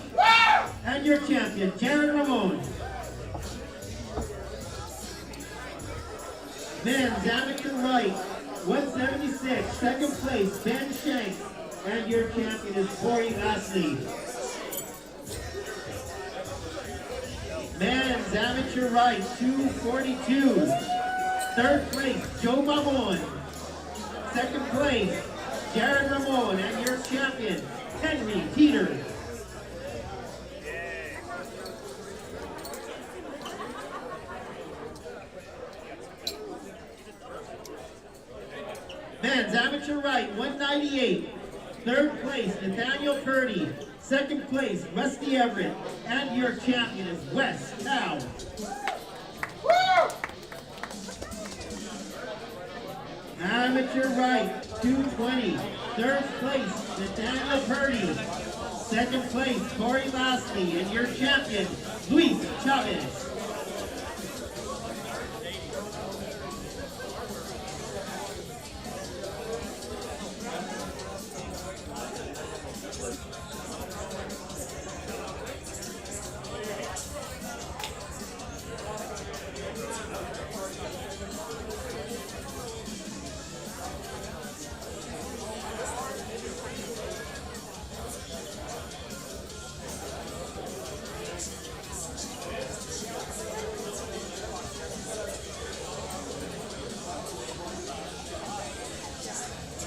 And your champion, Jared Ramon. Men's amateur right, 176. Second place, Ben Shank. And your champion is Corey Lastly. Men's amateur right, 242. Third place, Joe Mamon. Second place, Jared Ramon. And your champion, Henry Teeter. Men's amateur right, 198. Third place, Nathaniel Purdy. Second place, Rusty Everett. And your champion is Wes Howe. Amateur right, 220. Third place, Nathaniel Purdy. Second place, Corey Lastly. And your champion, Luis Chavez.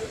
All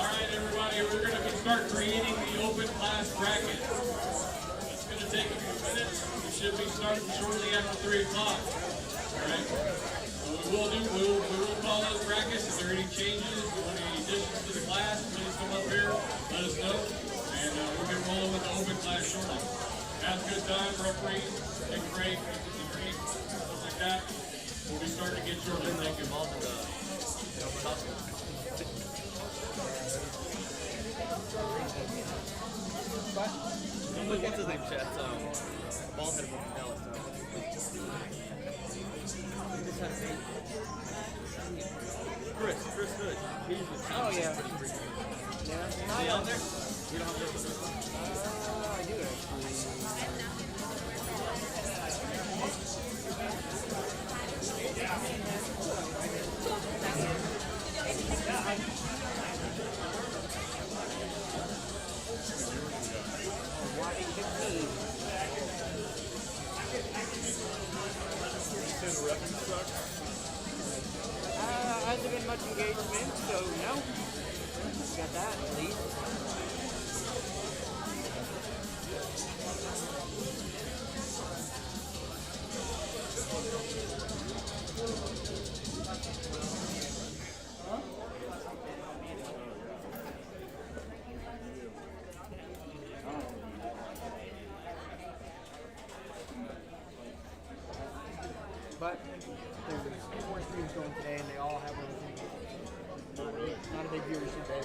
right, everybody, we're going to start creating the open class bracket. It's going to take a few minutes. We should be starting shortly after 3 o'clock. All right. So we will call those brackets. If there are any changes, any additions to the class, please come up here, let us know, and we'll get rolling with the open class shortly. Have a good time, referees, take a break, stuff like that. We'll be starting to get shortly. Thank you. What's his name, Chet? Ball headed from Dallas. Chris Hood. Oh, yeah. Yeah. Is he on there? You don't have this. I do actually. Hasn't been much engagement, so no. Got that at least. But there's 4 streams going today, and they all have not a big viewership there.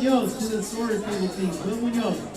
Munoz to the scorer's table, please. Will Munoz.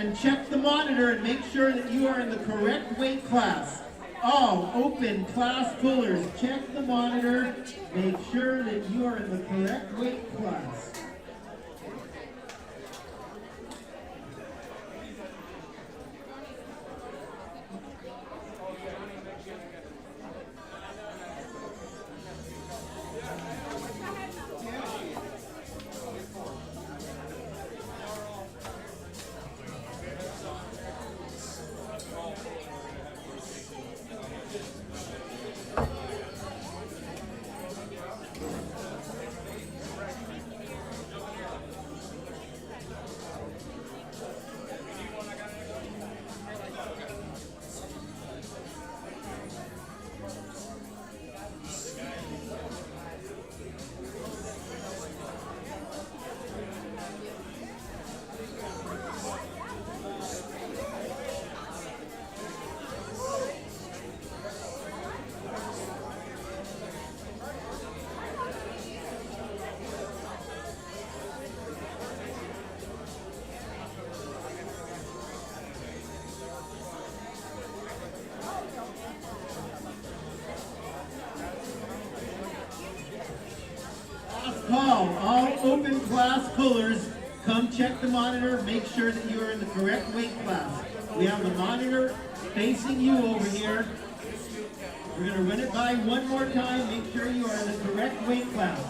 and check the monitor and make sure that you are in the correct weight class. All open class pullers, check the monitor, make sure that you are in the correct weight class. Call all open class pullers, come check the monitor, make sure that you are in the correct weight class. We have the monitor facing you over here. We're going to run it by one more time, make sure you are in the correct weight class.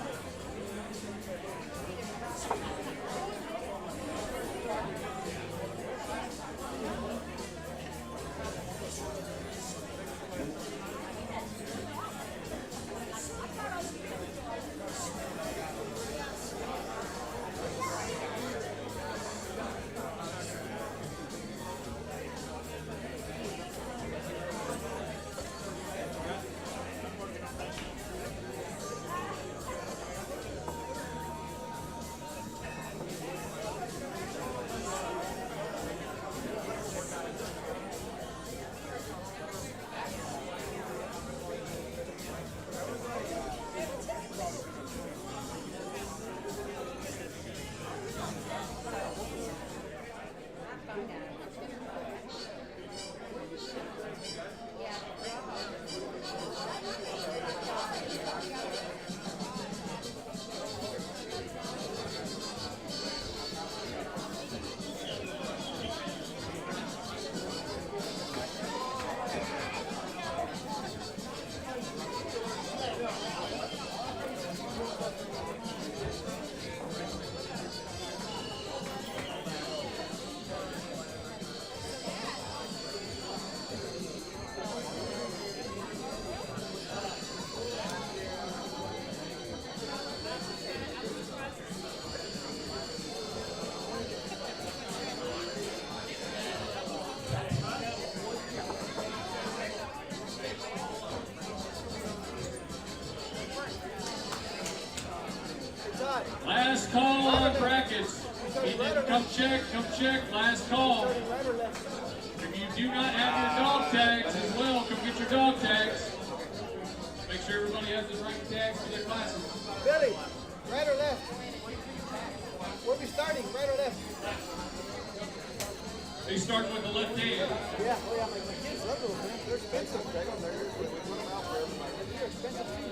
Last call on brackets. Come check, last call. If you do not have your dog tags as well, come get your dog tags. Make sure everybody has the right tags for their classes. Billy, right or left? Where are we starting, right or left? They start with the left hand. Yeah, oh yeah, my kids love those, man. They're expensive. We put them out for everybody. They're expensive too.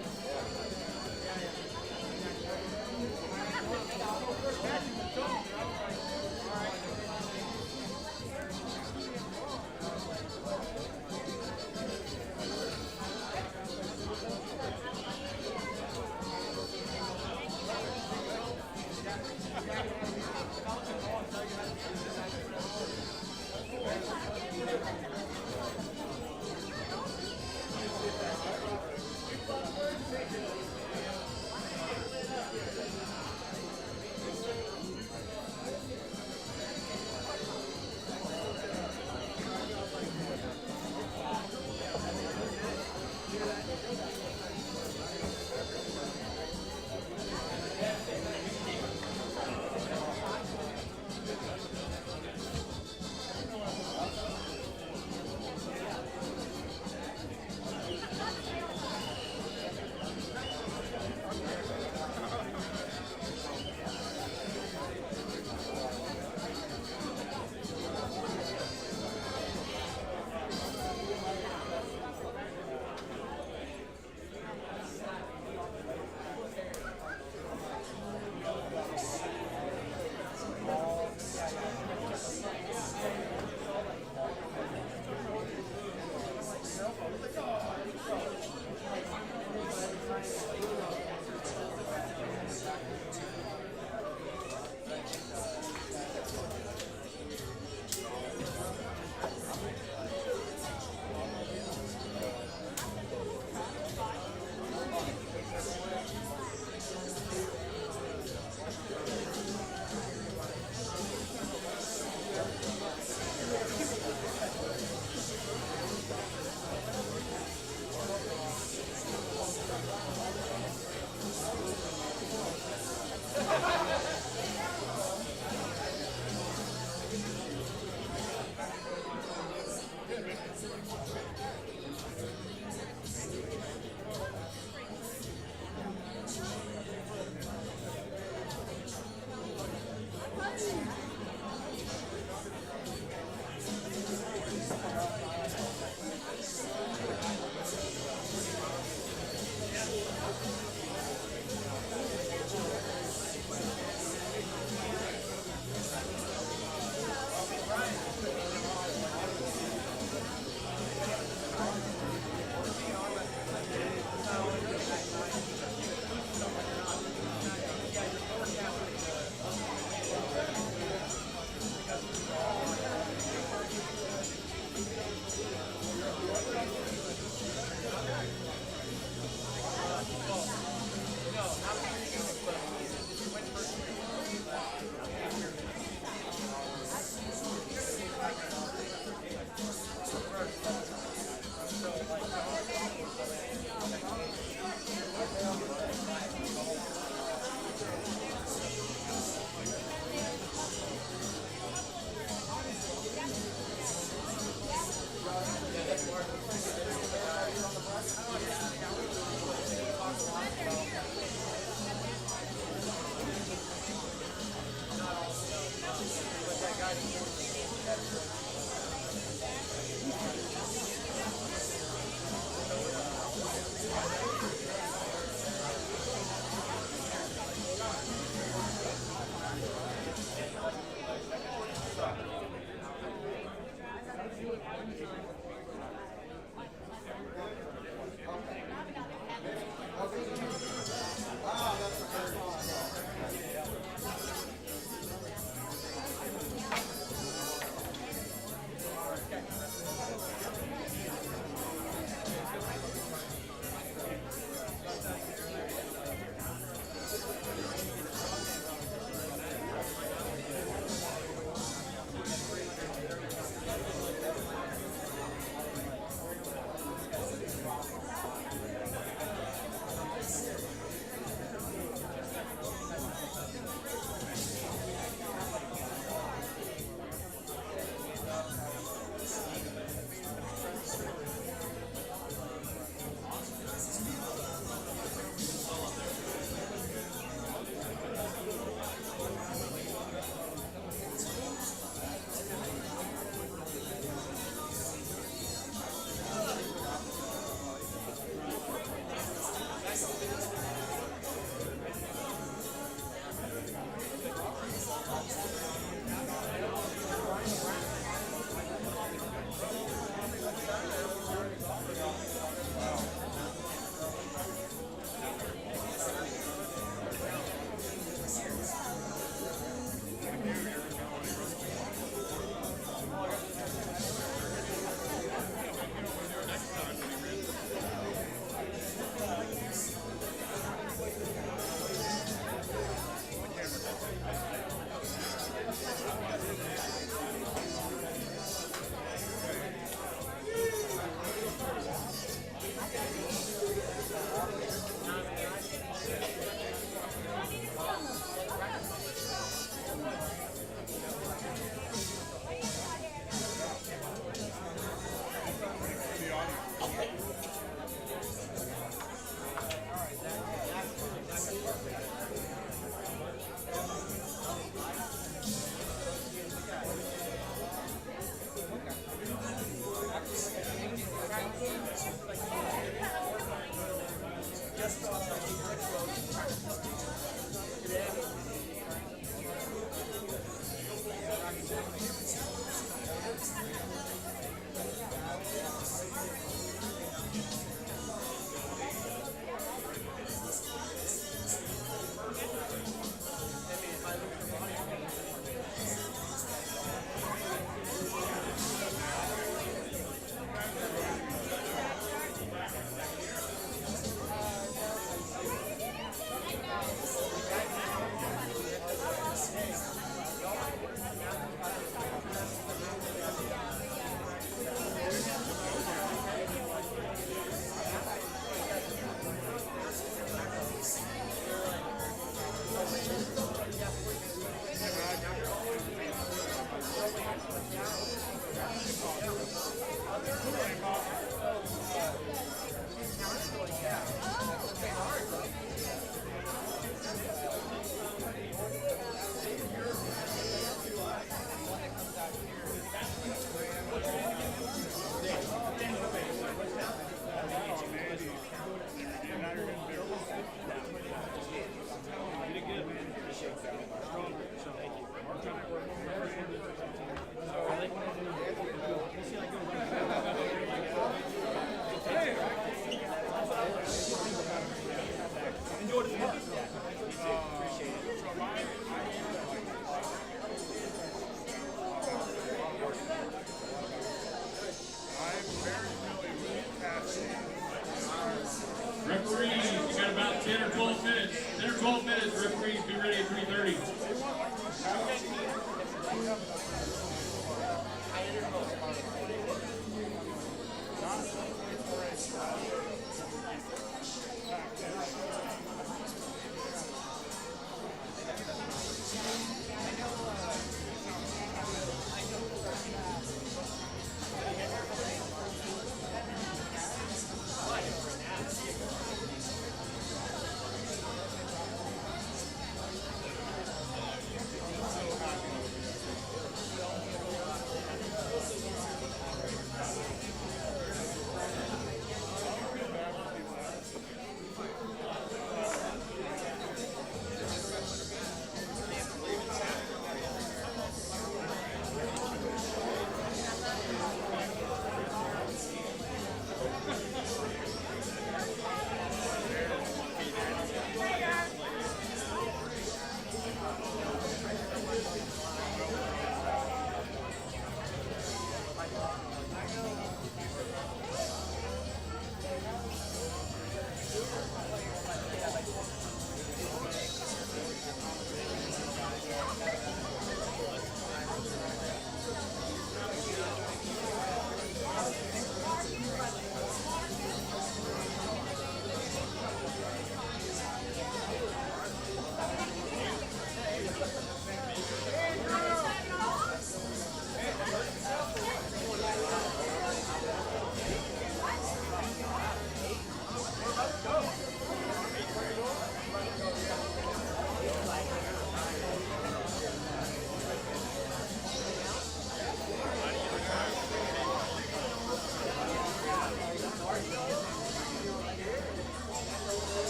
Referees, you got about 10 or 12 minutes. 10 or 12 minutes. Referees, be ready at 3:30.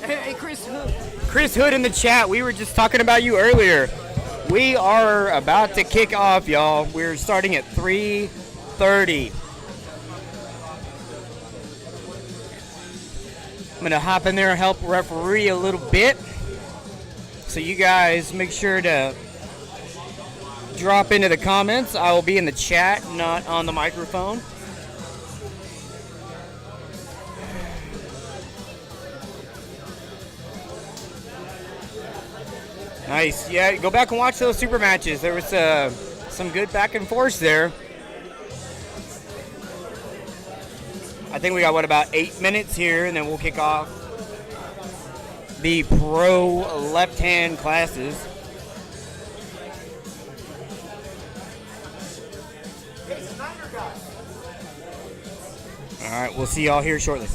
Hey, Chris Hood in the chat. We were just talking about you earlier. We are about to kick off, y'all. We're starting at 3:30. I'm gonna hop in there and help referee a little bit. So you guys make sure to drop into the comments. I will be in the chat, not on the microphone. Nice. Yeah, go back and watch those super matches. There was some good back and forth there. I think we got, about 8 minutes here, and then we'll kick off the pro left-hand classes. All right, we'll see y'all here shortly.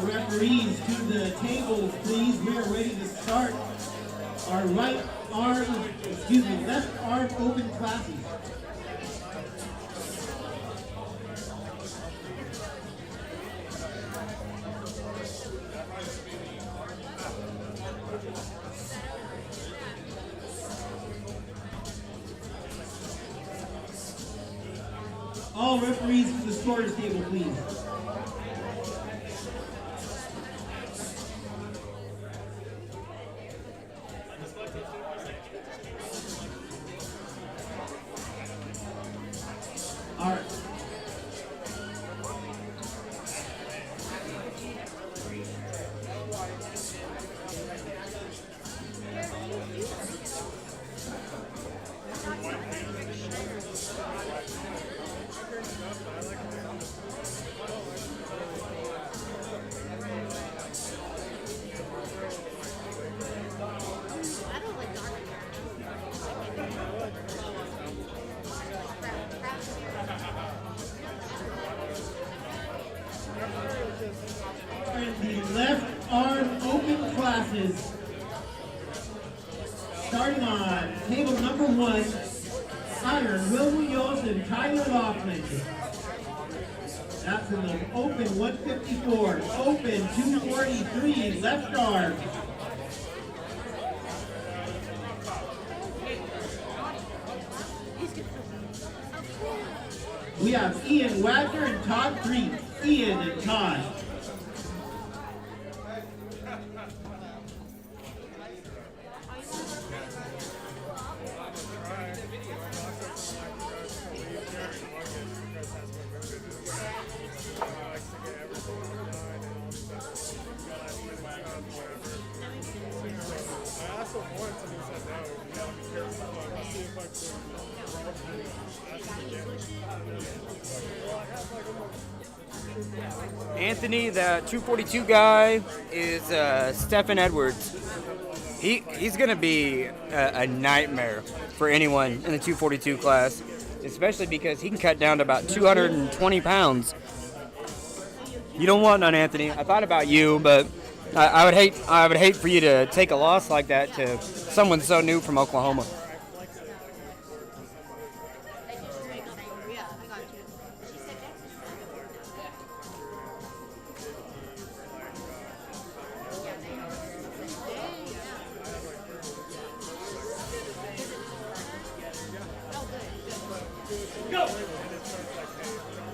Referees to the tables, please. We are ready to start our left arm open classes. All referees to the scorer's table, please. All right. The left arm open classes. Starting on table number 1, Iron, Will Munoz and Tyler Laughlin. That's in the open 154, open 243, left arm. We have Ian Wagner and Todd Green. Ian and Todd. Anthony, the 242 guy, is Stephen Edwards. He's going to be a nightmare for anyone in the 242 class, especially because he can cut down to about 220 pounds. You don't want none, Anthony. I thought about you, but I would hate for you to take a loss like that to someone so new from Oklahoma.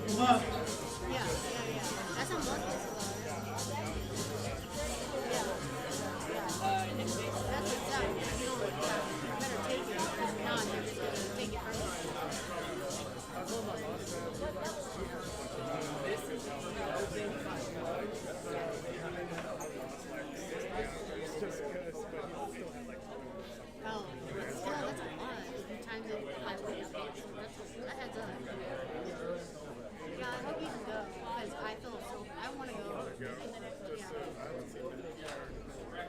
Come up. That's on both places, that's what's up. You better take it. If not, they're just going to take it from you. Oh, still, that's a lot. You times it by weight. That adds up. Yeah, I hope you can go because I want to go. Yeah.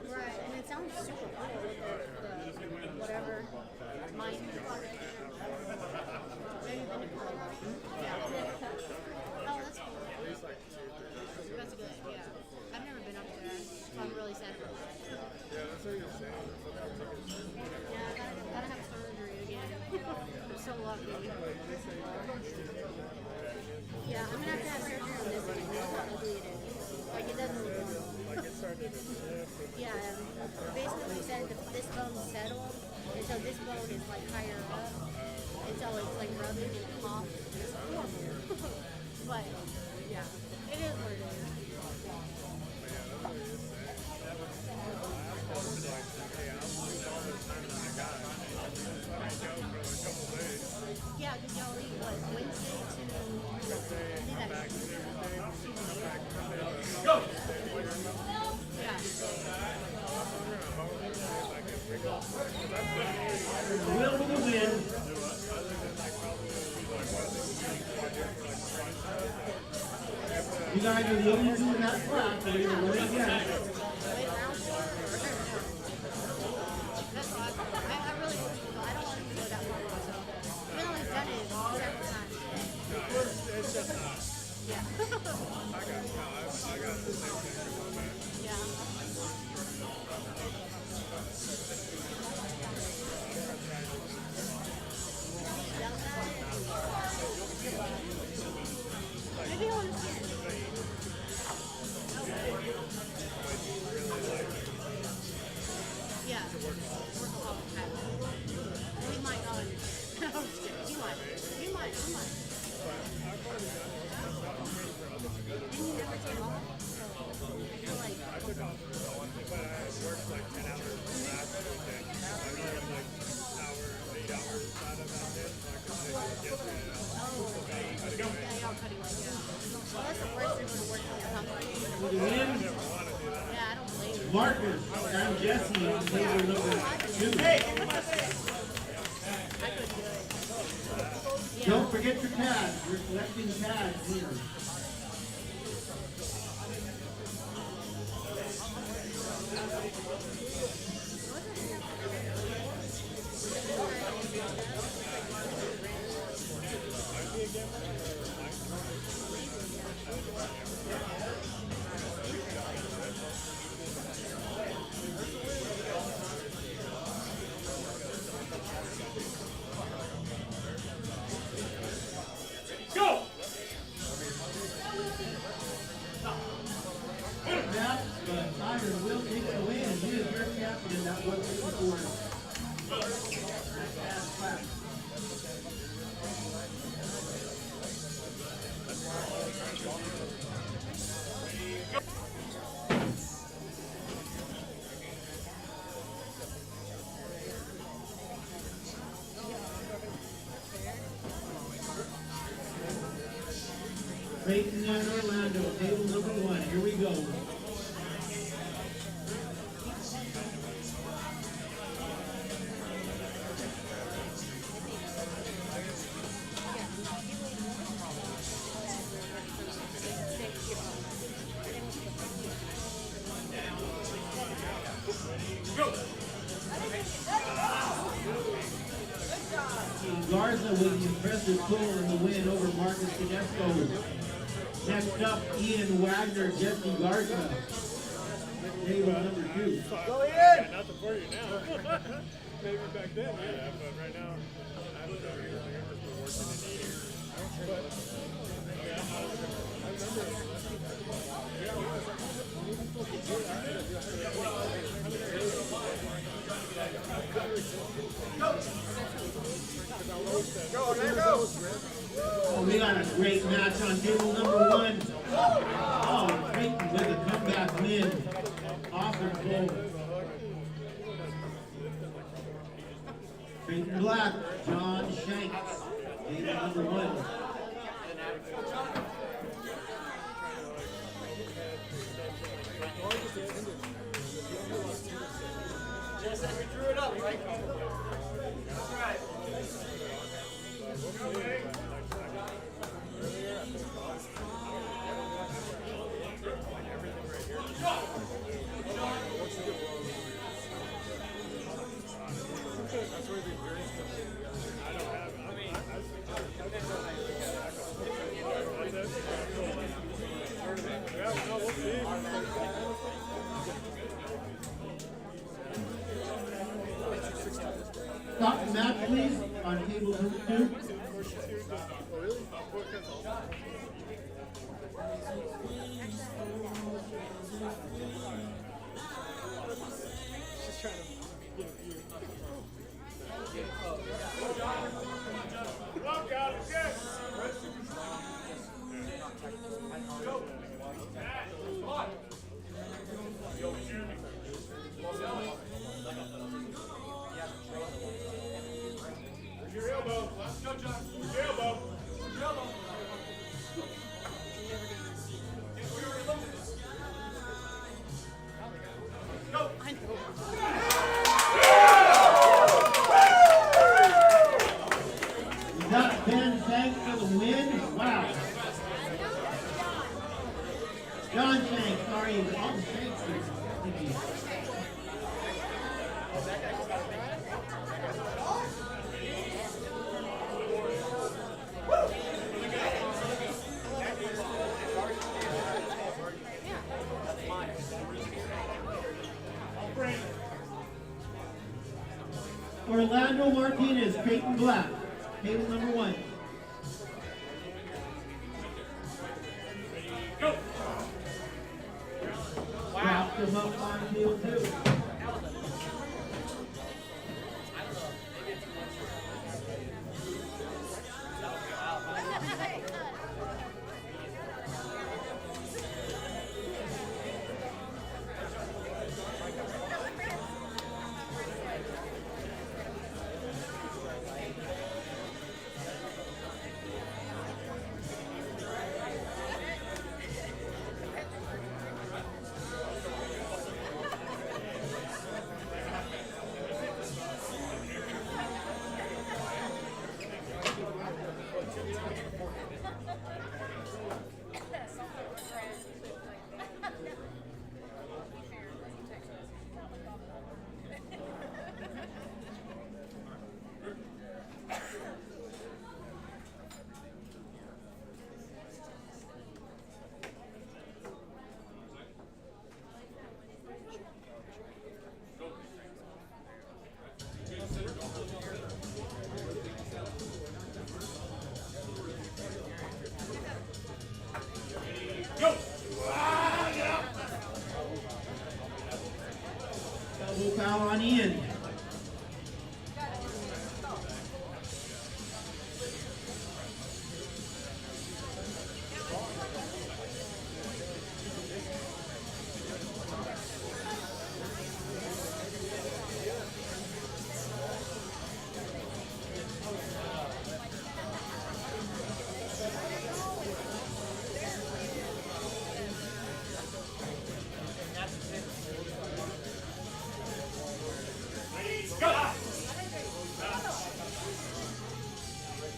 Right, and it sounds super cool. The whatever mind. Yeah. Oh, that's cool. That's good. Yeah, I've never been up there, so I'm really sad about that. Yeah, I gotta have surgery again. I'm so lucky. Yeah, I'm gonna have to have surgery on this one. Look how ugly it is. Like, it doesn't look normal. Yeah, basically we said this bone settled, and so this bone is like higher up, and so it's like rubbing and it pops. It's horrible. But, yeah, it is what it is. Yeah, because y'all leave what, Wednesday to go. Yeah. Will for the win. You guys are losing to that crap, so you're going again. That's why I really want to go. I don't want to go that far myself. I've only done it several times. Yeah. Yeah. Maybe I want to see it. Yeah. We might not. I'm just kidding. You might. You might. And you never take off? You're like... Yeah, y'all cutting like that. Well, that's the worst thing when you're working with somebody. For the win, Yeah, I don't blame you. Marcus and Jesse on table number 2. I could do it. Yeah. Don't forget your tags. You're collecting tags here. Go! That, but Tiger will take it away, and he is your captain in that 154. Creighton and Orlando, table number 1. Here we go. impressive pull in the win over Marcus Tedesco. Next up, Ian Wagner, Jesse Garza. Table number 2. Go ahead! Not for you now. Maybe back then, yeah, but right now, I don't know. You're just working in eating. But, yeah, I remember. Oh, we got a great match on table number 1. Oh, Creighton with a comeback win. Awesome goal. Creighton Black, John Shanks, table number 1. We drew it up, right? That's right. Stop the match, please, on table number 2. Your elbow. Go, John. Your elbow. Your elbow. Go. We got Ben Shanks for the win. Wow. John Shanks, sorry, all the Shanks here. Thank you. Orlando Martinez, Creighton Black, table number 1. Go. Wow. Him up on table 2. Double foul on Ian.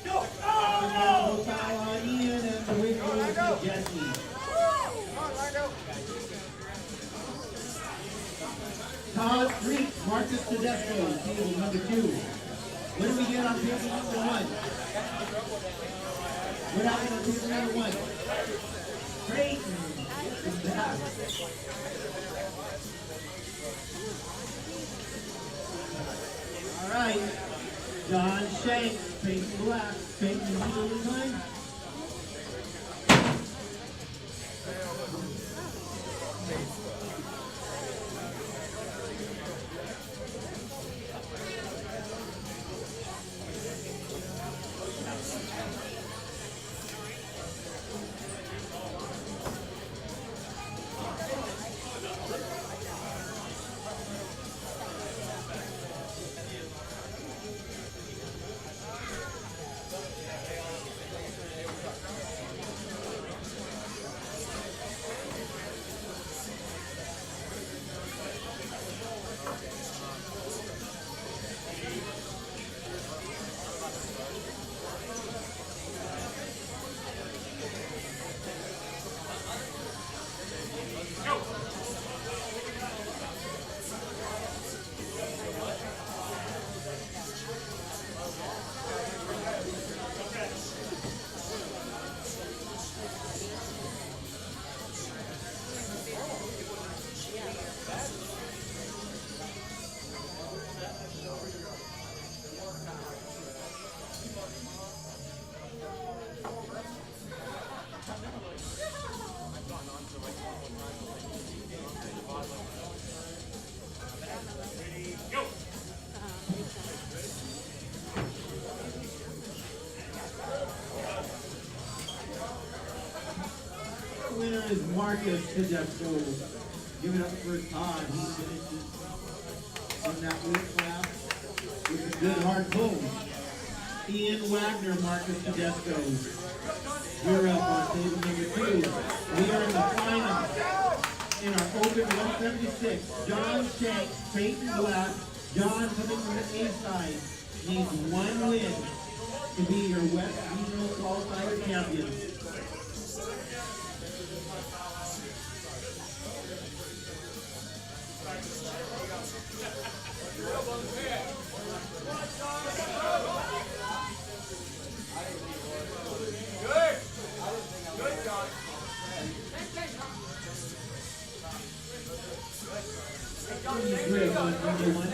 Double foul on Ian and the win goes to Jesse. Todd Freak, Marcus Tedesco, table number 2. What do we get on table number 1? What happened on table number 1? Creighton is back. All right. John Shanks, Peyton Black. Peyton, you need a little time? Winner is Marcus Tedesco. Give it up for Todd. He finishes in that weight class with a good hard pull. Ian Wagner, Marcus Tedesco. You're up on table number 2. We are in the final in our open 176. John Shanks, Peyton Black. John coming from the A side needs 1 win to be your West Regional Qualifier champion. Great on number 1.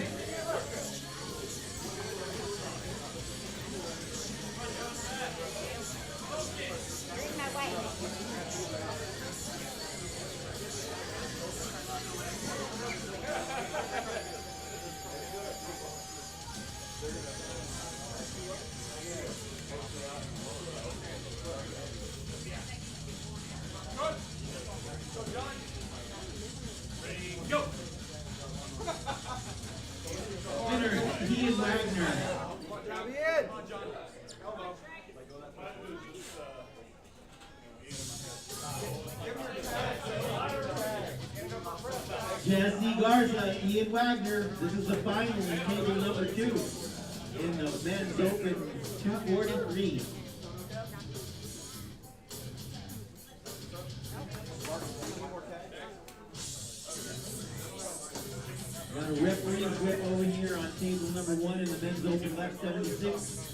Winner, Ian Wagner. Jesse Garza, Ian Wagner. This is the final in table number 2 in the men's open 243. Got a referee's whip over here on table number 1 in the men's open left 76.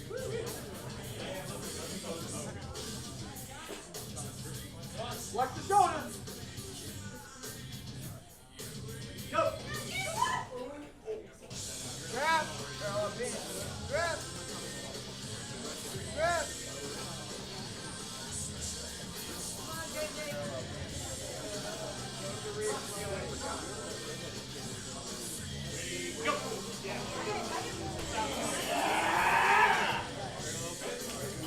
Watch the shoulders. Go. Grab. Grab. Grab.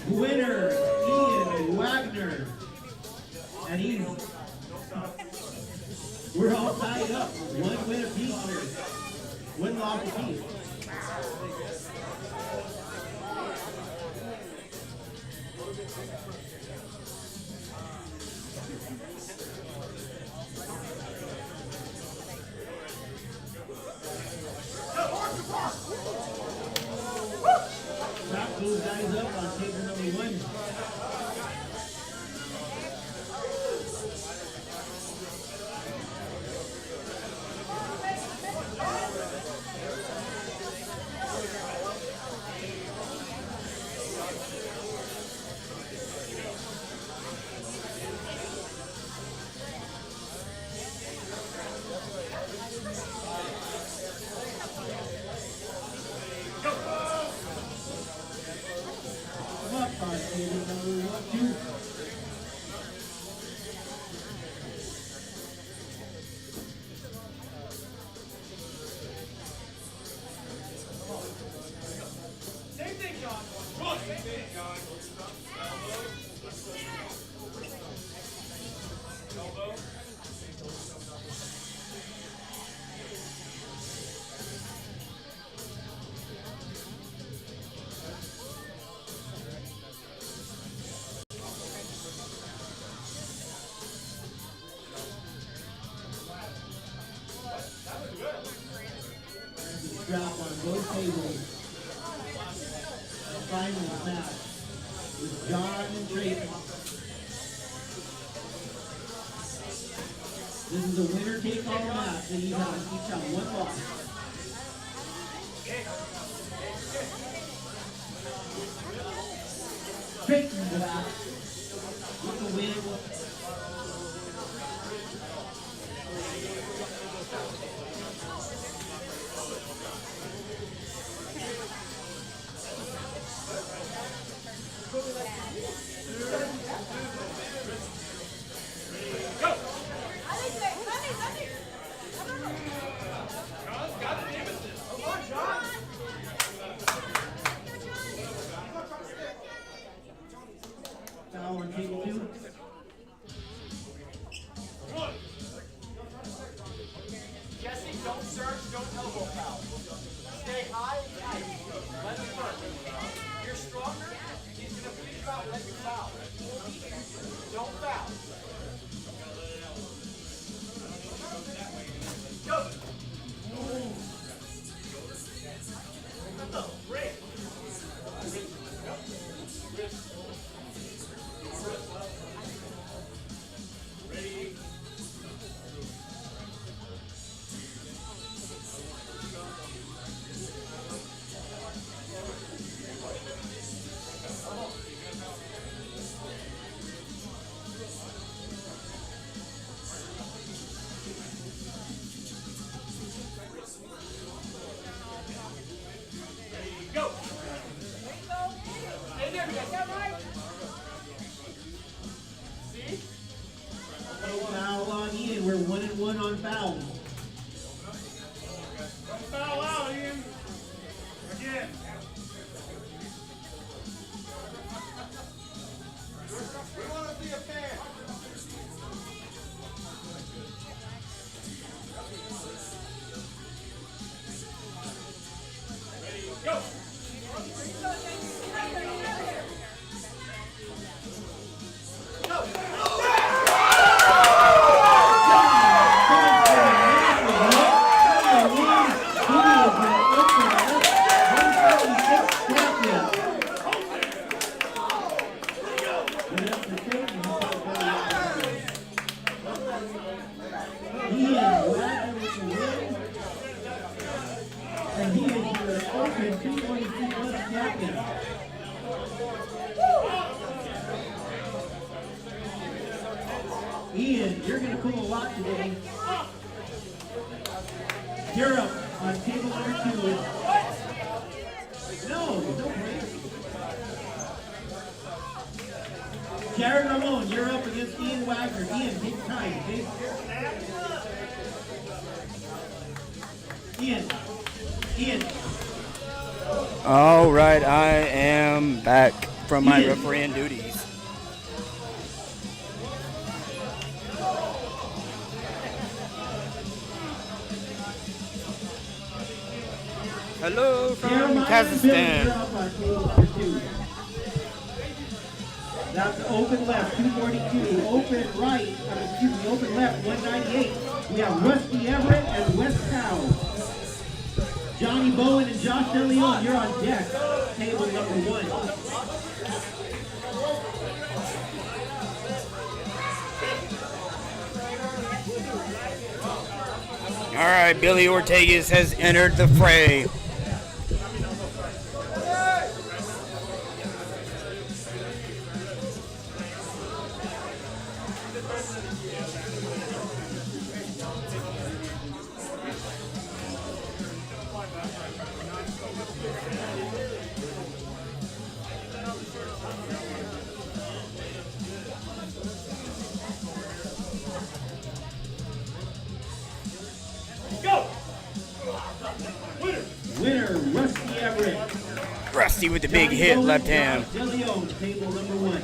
Winner, Ian Wagner. And we're all tied up. 1 win apiece here. 1 loss apiece. Wrap those guys up on table number 1. Drop on both tables. The final match with John and Drayton. This is a winner take all match, so each have one loss. Drayton back with the win. Foul on table 2. Jesse, don't surge, don't elbow foul. Stay high and tight. Let him work. You're stronger. He's going to beat you out, let you foul. Don't foul. Go. Break. Ready. Go. Stay there, guys. See? Foul on Ian. We're 1-1 on fouls. Foul out, Ian. Again. We want to see a fan. Go. And he is your open 222 plus champion. Ian, you're going to pull a lot today. You're up on table number 2 with... No break. Jared Ramon, you're up against Ian Wagner. Ian, take time, okay? Ian. All right, I am back from my refereeing duties. Hello from Kazakhstan. That's open left, 242. Open right, open left, 198. We have Rusty Everett and Wes Powell. Johnny Bowen and Josh DeLeon, you're on deck. Table number 1. All right, Billy Ortegas has entered the fray. Rusty with the big hit, left hand. De Leon, table number 1.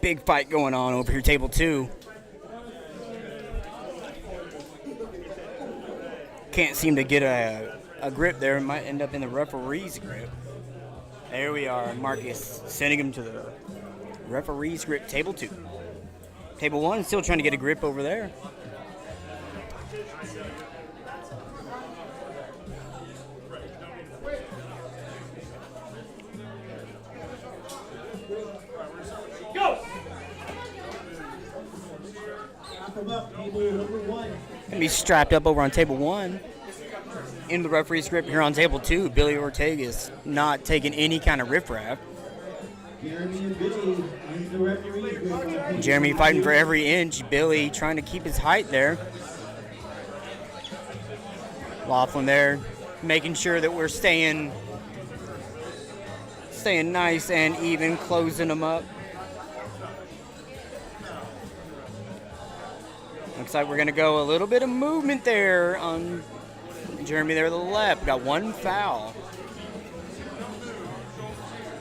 Big fight going on over here, table 2. Can't seem to get a grip there. It might end up in the referee's grip. There we are. Marcus sending him to the referee's grip, table 2. Table 1 still trying to get a grip over there. Gonna be strapped up over on table 1. In the referee's grip here on table 2, Billy Ortega's not taking any kind of riffraff. Jeremy fighting for every inch. Billy trying to keep his height there. Laughlin there, making sure that we're staying nice and even, closing them up. Looks like we're going to go a little bit of movement there on Jeremy there to the left. Got one foul.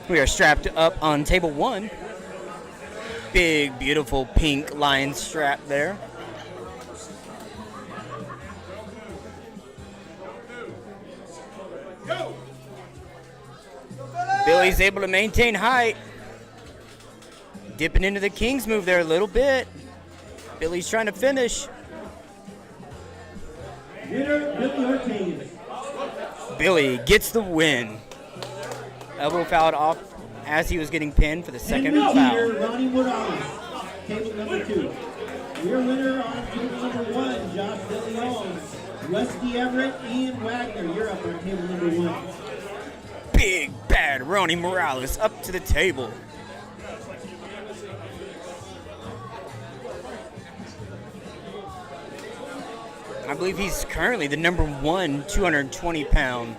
We are strapped up on table 1. Big, beautiful pink lion strap there. Billy's able to maintain height. Dipping into the King's move there a little bit. Billy's trying to finish. Billy gets the win. Elbow fouled off as he was getting pinned for the second foul. Ronnie Morales, table number 2. Your winner on table number 1, Josh De Leon. Rusty Everett, Ian Wagner, you're up on table number 1. Big bad Ronnie Morales up to the table. I believe he's currently the number 1 220-pound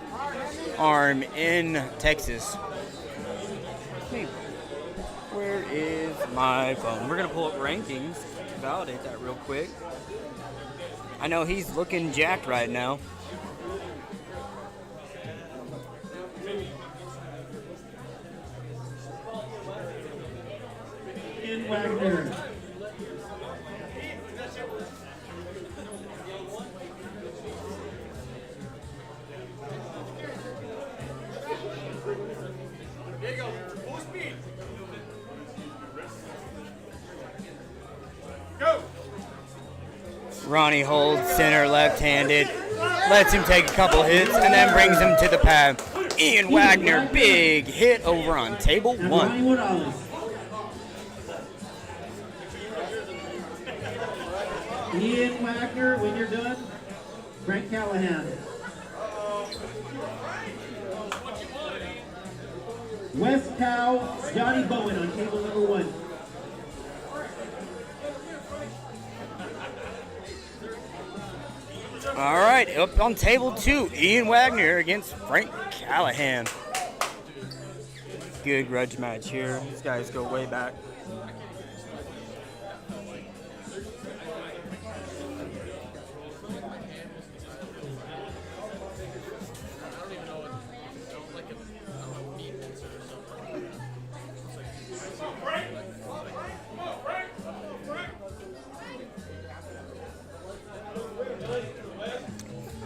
arm in Texas. Hey, where is my phone? We're going to pull up rankings, validate that real quick. I know he's looking jacked right now. Ian Wagner. Ronnie holds center left-handed, lets him take a couple hits, and then brings him to the pad. Ian Wagner, big hit over on table 1. Ian Wagner, when you're done, Frank Callahan. West Cow, Johnny Bowen on table number 1. All right, up on table 2, Ian Wagner against Frank Callahan. Good grudge match here. These guys go way back.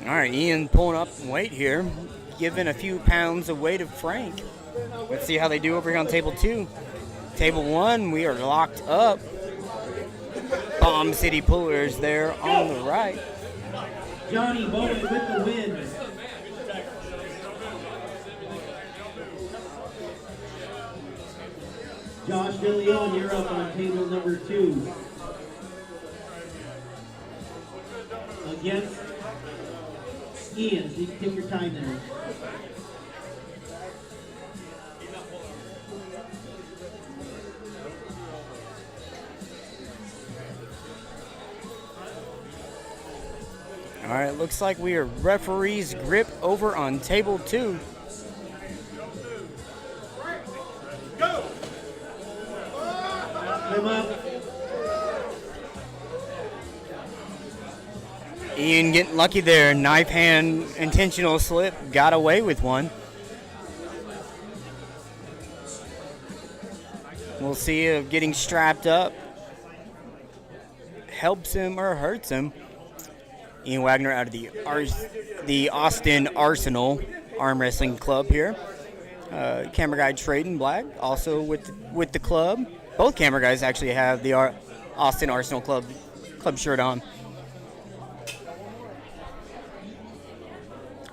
All right, Ian pulling up weight here, giving a few pounds of weight to Frank. Let's see how they do over here on table 2. Table 1, we are locked up. Bomb City Pullers there on the right. Johnny Bowen with the win. Josh De Leon, you're up on table number 2. Against Ian, so you can take your time there. All right, looks like we are referee's grip over on table 2. Come up. Ian getting lucky there. Knife hand intentional slip. Got away with one. We'll see if getting strapped up helps him or hurts him. Ian Wagner out of the Austin Arsenal Arm Wrestling Club here. Camera guy Traden Black also with the club. Both camera guys actually have the Austin Arsenal Club shirt on.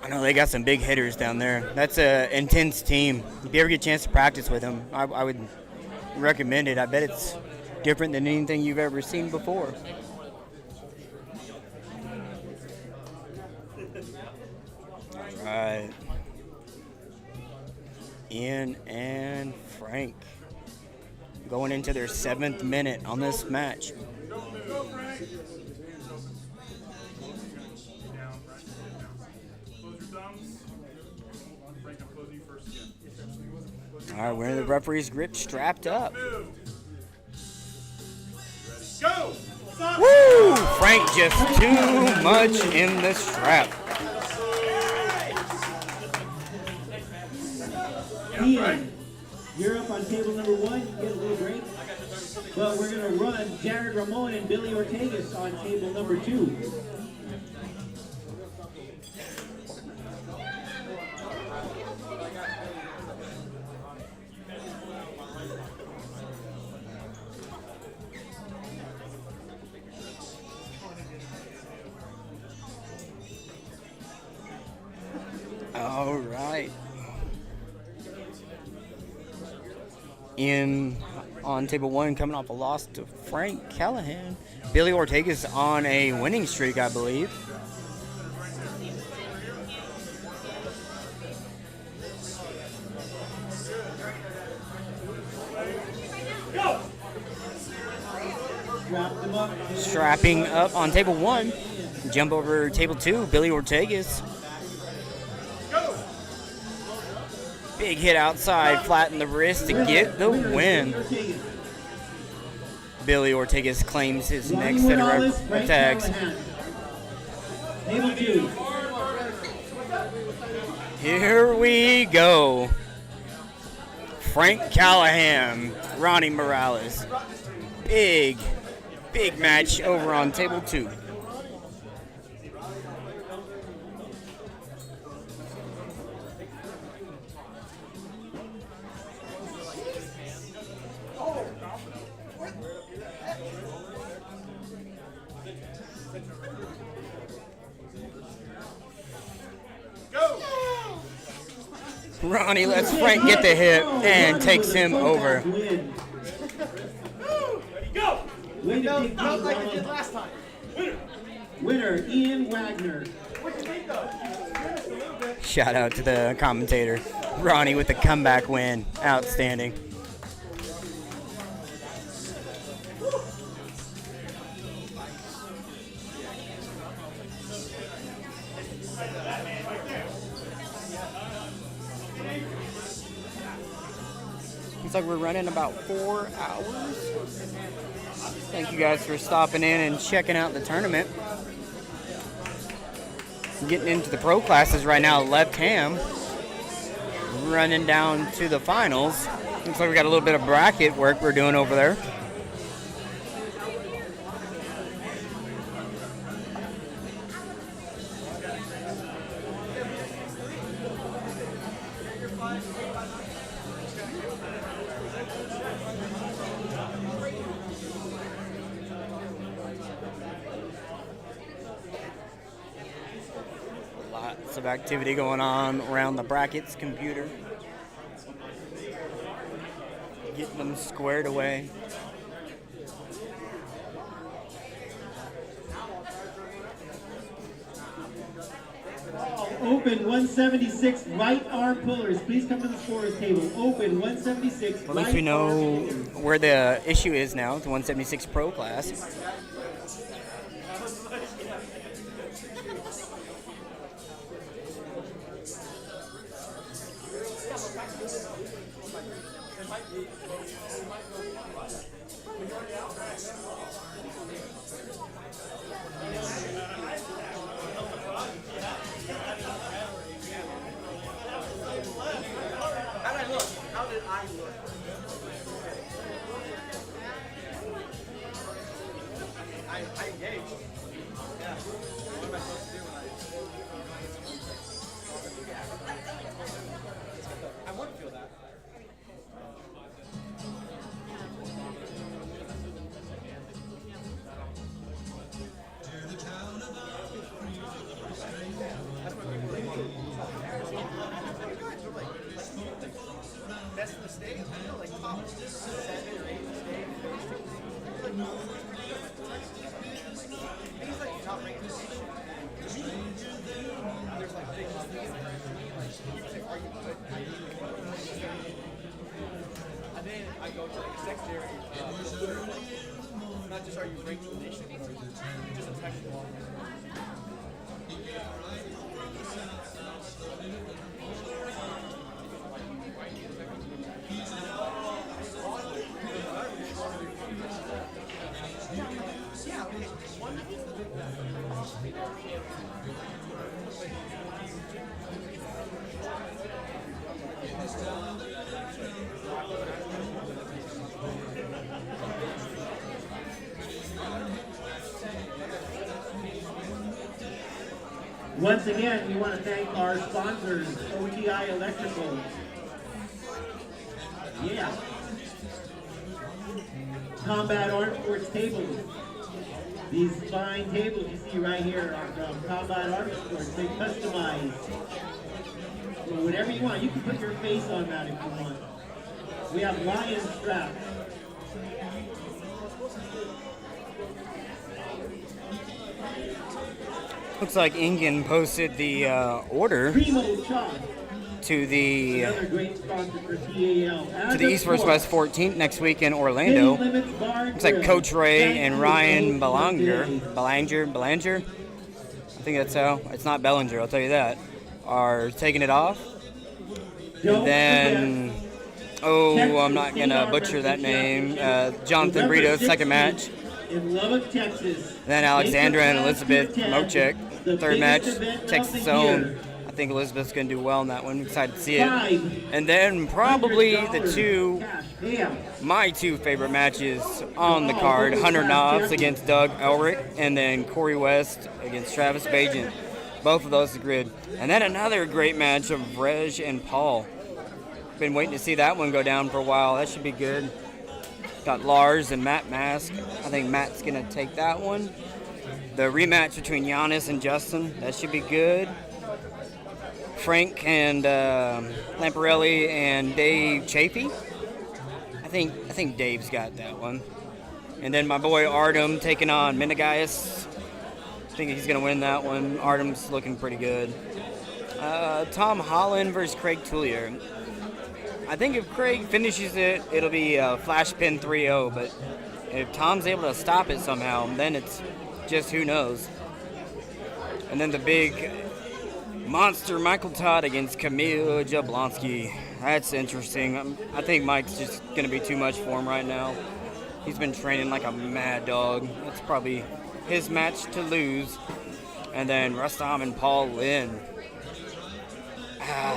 I know they got some big hitters down there. That's an intense team. If you ever get a chance to practice with them, I would recommend it. I bet it's different than anything you've ever seen before. All right. Ian and Frank going into their 7th minute on this match. All right, we're in the referee's grip, strapped up. Go! Woo! Frank just too much in the strap. Ian, you're up on table number 1. You get a little break. But we're going to run Jared Ramon and Billy Ortegas on table number 2. All right. In on table 1, coming off a loss to Frank Callahan. Billy Ortega's on a winning streak, I believe. Strapping up on table 1. Jump over table 2, Billy Ortega's. Big hit outside, flatten the wrist to get the win. Billy Ortegas claims his next set of attacks. Here we go. Frank Callahan, Ronnie Morales. Big match over on table 2. Ronnie lets Frank get the hit and takes him over. Not like it did last time. Winner, Ian Wagner. Shout out to the commentator. Ronnie with the comeback win. Outstanding. Looks like we're running about 4 hours. Thank you guys for stopping in and checking out the tournament. Getting into the pro classes right now, left hand. Running down to the finals. Looks like we got a little bit of bracket work we're doing over there. Lots of activity going on around the brackets computer. Getting them squared away. Open 176 right arm pullers. Please come to the scorer's table. Open 176 At least we know where the issue is now. It's 176 pro class. How did I look? How did I look? I engaged. Yeah. What am I supposed to do when I want to feel that. Best in the state, I know, like top 7 or 8 in the state. He's like top ranked in the nation. There's like big companies like say, are you good? And then I go to like a secondary not just are you ranked in the nation, just a technical. Once again, we want to thank our sponsors, OTI Electrical. Yeah. Combat Arms Sports tables. These fine tables you see right here are from Combat Arms Sports. They customize for whatever you want. You can put your face on that if you want. We have lion straps. Looks like Ingen posted the order to the East vs. West 14th next week in Orlando. Looks like Coach Ray and Ryan Belanger. I think that's how. It's not Bellinger, I'll tell you that. Are taking it off. And then, I'm not gonna butcher that name. Jonathan Brito, second match. In Lubbock, Texas. Then Alexandra and Elizabeth Mochek, third match, Texas Zone. I think Elizabeth's going to do well in that one. Excited to see it. And then probably my two favorite matches on the card, Hunter Knobs against Doug Elric, and then Corey West against Travis Bajan. Both of those are good. And then another great match of Reg and Paul. Been waiting to see that one go down for a while. That should be good. Got Lars and Matt Mask. I think Matt's going to take that one. The rematch between Giannis and Justin. That should be good. Frank and Lamparelli and Dave Chafee. I think Dave's got that one. And then my boy Artem taking on Menegias. I think he's going to win that one. Artem's looking pretty good. Tom Holland versus Craig Tullier. I think if Craig finishes it, it'll be a flash pin 3-0, but if Tom's able to stop it somehow, then it's just who knows. And then the big monster Michael Todd against Camille Jablonski. That's interesting. I think Mike's just going to be too much for him right now. He's been training like a mad dog. It's probably his match to lose. And then Rustam and Paul Lynn.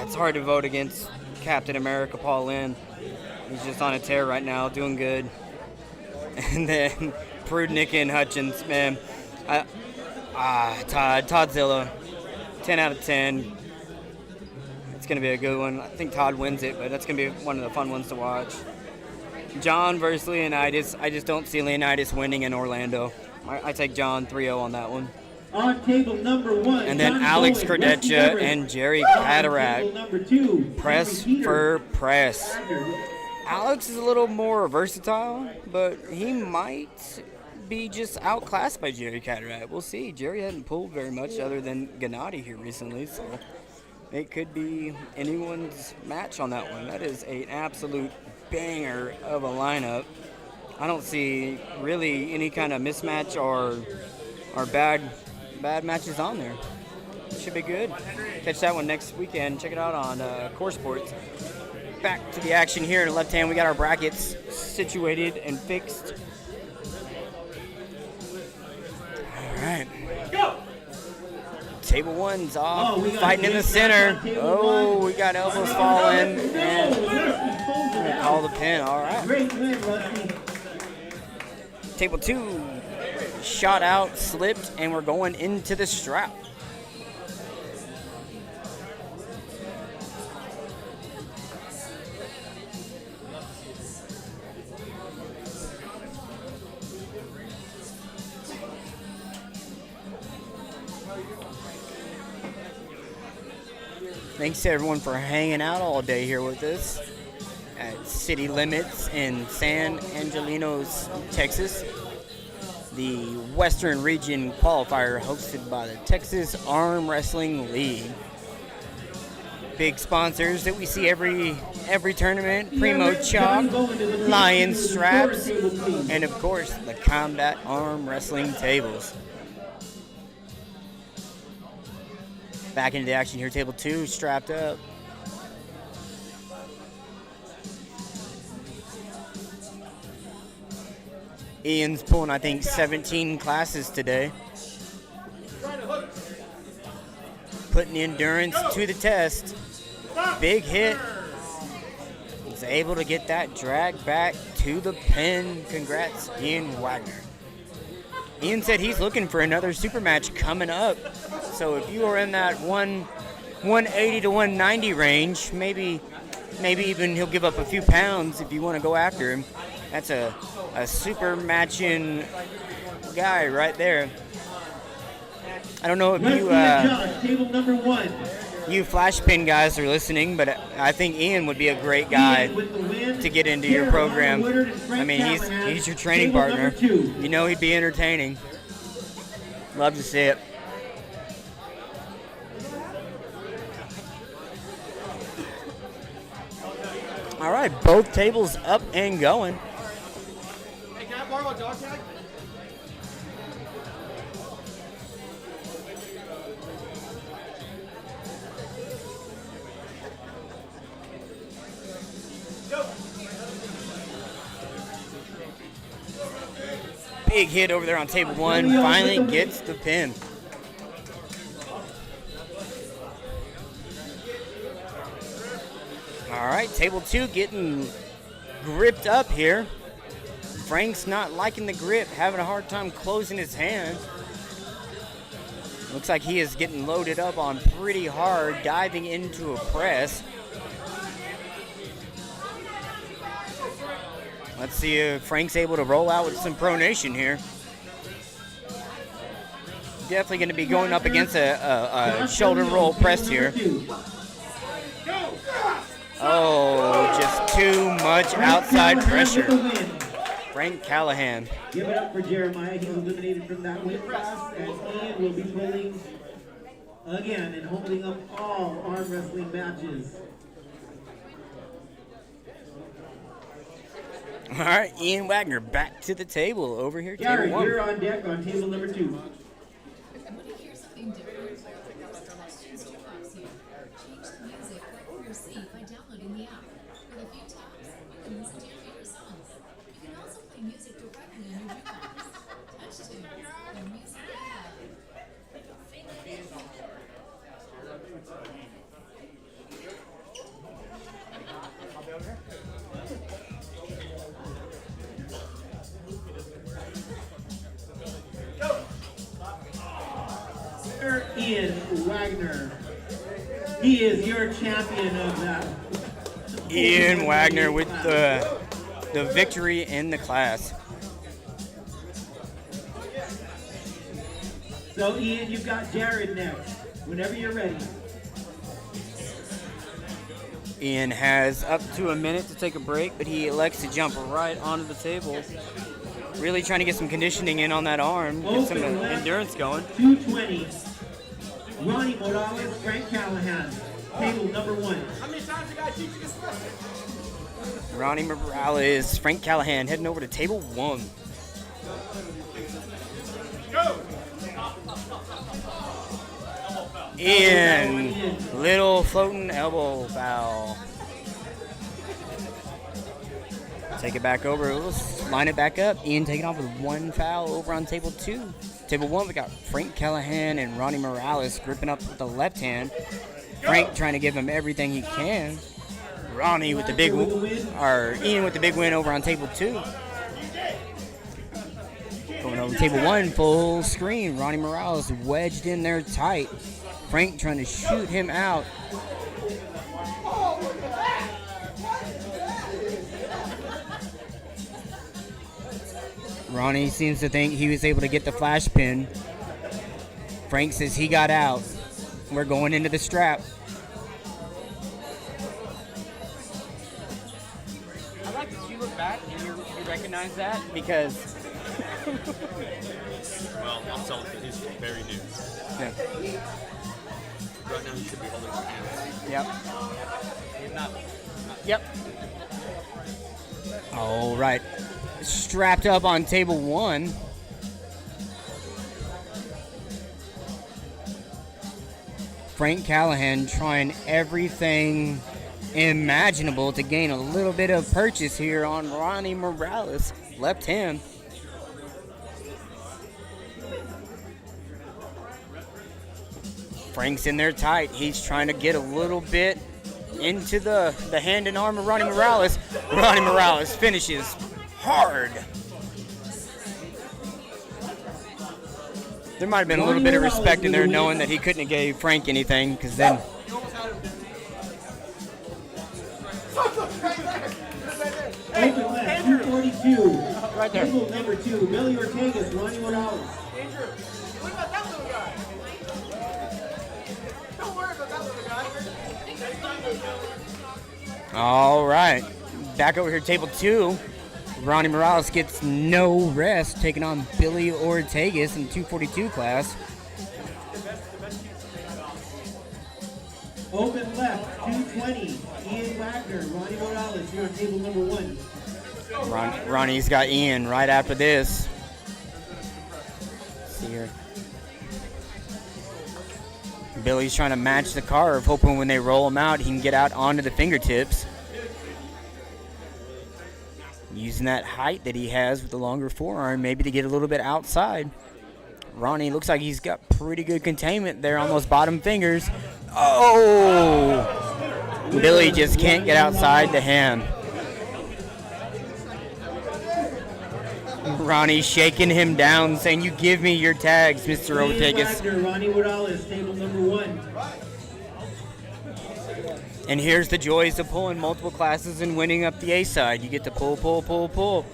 It's hard to vote against Captain America Paul Lynn. He's just on a tear right now, doing good. And then Prudnick and Hutchins, man. Toddzilla, 10 out of 10. It's going to be a good one. I think Todd wins it, but that's going to be one of the fun ones to watch. John versus Leonidas. I just don't see Leonidas winning in Orlando. I take John 3-0 on that one. On table number 1. And then Alex Cordecha and Jerry Cataract. Press for press. Alex is a little more versatile, but he might be just outclassed by Jerry Cataract. We'll see. Jerry hadn't pulled very much other than Gennady here recently, so it could be anyone's match on that one. That is an absolute banger of a lineup. I don't see really any kind of mismatch or bad matches on there. It should be good. Catch that one next weekend. Check it out on Core Sports. back to the action here in the left hand. We got our brackets situated and fixed. All right. Table one's off, fighting in the center. Oh, we got elbows falling, and gonna call the pin. All right. Great win, Rusty. Table two, shot out, slipped, and we're going into the strap. Thanks to everyone for hanging out all day here with us at City Limits in San Angelinos, Texas. The Western Region Qualifier hosted by the Texas Arm Wrestling League. Big sponsors that we see every tournament: Primo Chalk, Lion Straps, and of course the Combat Arm Wrestling Tables. Back into the action here, table two, strapped up. Ian's pulling, I think, 17 classes today. Putting the endurance to the test. Big hit. He's able to get that drag back to the pin. Congrats, Ian Wagner. Ian said he's looking for another super match coming up. So if you are in that 180 to 190 range, maybe even he'll give up a few pounds if you want to go after him. That's a super matching guy right there. I don't know if Table number one. you flash pin guys are listening, but I think Ian would be a great guy to get into your program. I mean, he's your training partner. You know he'd be entertaining. Love to see it. All right, both tables up and going. Hey, can I borrow a dog tag? Big hit over there on table one. Finally gets the pin. All right, table two getting gripped up here. Frank's not liking the grip, having a hard time closing his hand. Looks like he is getting loaded up on pretty hard, diving into a press. Let's see if Frank's able to roll out with some pronation here. Definitely going to be going up against a shoulder roll press here. Oh, just too much outside pressure. Frank Callahan. Give it up for Jeremiah. He's eliminated from that weight class, and Ian will be pulling again and holding up all arm wrestling matches. All right, Ian Wagner back to the table over here. Gary, table one. you're on deck on table number two. Ian Wagner. He is your champion of that. Ian Wagner with the victory in the class. So Ian, you've got Jared next. Whenever you're ready. Ian has up to a minute to take a break, but he elects to jump right onto the table. Really trying to get some conditioning in on that arm, get some endurance going. 220. Ronnie Morales, Frank Callahan. Table number one. How many times you gotta teach you this? Ronnie Morales, Frank Callahan heading over to table one. Go! Ian, little floating elbow foul. Take it back over. Let's line it back up. Ian taking off with 1 foul over on table 2. Table 1, we got Frank Callahan and Ronnie Morales gripping up with the left hand. Frank trying to give him everything he can. Ronnie with the big or Ian with the big win over on table 2. Going over table 1, full screen. Ronnie Morales wedged in there tight. Frank trying to shoot him out. Ronnie seems to think he was able to get the flash pin. Frank says he got out. We're going into the strap. I like that you look back and you recognize that because. Well, I'm telling you, he's very new. Yeah. Right now, he should be holding his hands. Yep. He's not. Yep. All right. Strapped up on table 1. Frank Callahan trying everything imaginable to gain a little bit of purchase here on Ronnie Morales. Left hand. Frank's in there tight. He's trying to get a little bit into the hand and arm of Ronnie Morales. Ronnie Morales finishes hard. There might have been a little bit of respect in there knowing that he couldn't have gave Frank anything, because then... Open left, 242. Right there. Table number 2, Billy Ortega's Ronnie Morales. Andrew, what about that little guy? Don't worry about that little guy. All right. Back over here, table 2. Ronnie Morales gets no rest, taking on Billy Ortegas in the 242 class. Open left, 220. Ian Wagner, Ronnie Morales here on table number 1. Ronnie's got Ian right after this. Let's see here. Billy's trying to match the carve, hoping when they roll him out, he can get out onto the fingertips. Using that height that he has with the longer forearm, maybe to get a little bit outside. Ronnie looks like he's got pretty good containment there on those bottom fingers. Oh! Billy just can't get outside the hand. Ronnie shaking him down, saying, "You give me your tags, Mr. Ortegas." Ronnie Morales, table number 1. And here's the joys of pulling multiple classes and winning up the A side. You get to pull, pull, pull, pull.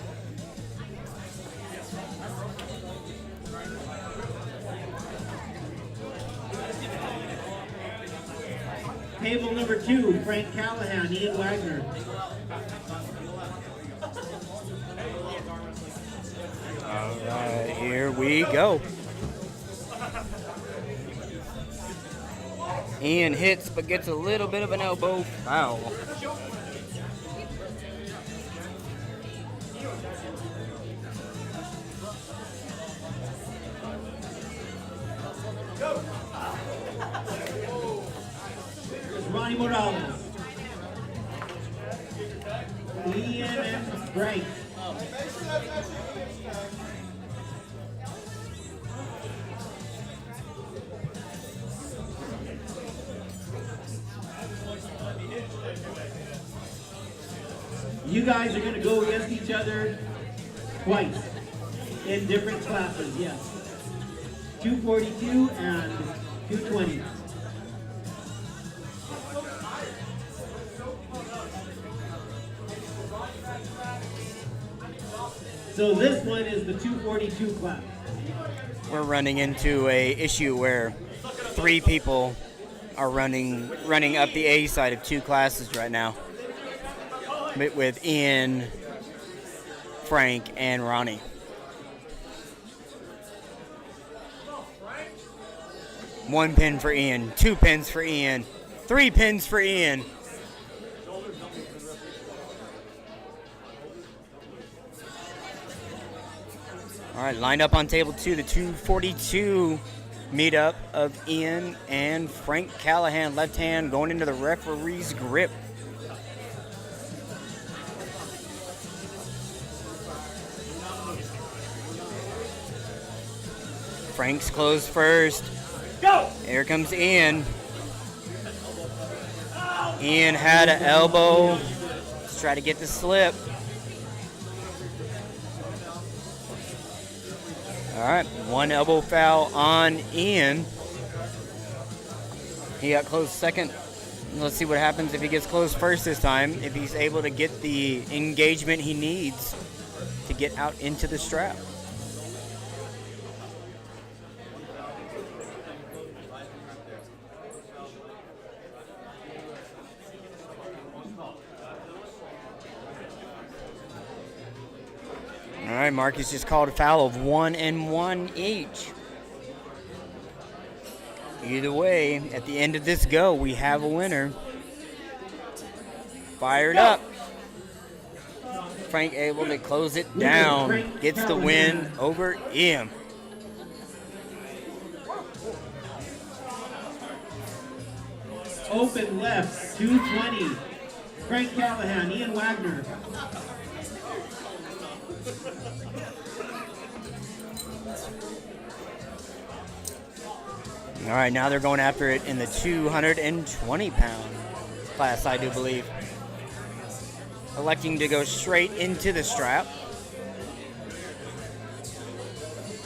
Table number 2, Frank Callahan, Ian Wagner. All right, here we go. Ian hits but gets a little bit of an elbow foul. Ronnie Morales. Ian and Frank. You guys are going to go against each other twice in different classes, yes. 242 and 220. So this one is the 242 class. We're running into a issue where 3 people are running up the A side of 2 classes right now, with Ian, Frank, and Ronnie. One pin for Ian, 2 pins for Ian, 3 pins for Ian. All right, lined up on table 2, the 242 meetup of Ian and Frank Callahan. Left hand going into the referee's grip. Frank's closed first. Go! Here comes Ian. Ian had an elbow. Let's try to get the slip. All right, one elbow foul on Ian. He got closed second. Let's see what happens if he gets closed first this time, if he's able to get the engagement he needs to get out into the strap. All right, Marcus just called a foul of 1 and 1 each. Either way, at the end of this go, we have a winner. Fired up. Frank able to close it down. Gets the win over Ian. Open left, 220. Frank Callahan, Ian Wagner. All right, now they're going after it in the 220-pound class, I do believe. Electing to go straight into the strap.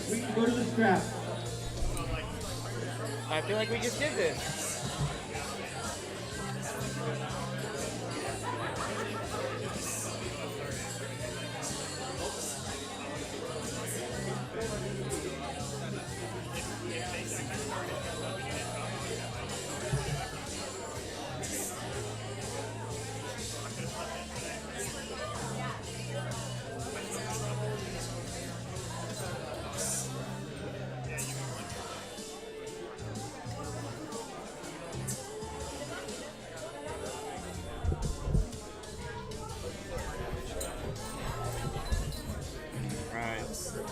We can go to the strap. I feel like we just did this.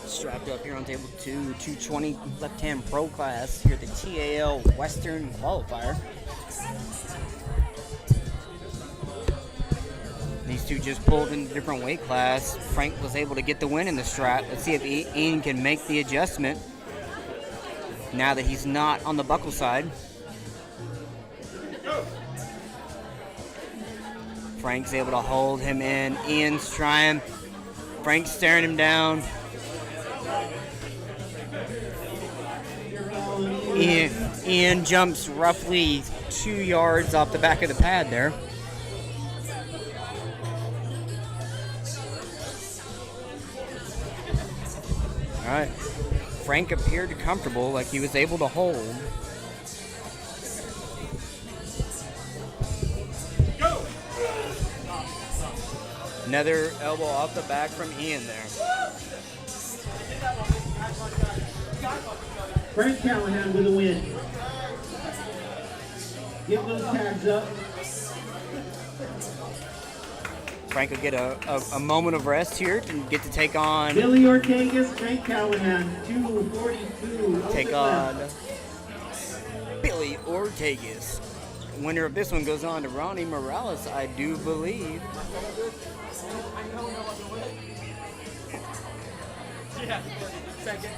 Strapped up here on table 2, 220 left-hand pro class here at the TAL Western Qualifier. These two just pulled in a different weight class. Frank was able to get the win in the strap. Let's see if Ian can make the adjustment now that he's not on the buckle side. Frank's able to hold him in. Ian's trying. Frank's staring him down. Ian jumps roughly 2 yards off the back of the pad there. All right. Frank appeared comfortable, like he was able to hold. Another elbow off the back from Ian there. Frank Callahan with a win. Get those tags up. Frank will get a moment of rest here and get to take on Billy Ortegas, Frank Callahan, 242. Take on Billy Ortegas. Winner of this one goes on to Ronnie Morales, I do believe. Yeah, second.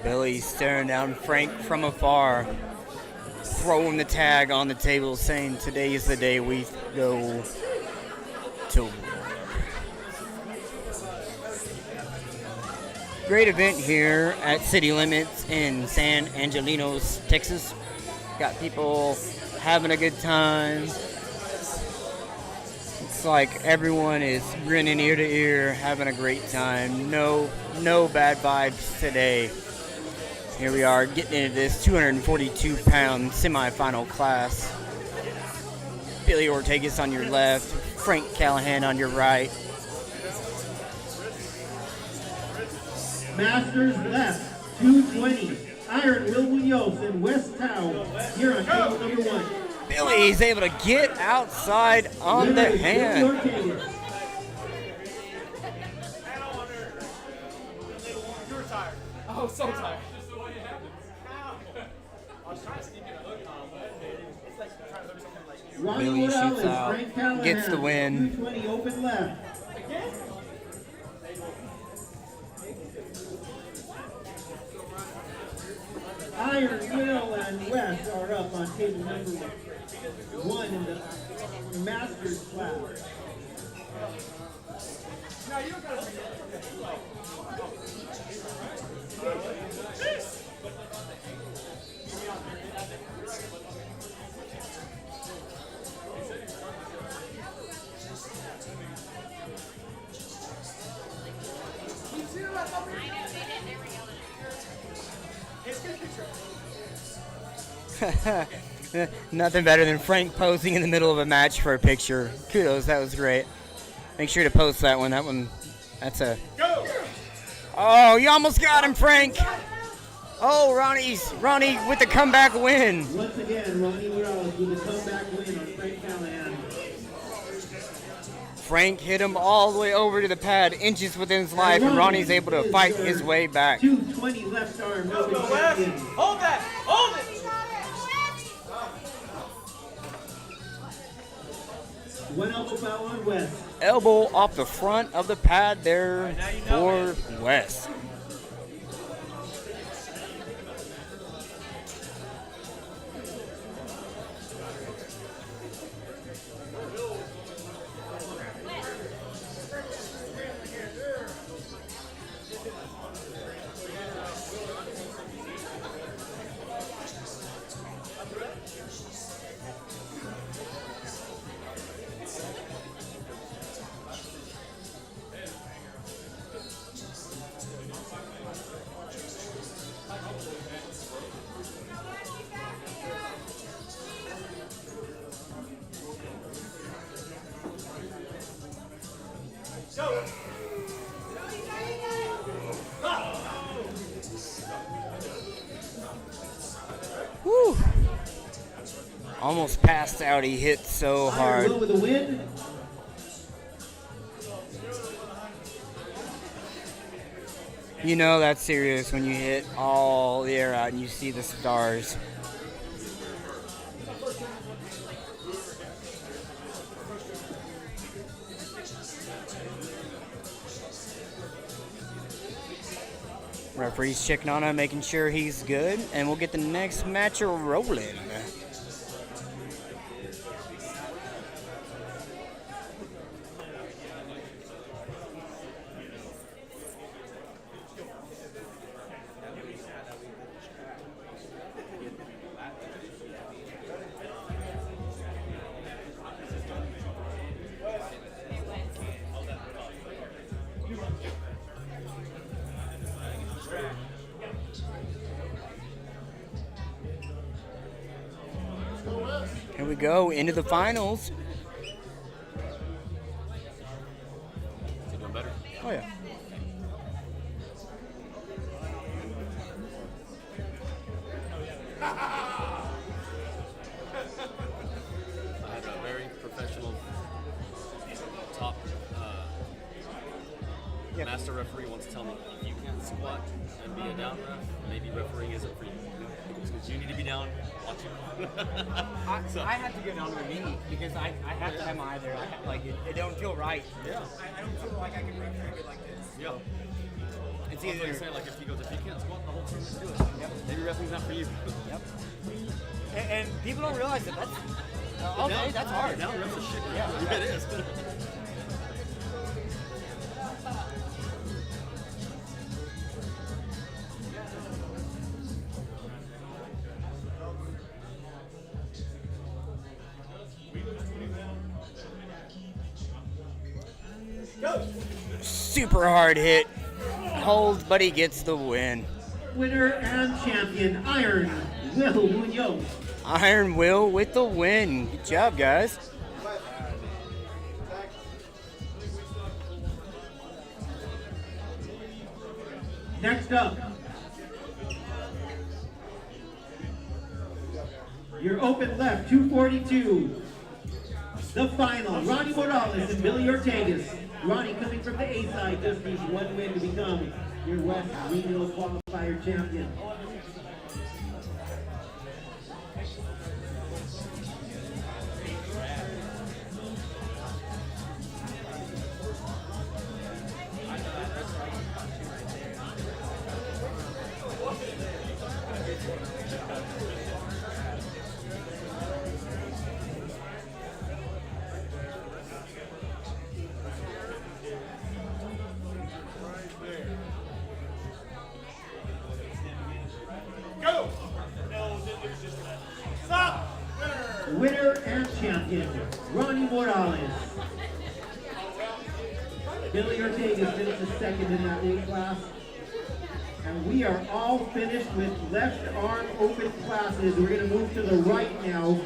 Billy staring down Frank from afar, throwing the tag on the table, saying today is the day we go to war. Great event here at City Limits in San Angelinos, Texas. Got people having a good time. It's like everyone is grinning ear to ear, having a great time. No bad vibes today. Here we are getting into this 242-pound semifinal class. Billy Ortegas on your left, Frank Callahan on your right. Masters left, 220. Iron Will Munoz and West Town here on table number 1. Billy is able to get outside on the hand. Oh, so tired. Billy shoots out, gets the win. 220 open left. Iron, Will, and Wes are up on table number 1 in the Masters class. Nothing better than Frank posing in the middle of a match for a picture. Kudos, that was great. Make sure to post that one. That's a. Oh, you almost got him, Frank. Oh, Ronnie with the comeback win. Once again, Ronnie Morales with a comeback win on Frank Callahan. Frank hit him all the way over to the pad, inches within his life, and Ronnie's able to fight his way back. 220 left arm. Hold that! Hold it! One elbow foul on Wes. Elbow off the front of the pad there for Wes. Woo! Almost passed out. He hit so hard. Will with a win. You know that's serious when you hit all the air out and you see the stars. Referee's checking on him, making sure he's good, and we'll get the next match rolling. Here we go, into the finals. Is he doing better? Oh, yeah. I had a very professional top master referee once tell me, if you can't squat and be a down ref, maybe refereeing isn't for you. Because you need to be down watching. I have to go down to a knee because I have to have my eye there. It don't feel right. Yeah. I don't feel like I can referee it like this. Yeah. It's That's what either. I say, like if he can't squat the whole tournament, do it. Yep. Maybe wrestling's not for you. Yep. And people don't realize that that's that's hard. Down ref's a shit. Yeah. It is. Super hard hit. Holds, but he gets the win. Winner and champion, Iron Will Munoz. Iron Will with the win. Good job, guys. Next up, your open left, 242. The final, Ronnie Morales and Billy Ortegas. Ronnie coming from the A side just needs one win to become your West Regional Qualifier champion. Winner and champion, Ronnie Morales. Billy Ortega finishes second in that weight class. And we are all finished with left arm open classes. We're going to move to the right now.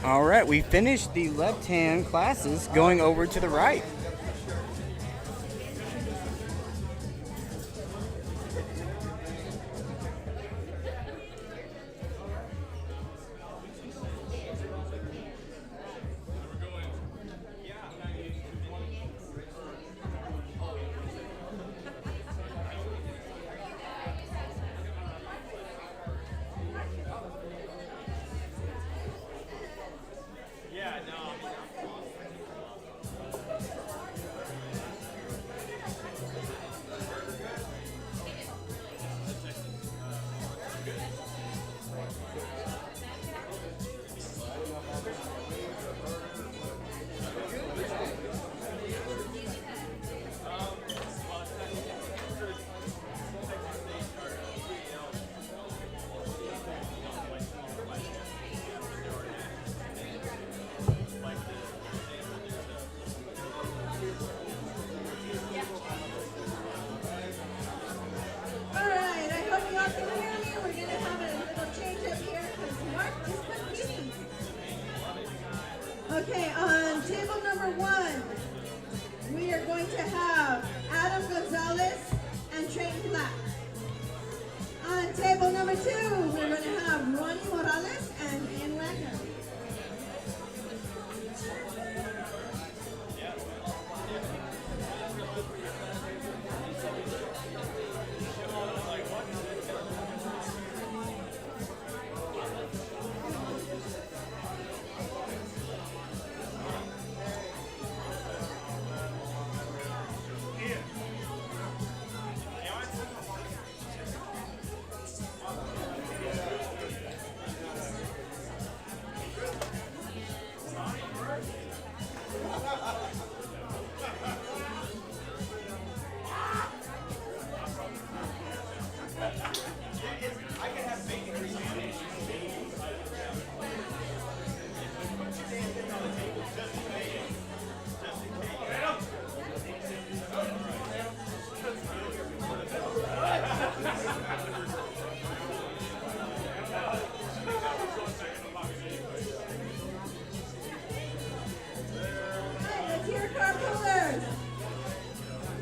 All right, we finished the left-hand classes, going over to the right. Okay, on table number 1, we are going to have Adam Gonzalez and Trayton Black. On table number 2, we're going to have Ronnie Morales and Ian Wagner.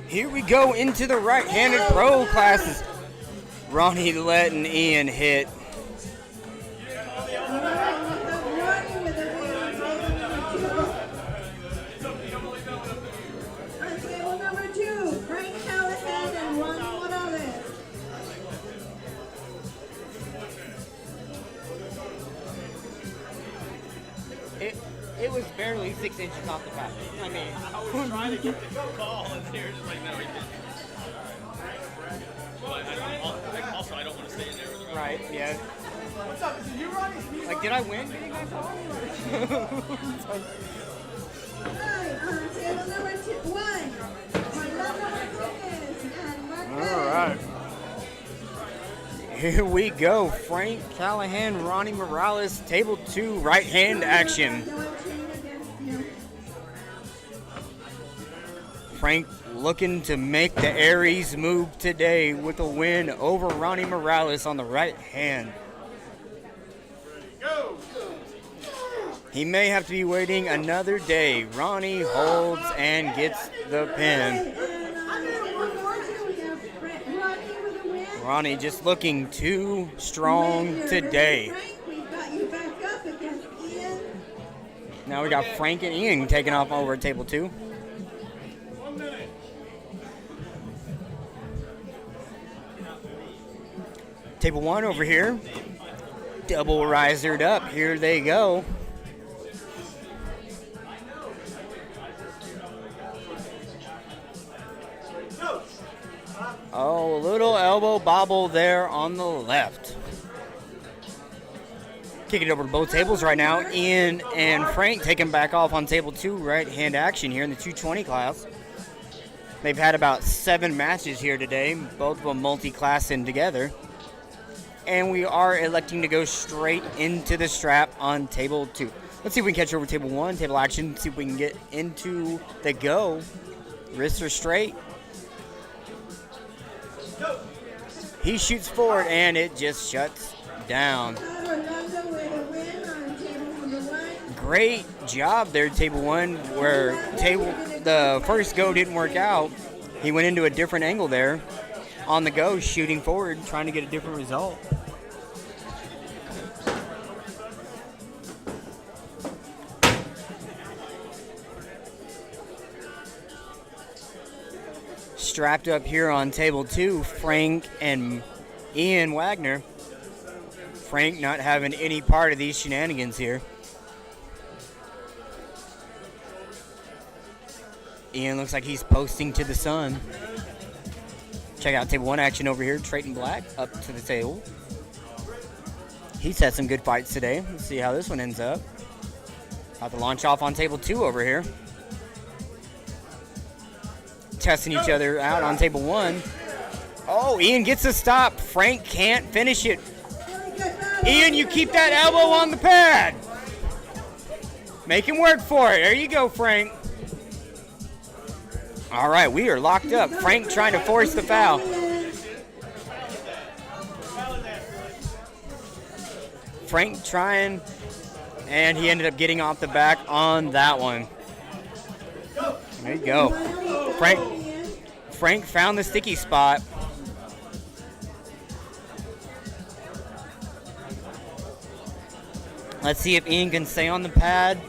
Here we go into the right-handed pro classes. Ronnie letting Ian hit. On table number 2, Frank Callahan and Ronnie Morales. It was barely 6 inches off the pack. I mean, I was trying to get the call, and they were just like, no, he didn't. But also, I don't want to stay in there with the Right, yeah. What's up? Is it you, Ronnie? Like, did I win getting my call? Alright, on table number 1, Orlando Martinez and Mark All right. Here we go. Frank Callahan, Ronnie Morales, table 2, right hand action. Frank looking to make the Aries move today with a win over Ronnie Morales on the right hand. He may have to be waiting another day. Ronnie holds and gets the pin. Ronnie just looking too strong today. Now we got Frank and Ian taking off over at table 2. Table 1 over here. Double risered up. Here they go. Oh, a little elbow bobble there on the left. Kicking it over to both tables right now. Ian and Frank taking back off on table 2, right hand action here in the 220 class. They've had about 7 matches here today, both of them multi-class in together. And we are electing to go straight into the strap on table 2. Let's see if we can catch over table 1, table action, see if we can get into the go. Wrists are straight. He shoots forward and it just shuts down. Great job there, table 1, where the first go didn't work out. He went into a different angle there. On the go, shooting forward, trying to get a different result. Strapped up here on table 2, Frank and Ian Wagner. Frank not having any part of these shenanigans here. Ian looks like he's posting to the sun. Check out table 1 action over here. Trayton Black up to the table. He's had some good fights today. Let's see how this one ends up. About to launch off on table 2 over here. Testing each other out on table 1. Oh, Ian gets a stop. Frank can't finish it. Ian, you keep that elbow on the pad. Make him work for it. There you go, Frank. All right, we are locked up. Frank trying to force the foul. Frank trying, and he ended up getting off the back on that one. There you go. Frank found the sticky spot. Let's see if Ian can stay on the pad.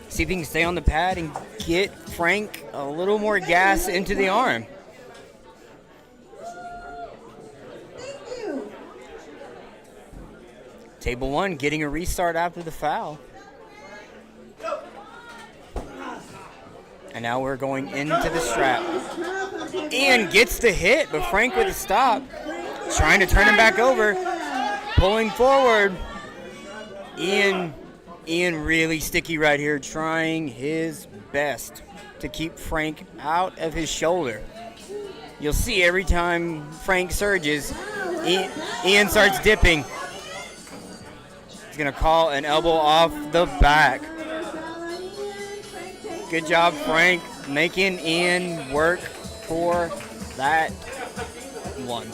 See if he can stay on the pad and get Frank a little more gas into the arm. Table 1 getting a restart after the foul. And now we're going into the strap. Ian gets the hit, but Frank with a stop. Trying to turn him back over. Pulling forward. Ian really sticky right here, trying his best to keep Frank out of his shoulder. You'll see every time Frank surges, Ian starts dipping. He's going to call an elbow off the back. Good job, Frank, making Ian work for that one.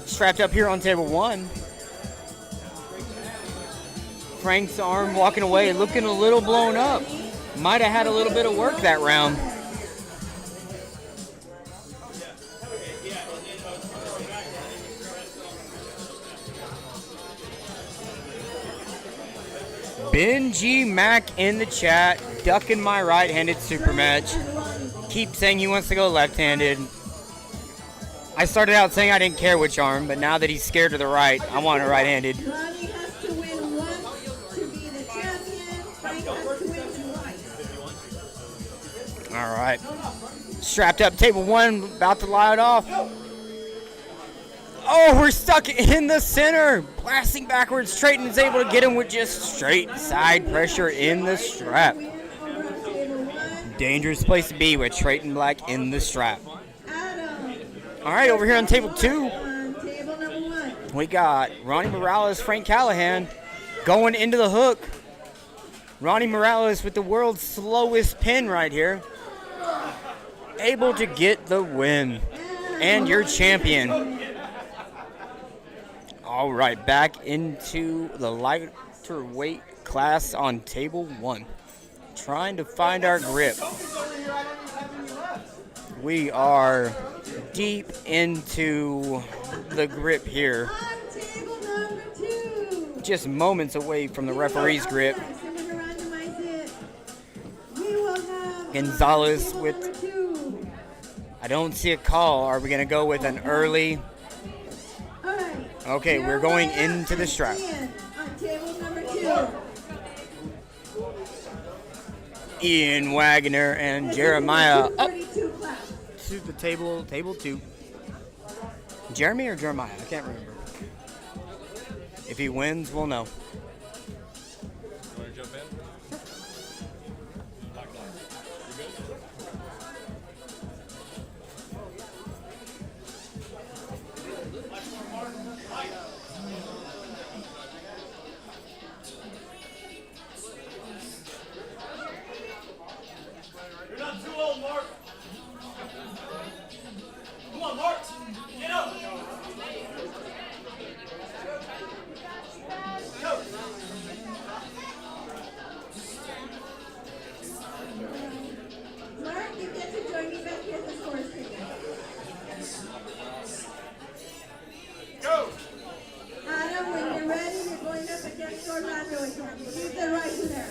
Strapped up here on table 1. Frank's arm walking away, looking a little blown up. Might have had a little bit of work that round. Benji Mack in the chat, ducking my right-handed super match. Keep saying he wants to go left-handed. I started out saying I didn't care which arm, but now that he's scared to the right, I want it right-handed. All right. Strapped up, table 1, about to light off. Oh, we're stuck in the center. Blasting backwards. Trayton is able to get him with just straight side pressure in the strap. Dangerous place to be with Trayton Black in the strap. All right, over here on table 2, On table number 1. we got Ronnie Morales, Frank Callahan going into the hook. Ronnie Morales with the world's slowest pin right here. Able to get the win. And your champion. All right, back into the lighter weight class on table 1. Trying to find our grip. We are deep into the grip here. On table number 2. Just moments away from the referee's grip. So we're gonna randomize it. We will have Gonzalez table with, number 2. I don't see a call. Are we going to go with an early? All right. Okay, we're going Jeremiah into the and strap. Ian on table number 2. Ian Wagner and Jeremiah up 32 clap. to the table 2. Jeremy or Jeremiah? I can't remember. If he wins, we'll know. You want to jump in? You're not too old, Mark. Come on, Mark. Get up. Go. Mark, you get to join me back here at the scores table. Go. Adam, when you're ready, you're going up against Orlando again. Keep the right to there.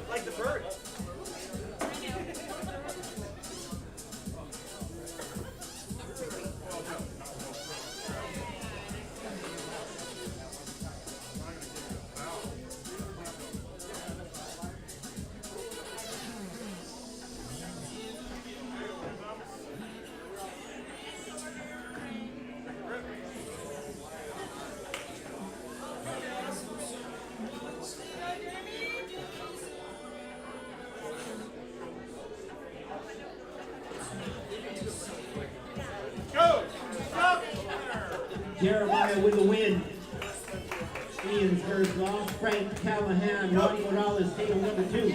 Like the bird. Go. Stop. Jeremiah with the win. Ian's first loss. Frank Callahan, Ronnie Morales, table number 2.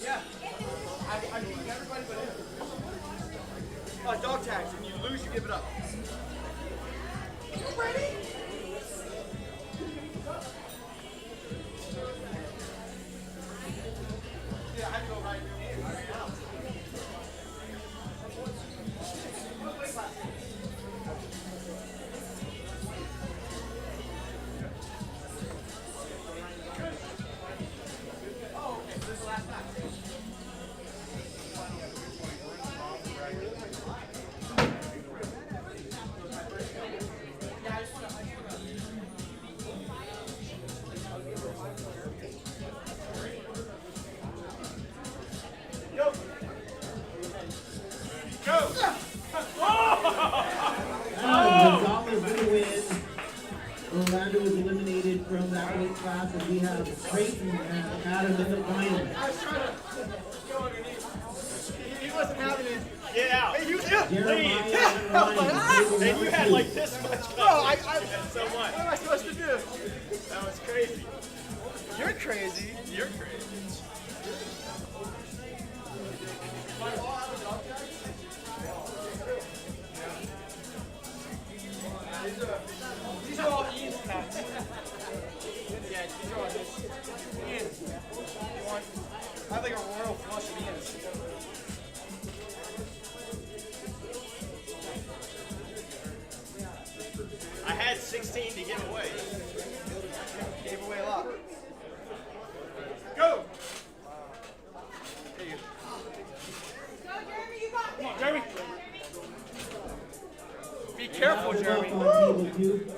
Yeah. I beat everybody but him. Dog tags. When you lose, you give it up. You ready? Yeah, I go right now. Oh, okay. So this is the last match. Go. Go. Gonzalez with the win. Orlando is eliminated from that weight class, and we have Creighton and Adam in the final. I was trying to go underneath. He wasn't having it. Get out. Hey, you Jeremiah and Ryan, table And number you had 2. like this much coverage. No, I had so much. What am I supposed to do? That was crazy. You're crazy. You're crazy. These are all Ian's packs. Yeah, these are all his. Ian, you want? I have like a royal flush of Ian's. I had 16 to give away. Gave away a lot. Go! There you go. Go, Jeremy, you got Come on, Jeremy. Be careful, Jeremy. On table 2.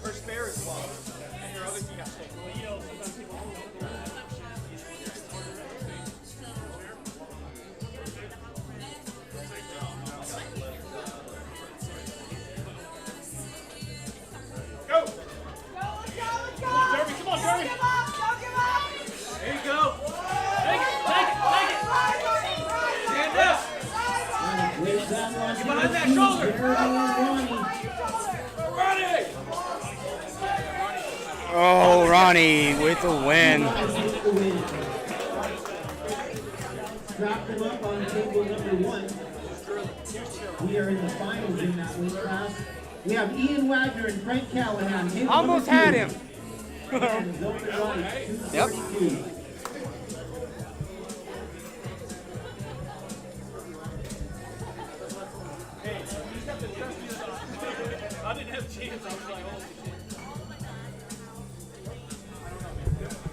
Her spare is well. And your other key got taken. Go! Come on, Derby! Come on, Derby! There you go! Take it! Take it! Take it! Stand up! Get behind that shoulder! Ronnie! Oh, Ronnie with the win. Drop them up on table number 1. We are in the finals in that weight class. We have Ian Wagner and Frank Callahan. Table Almost number had 2. him. And Zoe Ronnie, Yep. 242. I didn't have a chance. I was like, oh.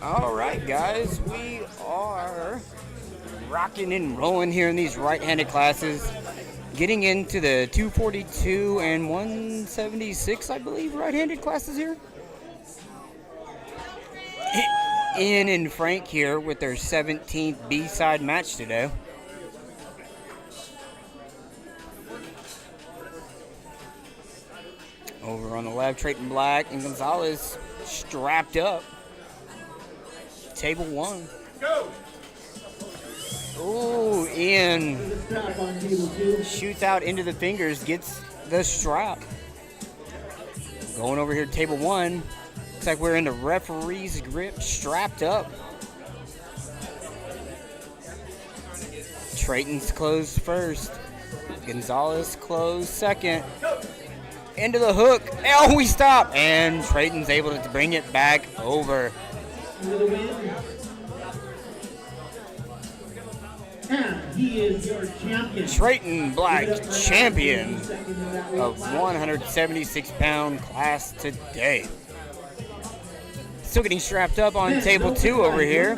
All right, guys, we are rocking and rolling here in these right-handed classes, getting into the 242 and 176, I believe, right-handed classes here. Ian and Frank here with their 17th B-side match today. Over on the left, Trayton Black and Gonzalez strapped up. Table 1. Go! Ooh, Ian shoots out into the fingers, gets the strap. Going over here to table 1. Looks like we're in the referee's grip, strapped up. Trayton's closed first. Gonzalez closed second. Into the hook. Oh, we stop. And Trayton's able to bring it back over. And he is your champion. Trayton Black, champion of 176-pound class today. Still getting strapped up on table 2 over here.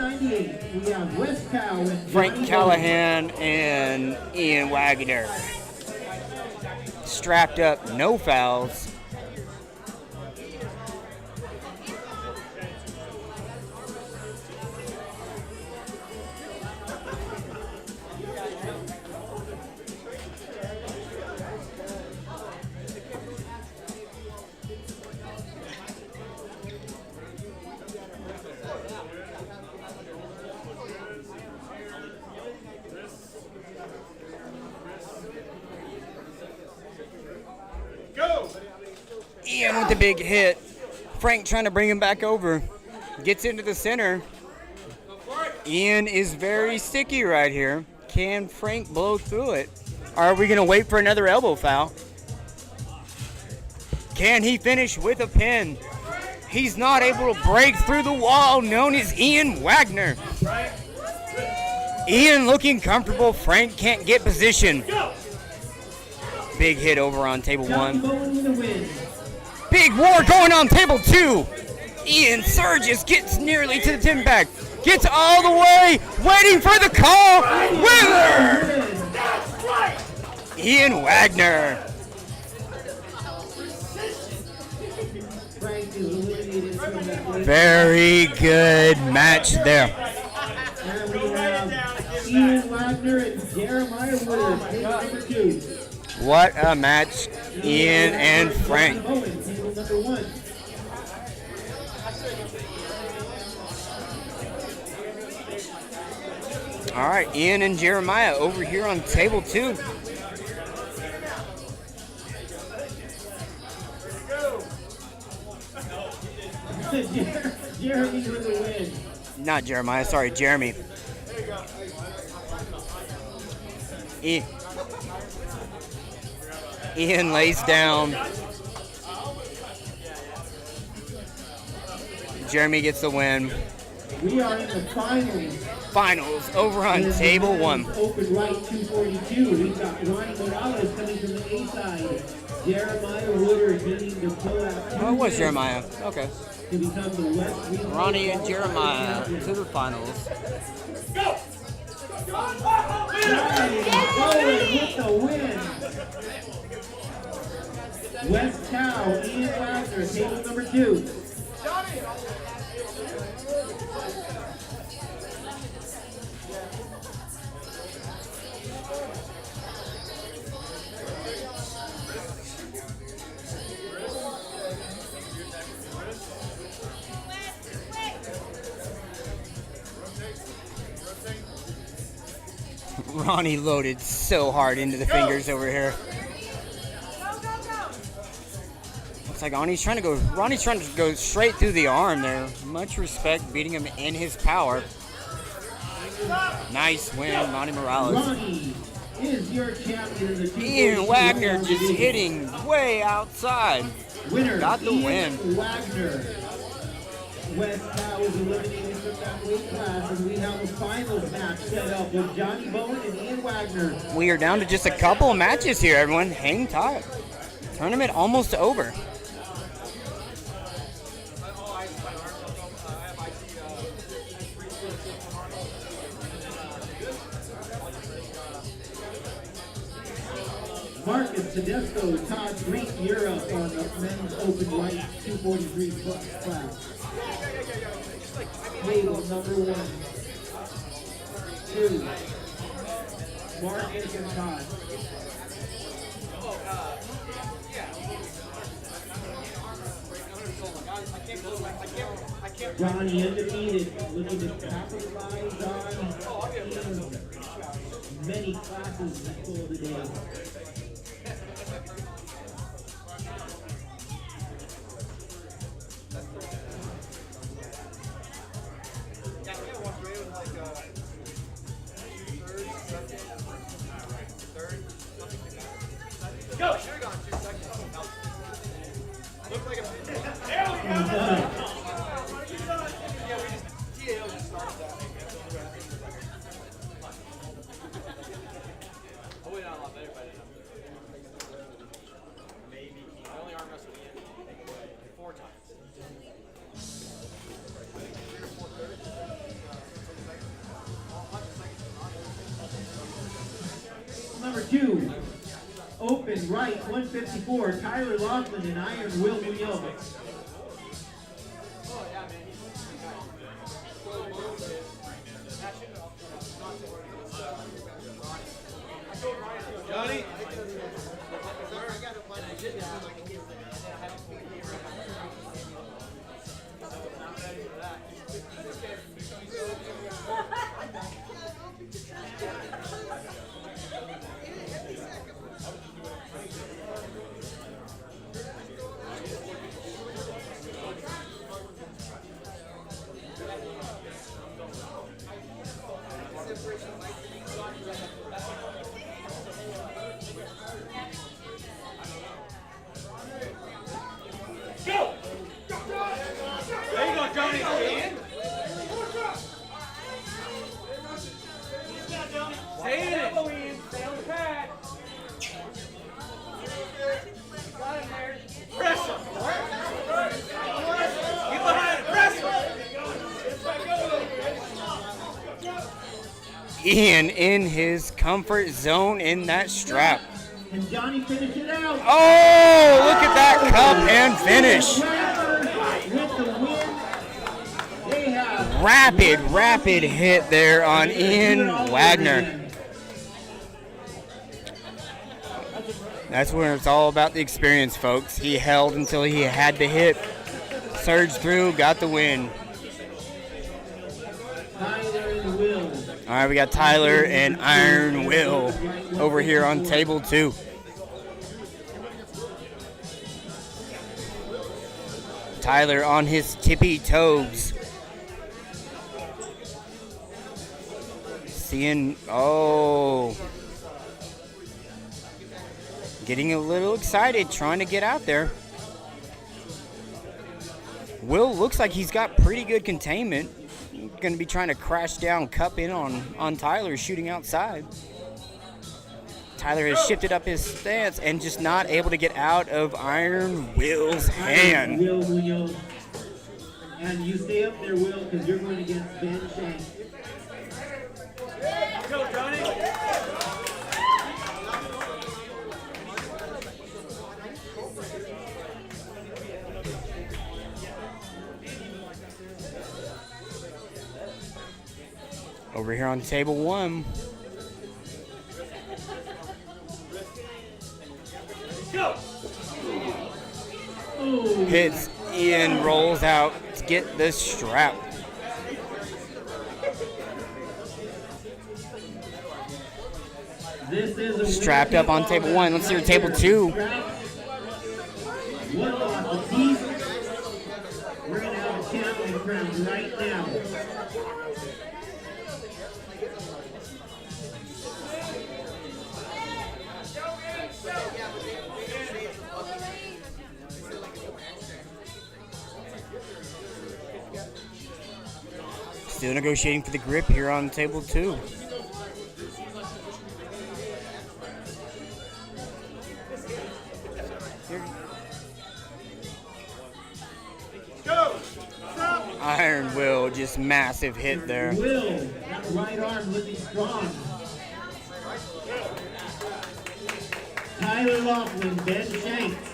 Frank Callahan and Ian Wagner. Strapped up, no fouls. Ian with the big hit. Frank trying to bring him back over. Gets into the center. Ian is very sticky right here. Can Frank blow through it? Are we going to wait for another elbow foul? Can he finish with a pin? He's not able to break through the wall known as Ian Wagner. Ian looking comfortable. Frank can't get position. Big hit over on table 1. Big war going on table 2. Ian surges, gets nearly to the 10 back. Gets all the way, waiting for the call. Winner! Ian Wagner. Very good match there. And we have Ian Wagner and Jeremiah Wood, table number 2. What a match, Ian and Frank. Table number 1. All right, Ian and Jeremiah over here on table 2. Jeremy with the win. Not Jeremiah, sorry, Jeremy. Ian lays down. Jeremy gets the win. We are in the finals. Finals over on table 1. Open right 242. We've got Ronnie Morales coming from the A side. Jeremiah Woodard needing to pull out. Oh, it was Jeremiah. Okay. To become the West Regional Ronnie and Jeremiah to the finals. Go! Going with the win. West Cow, Ian Wagner, table number 2. Ronnie loaded so hard into the fingers over here. Looks like Ronnie's trying to go straight through the arm there. Much respect, beating him in his power. Nice win, Ronnie Morales. Ronnie is your champion of the Ian Wagner just hitting way outside. Winner, got the win. Ian Wagner. West Cow is eliminated from that weight class, and we have a finals match set up with Johnny Bowen and Ian Wagner. We are down to just a couple of matches here, everyone. Hang tight. Tournament almost over. Marcus Tedesco, Todd Green, you're up on the men's open light 243 plus class. Table number 1, 2, Marcus and Todd. Johnny undefeated, looking to capitalize on many classes before the day. Go! Should have gone 2 seconds. Looked like a. There we go! Yeah, we just. TAO just started that. Oh, wait, not a lot better by the time. Maybe. I only arm wrestled Ian 4 times. Number 2. Open right 154, Tyler Laughlin and Iron Will Munoz. Johnny? Go! There you go, Johnny. Stay in it. Stay on the pad. Got him there. Press him. Get behind him. Press him. Ian in his comfort zone in that strap. And Johnny finished it out. Oh, look at that cup and finish. Rapid hit there on Ian Wagner. That's when it's all about the experience, folks. He held until he had to hit. Surged through, got the win. All right, we got Tyler and Iron Will over here on table 2. Tyler on his tippy toes. Seeing, oh. Getting a little excited, trying to get out there. Will looks like he's got pretty good containment. Going to be trying to crash down, cup in on Tyler, shooting outside. Tyler has shifted up his stance and just not able to get out of Iron Will's hand. Will Munoz. And you stay up there, Will, because you're going against Ben Shank. Go, Johnny. Over here on table 1. Go. Hits in, rolls out to get the strap. This is Strapped up on table 1. Let's see your table 2. One off apiece. We're going to have a champion crowned right now. Still negotiating for the grip here on table 2. Iron Will, just massive hit there. Will, that right arm looking strong. Tyler Laughlin, Ben Shanks.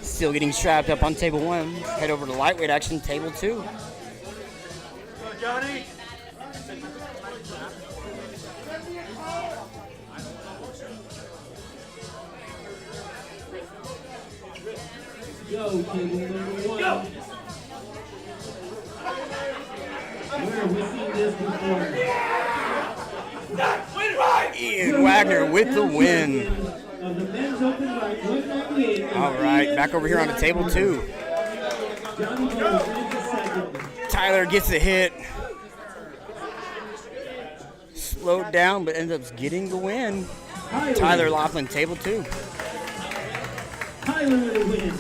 Still getting strapped up on table 1. Head over to lightweight action, table 2. Go, Johnny. Go, table number 1. Go. Where have we seen this before? Ian Wagner with the win. Of the men's open right, 198. All right, back over here on the table 2. Johnny Jones wins the second. Tyler gets the hit. Slowed down, but ends up getting the win. Tyler Laughlin, table 2. Tyler with a win.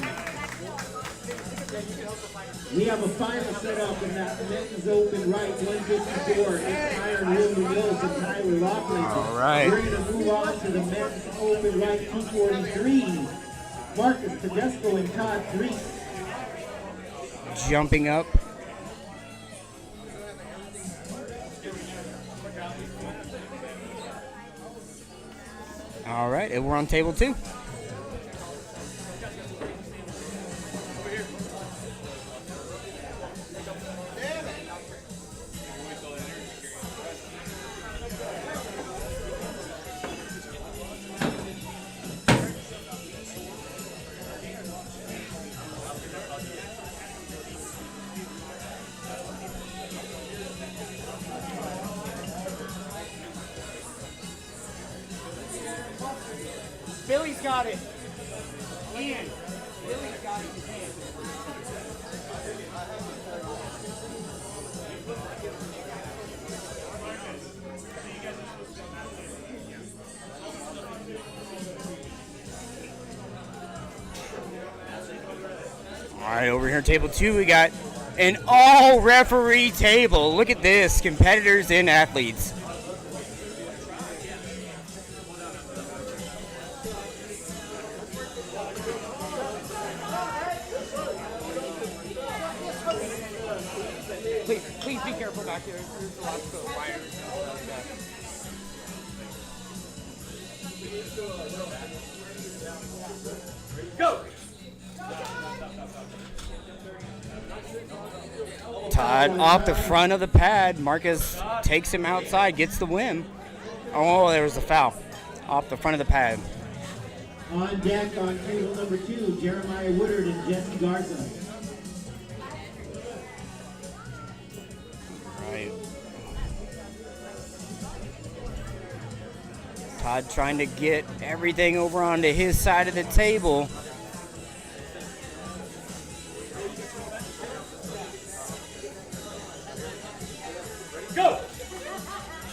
We have a final set up in that men's open right, 154. It's Iron Will Munoz and Tyler Laughlin. All right. We're going to move on to the men's open right, 243. Marcus Tedesco and Todd Reese. Jumping up. All right, and we're on table 2. Billy's got it. Ian. Billy's got it. All right, over here, table 2, we got an all-referee table. Look at this, competitors and athletes. Please be careful back there. There's lots of wires. Go. Todd off the front of the pad. Marcus takes him outside, gets the win. Oh, there was a foul off the front of the pad. On deck on table number 2, Jeremiah Woodard and Jesse Garza. Todd trying to get everything over onto his side of the table. Go!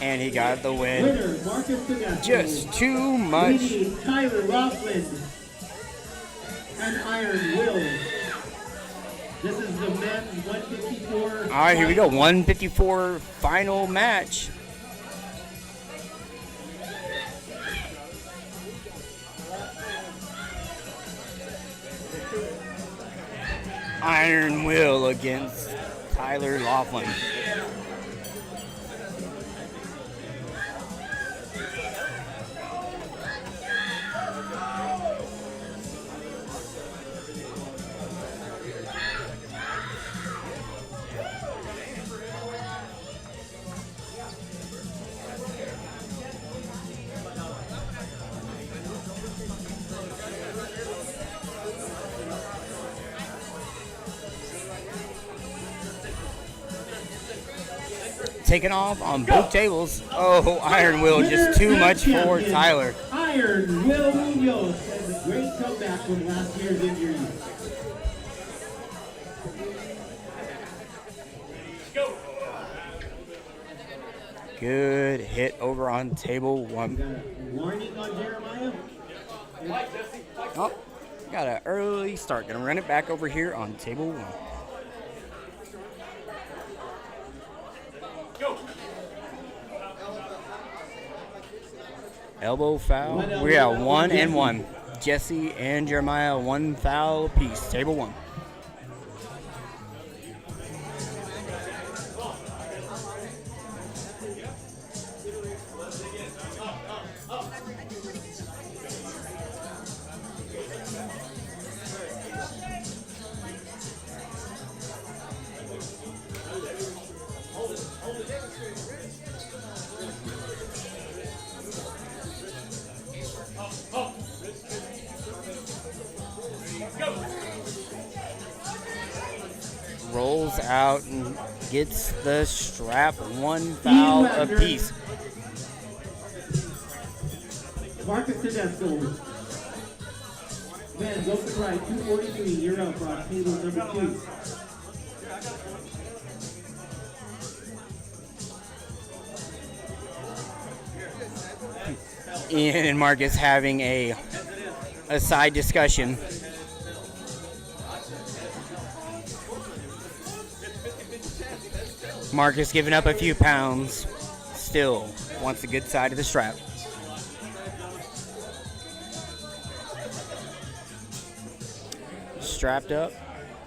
And he got the win. Winner, Marcus Tedesco. Just too much. We need Tyler Rothland and Iron Will. This is the men's 154. All right, here we go. 154 final match. Iron Will against Tyler Laughlin. Taking off on both tables. Oh, Iron Will, just too much for Tyler. Iron Will Munoz has a great comeback from last year's injury. Good hit over on table one. Warning on Jeremiah. Oh, got an early start. Gonna run it back over here on table one. Elbow foul. We are 1-1. Jesse and Jeremiah, one foul apiece. Table one. Rolls out and gets the strap. One foul apiece. Marcus Tedesco. Man, go to the right. 243. You're up on table number 2. Ian and Marcus having a side discussion. Marcus giving up a few pounds, still wants a good side of the strap. Strapped up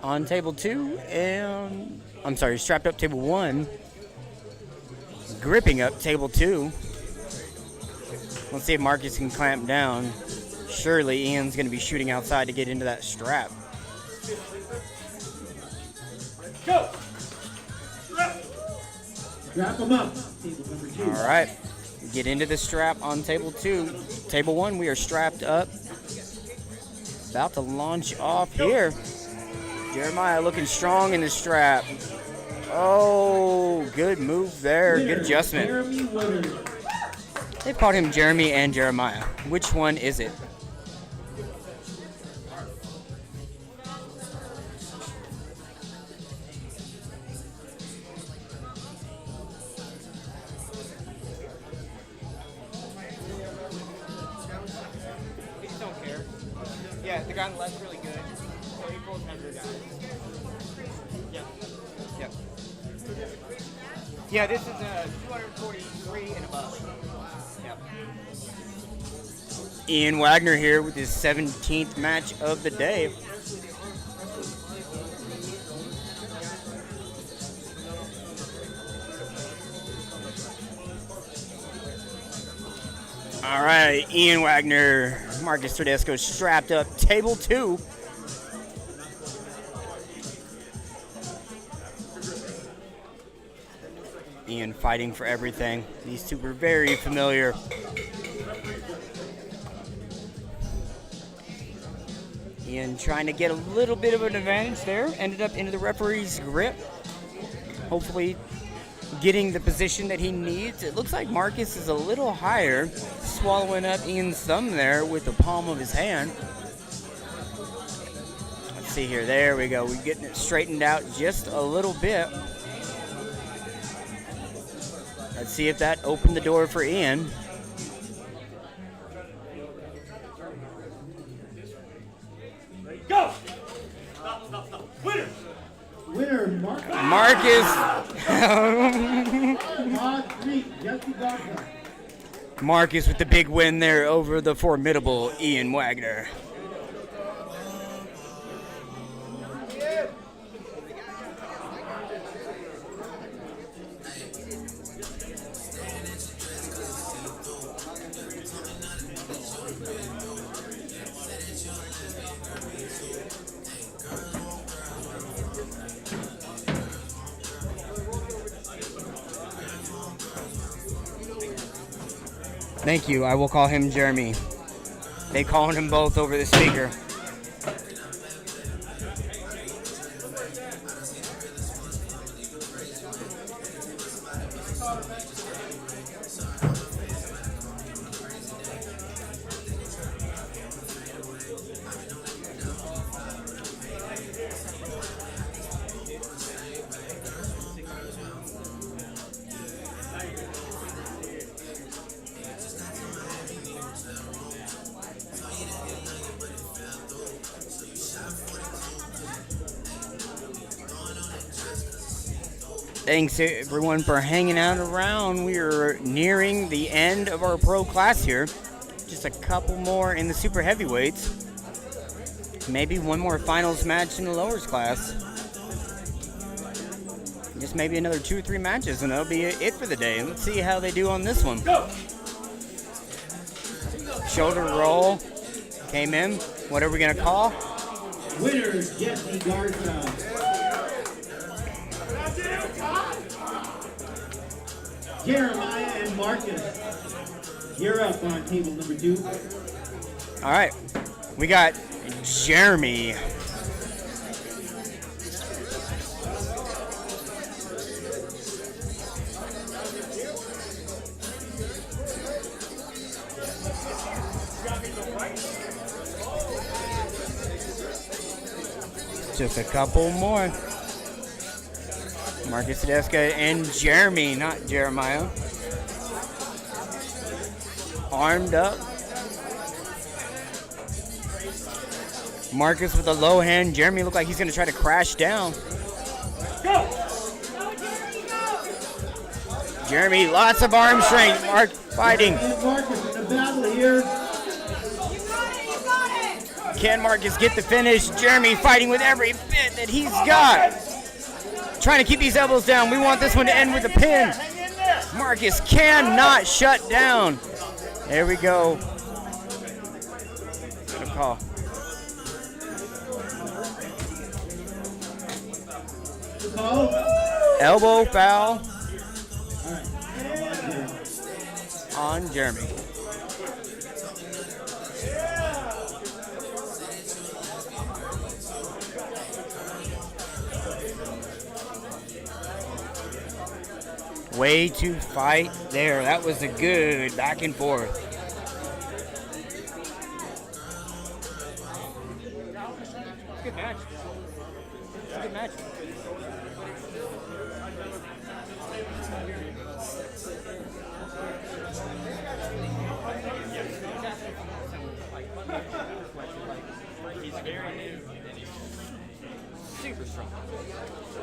on table 2, and I'm sorry, strapped up table 1, gripping up table 2. Let's see if Marcus can clamp down. Surely Ian's going to be shooting outside to get into that strap. Go! Strap him up. Table number 2. All right, get into the strap on table 2. Table 1, we are strapped up. About to launch off here. Jeremiah looking strong in the strap. Oh, good move there. Good adjustment. They've called him Jeremy and Jeremiah. Which one is it? They just don't care. Yeah, the guy on the left's really good. So he pulls another guy. Yeah. Yep. Yeah, this is 243 and above. Yep. Ian Wagner here with his 17th match of the day. All right, Ian Wagner, Marcus Tedesco strapped up, table 2. Ian fighting for everything. These two were very familiar. Ian trying to get a little bit of an advantage there. Ended up into the referee's grip. Hopefully getting the position that he needs. It looks like Marcus is a little higher, swallowing up Ian's thumb there with the palm of his hand. Let's see here. There we go. We're getting it straightened out just a little bit. Let's see if that opened the door for Ian. Go! Stop. Winner, Marcus. Marcus with the big win there over the formidable Ian Wagner. Thank you. I will call him Jeremy. They call him both over the speaker. Thanks everyone for hanging out around. We are nearing the end of our pro class here. Just a couple more in the super heavyweights. Maybe one more finals match in the lowers class. Just maybe another 2 or 3 matches and that'll be it for the day. Let's see how they do on this one. Go! Shoulder roll. Came in. What are we going to call? Winner, Jesse Garza. Jeremiah and Marcus, you're up on table number 2. All right, we got Jeremy. Just a couple more. Marcus Tedesco and Jeremy, not Jeremiah. Armed up. Marcus with a low hand. Jeremy looked like he's going to try to crash down. Go! Jeremy, lots of arm strength. Mark fighting. Marcus in the battle here. Can Marcus get the finish? Jeremy fighting with every bit that he's got. Trying to keep these elbows down. We want this one to end with a pin. Marcus cannot shut down. There we go. Good call. Elbow foul on Jeremy. Way to fight there. That was a good back and forth. Good match. Good match. He's very new and he's super strong.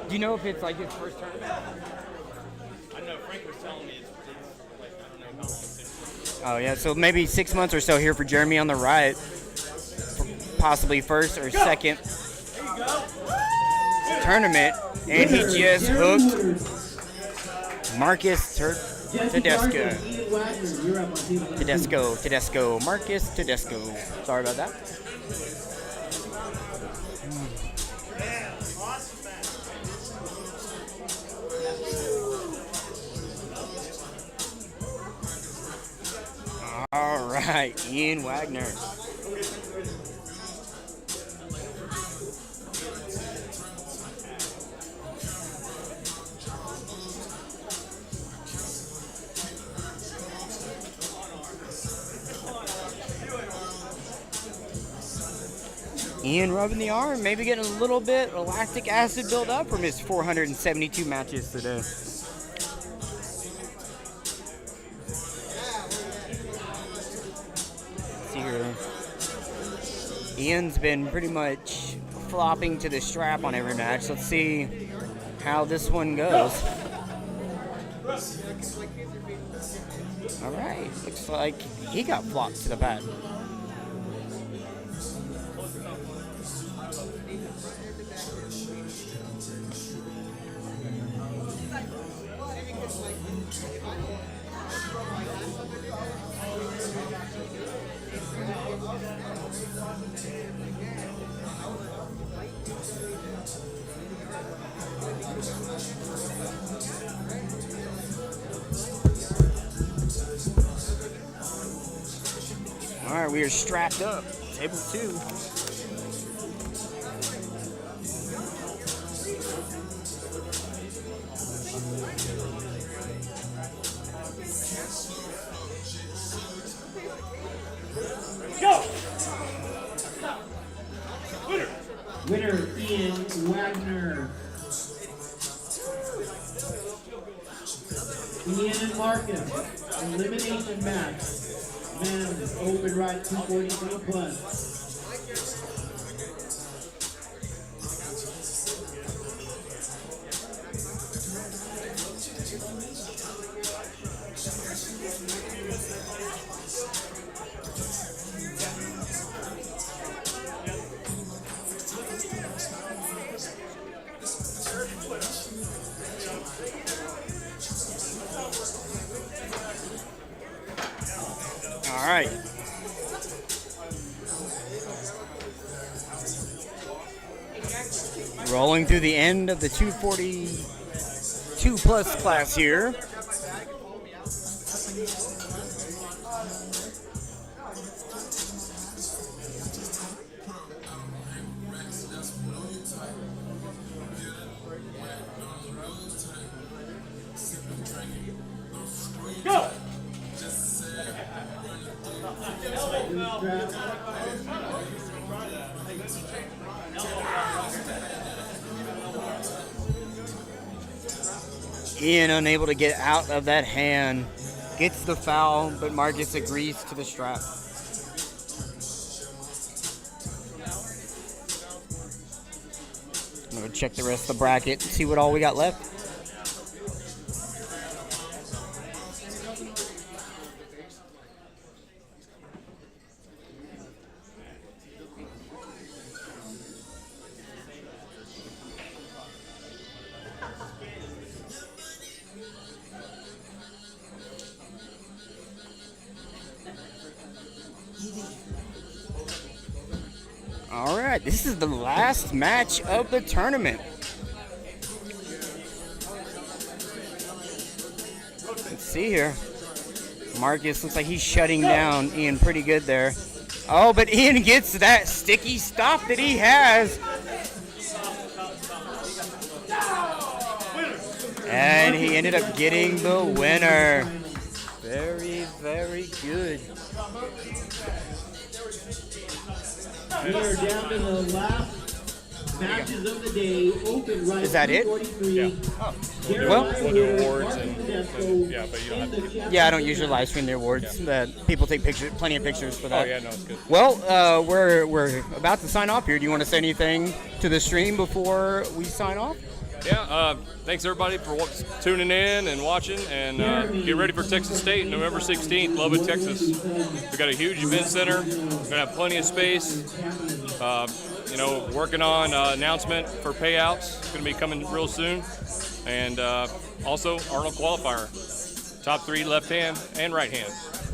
Do you know if it's like his first tournament? I know Frank was telling me it's like, I don't know how long it's been. Oh yeah, so maybe 6 months or so here for Jeremy on the right. Possibly first or second tournament. And he just hooked Marcus Tedesco. Marcus Tedesco. Sorry about that. All right, Ian Wagner. Ian rubbing the arm, maybe getting a little bit of lactic acid build up from his 472 matches today. Let's see here. Ian's been pretty much flopping to the strap on every match. Let's see how this one goes. All right, looks like he got flopped to the pad. All right, we are strapped up. Table 2. Go! Winner, Ian Wagner. Ian and Marcus, elimination match. Men's open right 243 plus. All right. Rolling through the end of the 242 plus class here. Go! Ian unable to get out of that hand. Gets the foul, but Marcus agrees to the strap. I'm going to check the rest of the bracket and see what all we got left. All right, this is the last match of the tournament. Let's see here. Marcus looks like he's shutting down Ian pretty good there. Oh, but Ian gets that sticky stop that he has. And he ended up getting the winner. Very, very good. We are down to the last matches of the day. Open right. Is that it? Yeah. Well, We'll do awards and yeah, but you don't have to. Yeah, I don't usually live stream the awards. People take pictures, plenty of pictures for that. Oh yeah, no, it's good. Well, we're about to sign off here. Do you want to say anything to the stream before we sign off? Yeah, thanks everybody for tuning in and watching, and get ready for Texas State, November 16th, Lubbock, Texas. We got a huge event center. We're gonna have plenty of space. Working on announcement for payouts. It's gonna be coming real soon, and also Arnold Qualifier, top 3 left hand and right hand.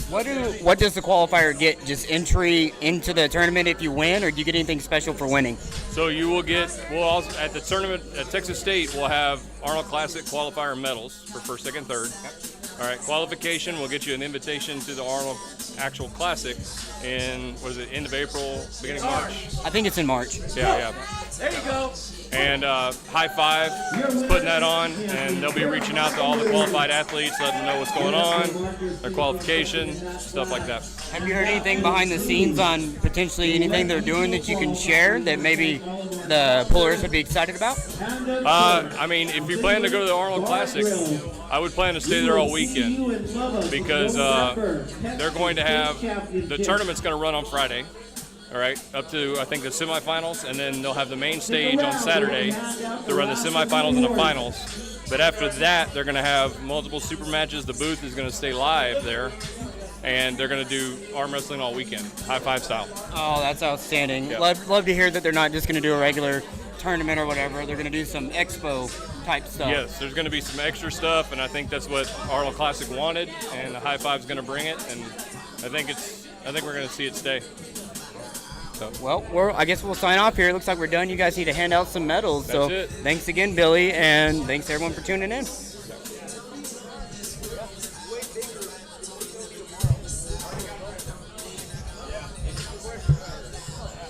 What does the qualifier get? Just entry into the tournament if you win, or do you get anything special for winning? So you will get, at the tournament at Texas State, we'll have Arnold Classic qualifier medals for first, second, third. Yep. All right, qualification will get you an invitation to the Arnold actual Classic in, end of April, beginning of March? I think it's in March. Yeah. There you go. And High Five is putting that on, and they'll be reaching out to all the qualified athletes, letting them know what's going on, their qualification, stuff like that. Have you heard anything behind the scenes on potentially anything they're doing that you can share that maybe the pullers would be excited about? I mean, if you plan to go to the Arnold Classic, I would plan to stay there all weekend because they're going to have, the tournament's going to run on Friday. All right, up to, I think, the semifinals, and then they'll have the main stage on Saturday to run the semifinals and the finals. But after that, they're going to have multiple super matches. The booth is going to stay live there, and they're going to do arm wrestling all weekend, High Five style. Oh, that's outstanding. Yep. Love to hear that they're not just going to do a regular tournament or whatever. They're going to do some expo type stuff. Yes, there's going to be some extra stuff, and I think that's what Arnold Classic wanted, and the High Five's going to bring it, and I think we're going to see it stay. Well, I guess we'll sign off here. It looks like we're done. You guys need to hand out some medals. That's it. Thanks again, Billy, and thanks everyone for tuning in.